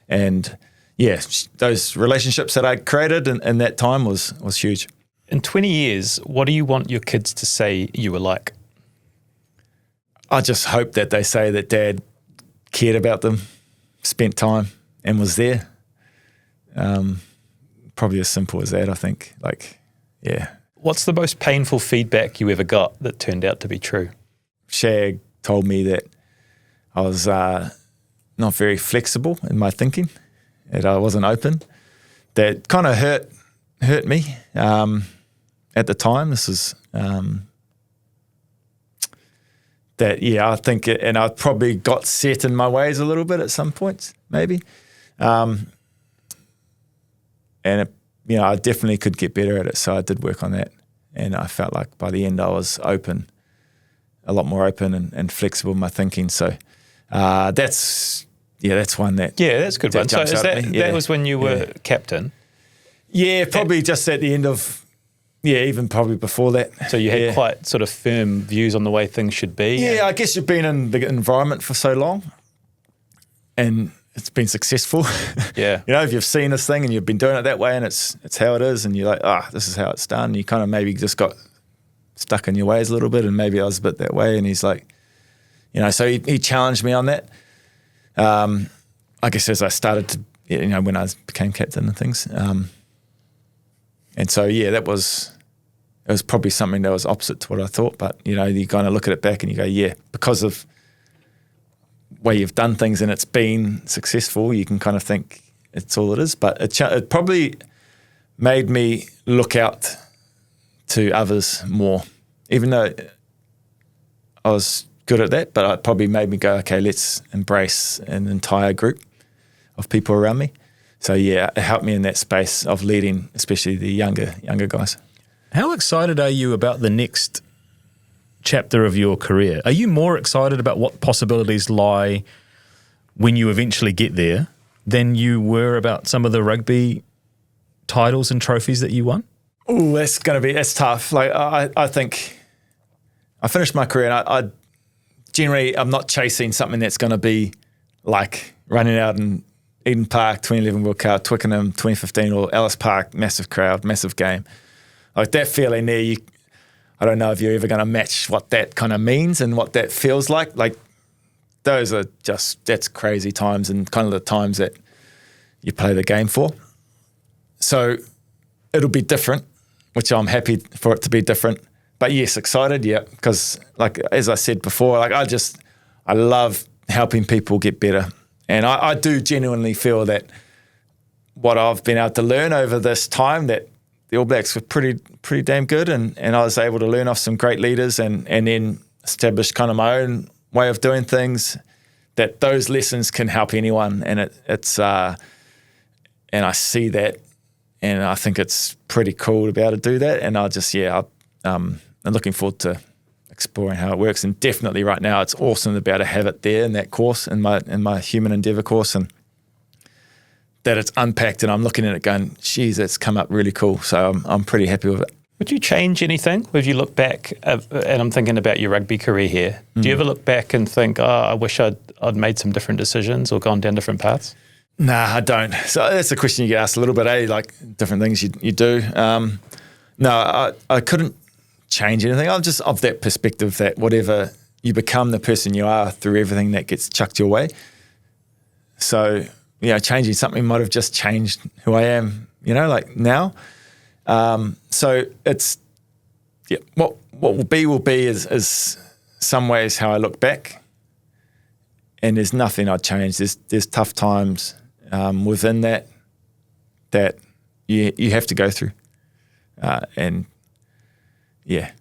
And yeah, those relationships that I created in that time was huge. In 20 years, what do you want your kids to say you were like? I just hope that they say that Dad cared about them, spent time, and was there. Probably as simple as that, I think. Yeah. What's the most painful feedback you ever got that turned out to be true? Shag told me that I was not very flexible in my thinking, that I wasn't open. That kind of hurt me at the time. This was I think, and I probably got set in my ways a little bit at some points, maybe. And I definitely could get better at it, so I did work on that. And I felt like by the end I was open, a lot more open and flexible in my thinking. So that's one that... Yeah, that's a good one. So is that was when you were captain? Yeah, probably just at the end of... Yeah, even probably before that. So you had quite sort of firm views on the way things should be? Yeah, I guess you've been in the environment for so long and it's been successful. Yeah. If you've seen this thing and you've been doing it that way and it's how it is and you're like, this is how it's done. And you kind of maybe just got stuck in your ways a little bit and maybe I was a bit that way. And he's like, so he challenged me on that. I guess as I started to, when I became captain and things. And so, yeah, it was probably something that was opposite to what I thought. But, you kind of look at it back and you go, yeah, because of way you've done things and it's been successful, you can kind of think it's all it is. But it probably made me look out to others more, even though I was good at that, but it probably made me go, okay, let's embrace an entire group of people around me. So yeah, it helped me in that space of leading, especially the younger guys. How excited are you about the next chapter of your career? Are you more excited about what possibilities lie when you eventually get there than you were about some of the rugby titles and trophies that you won? Oh, that's tough. I think I finished my career and I'm not chasing something that's going to be like running out in Eden Park, 2011 World Cup, Twickenham, 2015, or Ellis Park, massive crowd, massive game. Like that feeling there, I don't know if you're ever going to match what that kind of means and what that feels like. Like those are that's crazy times and kind of the times that you play the game for. So it'll be different, which I'm happy for it to be different. But yes, excited, yeah, because as I said before, I love helping people get better. And I do genuinely feel that what I've been able to learn over this time, that the All Blacks were pretty damn good, and I was able to learn off some great leaders and then establish kind of my own way of doing things, that those lessons can help anyone. And it's and I see that, and I think it's pretty cool to be able to do that. And I'm looking forward to exploring how it works, and definitely right now it's awesome to be able to have it there in that course, in my Human Endeavour course, and that it's unpacked and I'm looking at it going, geez, it's come up really cool. So I'm pretty happy with it. Would you change anything? If you look back, and I'm thinking about your rugby career here, do you ever look back and think, I wish I'd made some different decisions or gone down different paths? Nah, I don't. So that's a question you get asked a little bit, like different things you do. No, I couldn't change anything. I'm just of that perspective that whatever you become, the person you are through everything that gets chucked your way. So, changing something might have just changed who I am, like now. So it's, what will be is some ways how I look back, and there's nothing I'd change. There's tough times within that you have to go through. And yeah,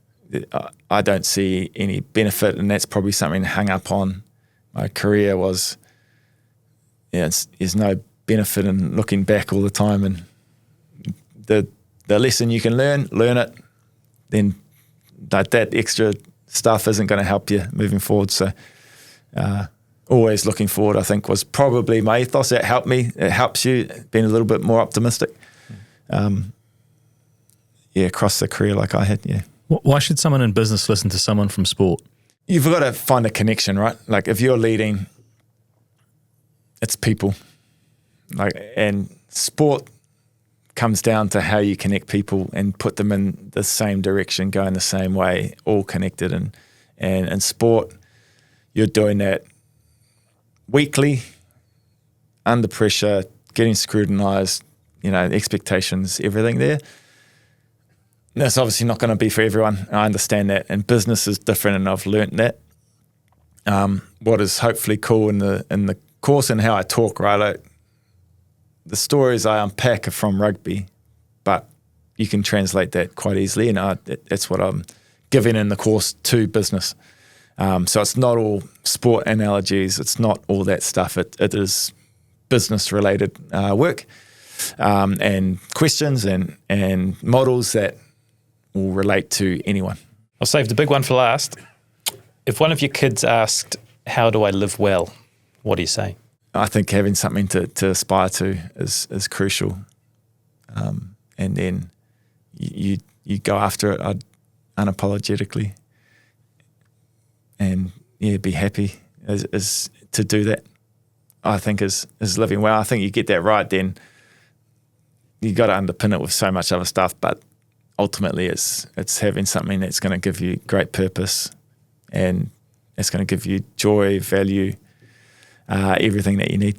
I don't see any benefit, and that's probably something hung up on my career was, there's no benefit in looking back all the time, and the lesson you can learn it, then that extra stuff isn't going to help you moving forward. So always looking forward, I think, was probably my ethos. That helped me. It helps you being a little bit more optimistic. Across the career like I had, Why should someone in business listen to someone from sport? You've got to find a connection, right? Like if you're leading, it's people. And sport comes down to how you connect people and put them in the same direction, going the same way, all connected. And sport, you're doing that weekly, under pressure, getting scrutinised, expectations, everything there. That's obviously not going to be for everyone. I understand that. And business is different, and I've learnt that. What is hopefully cool in the course and how I talk, right? The stories I unpack are from rugby, but you can translate that quite easily, and that's what I'm giving in the course to business. So it's not all sport analogies. It's not all that stuff. It is business-related work and questions and models that will relate to anyone. I'll save the big one for last. If one of your kids asked, how do I live well, what do you say? I think having something to aspire to is crucial. And then you go after it unapologetically and be happy is to do that. I think is living well. I think you get that right, then you got to underpin it with so much other stuff, but ultimately it's having something that's going to give you great purpose and it's going to give you joy, value, everything that you need.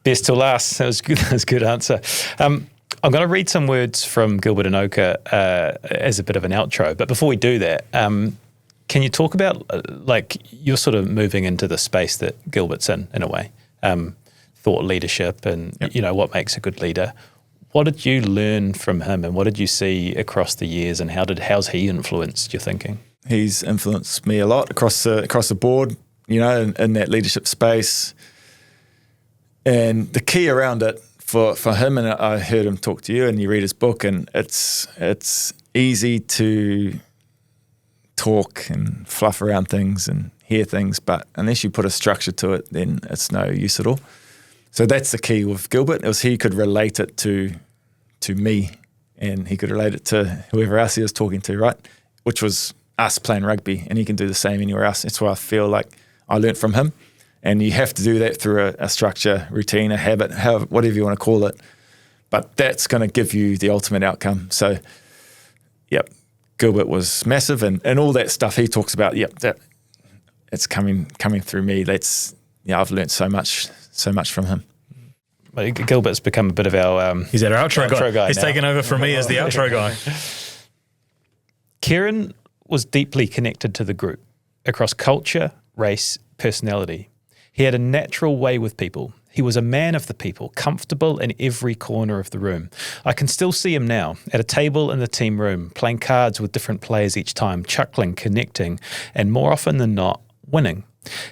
Best till last. That was good. That was a good answer. I'm going to read some words from Gilbert and Oka as a bit of an outro. But before we do that, can you talk about you're sort of moving into the space that Gilbert's in a way, thought leadership and what makes a good leader. What did you learn from him, and what did you see across the years, and how's he influenced your thinking? He's influenced me a lot across the board, in that leadership space. And the key around it for him, and I heard him talk to you, and you read his book, and it's easy to talk and fluff around things and hear things, but unless you put a structure to it, then it's no use at all. So that's the key with Gilbert. It was he could relate it to me, and he could relate it to whoever else he was talking to, right? Which was us playing rugby, and he can do the same anywhere else. That's why I feel like I learnt from him. And you have to do that through a structure, routine, a habit, whatever you want to call it. But that's going to give you the ultimate outcome. So, Gilbert was massive, and all that stuff he talks about. That it's coming through me. I've learnt so much from him. Gilbert's become a bit of our... he's our outro guy. He's now. taken over from me as the outro guy. Kieran was deeply connected to the group across culture, race, personality. He had a natural way with people. He was a man of the people, comfortable in every corner of the room. I can still see him now, at a table in the team room, playing cards with different players each time, chuckling, connecting, and more often than not, winning.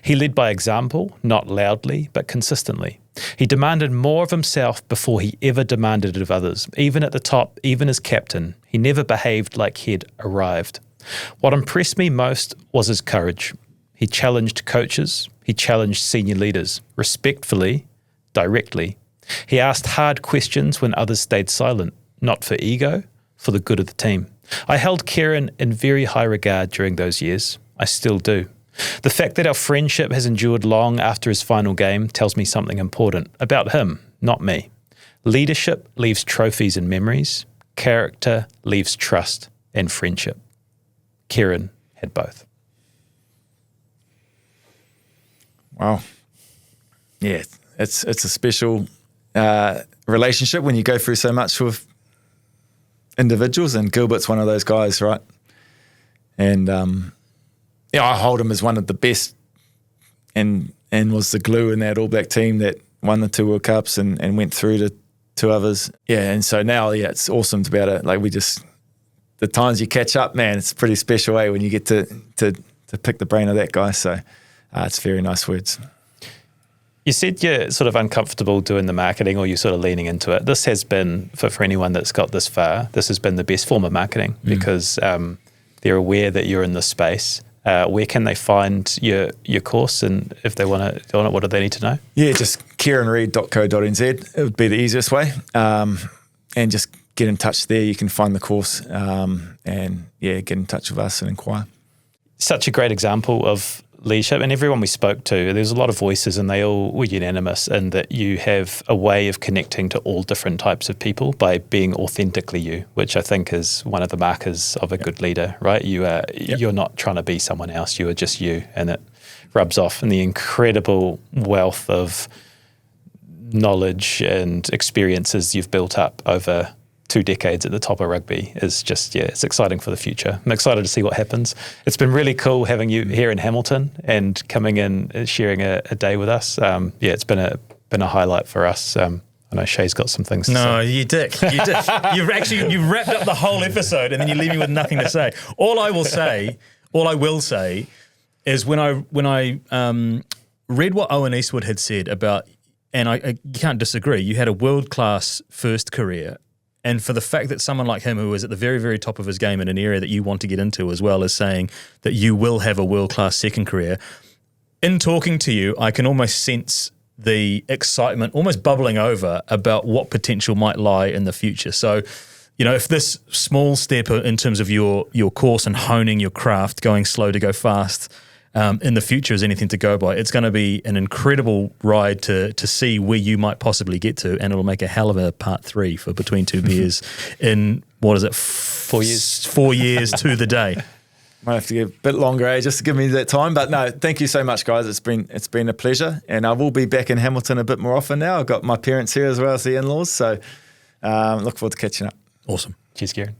He led by example, not loudly, but consistently. He demanded more of himself before he ever demanded it of others. Even at the top, even as captain, he never behaved like he'd arrived. What impressed me most was his courage. He challenged coaches. He challenged senior leaders, respectfully, directly. He asked hard questions when others stayed silent, not for ego, for the good of the team. I held Kieran in very high regard during those years. I still do. The fact that our friendship has endured long after his final game tells me something important about him, not me. Leadership leaves trophies and memories. Character leaves trust and friendship. Kieran had both. Wow. Yeah, it's a special relationship when you go through so much with individuals, and Gilbert's one of those guys, right? And I hold him as one of the best, and was the glue in that All Black team that won the 2 World Cups and went through to 2 others. Yeah, and so now, it's awesome to be able to, the times you catch up, man, it's a pretty special way when you get to pick the brain of that guy. So it's very nice words. You said you're sort of uncomfortable doing the marketing, or you're sort of leaning into it. This has been, for anyone that's got this far, this has been the best form of marketing because they're aware that you're in this space. Where can they find your course, and if they want to, what do they need to know? Yeah, just kieranread.co.nz. It would be the easiest way. And just get in touch there. You can find the course and get in touch with us and inquire. Such a great example of leadership, and everyone we spoke to, there's a lot of voices and they all were unanimous in that you have a way of connecting to all different types of people by being authentically you, which I think is one of the markers of a good leader, right? You're not trying to be someone else, you are just you, and it rubs off in the incredible wealth of knowledge and experiences you've built up over 2 decades at the top of rugby is just, it's exciting for the future. I'm excited to see what happens. It's been really cool having you here in Hamilton and coming in and sharing a day with us. It's been a highlight for us. I know Shay's got some things to say. No, you dick. You did. You wrapped up the whole episode and then you leave me with nothing to say. All I will say is when I read what Owen Eastwood had said about, and I can't disagree, you had a world-class first career. And for the fact that someone like him, who was at the very, very top of his game in an area that you want to get into, as well as saying that you will have a world-class second career, in talking to you, I can almost sense the excitement almost bubbling over about what potential might lie in the future. So, if this small step in terms of your course and honing your craft, going slow to go fast, in the future is anything to go by, it's going to be an incredible ride to see where you might possibly get to, and it'll make a hell of a part 3 for Between Two Beers in, 4 years? 4 years to the day. Might have to get a bit longer, just to give me that time. But no, thank you so much, guys. It's been a pleasure, and I will be back in Hamilton a bit more often now. I've got my parents here as well as the in-laws, so look forward to catching up. Awesome. Cheers, Kieran.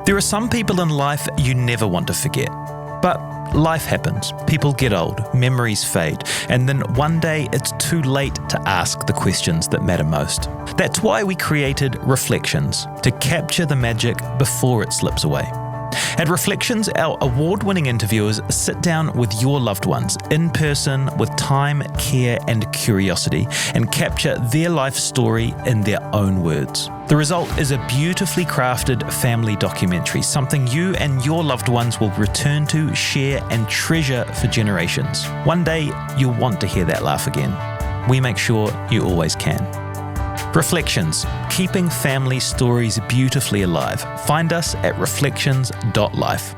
There are some people in life you never want to forget. But life happens, people get old, memories fade, and then one day it's too late to ask the questions that matter most. That's why we created Reflections, to capture the magic before it slips away. At Reflections, our award-winning interviewers sit down with your loved ones in person with time, care and curiosity and capture their life story in their own words. The result is a beautifully crafted family documentary, something you and your loved ones will return to, share and treasure for generations. One day, you'll want to hear that laugh again. We make sure you always can. Reflections, keeping family stories beautifully alive. Find us at reflections.life.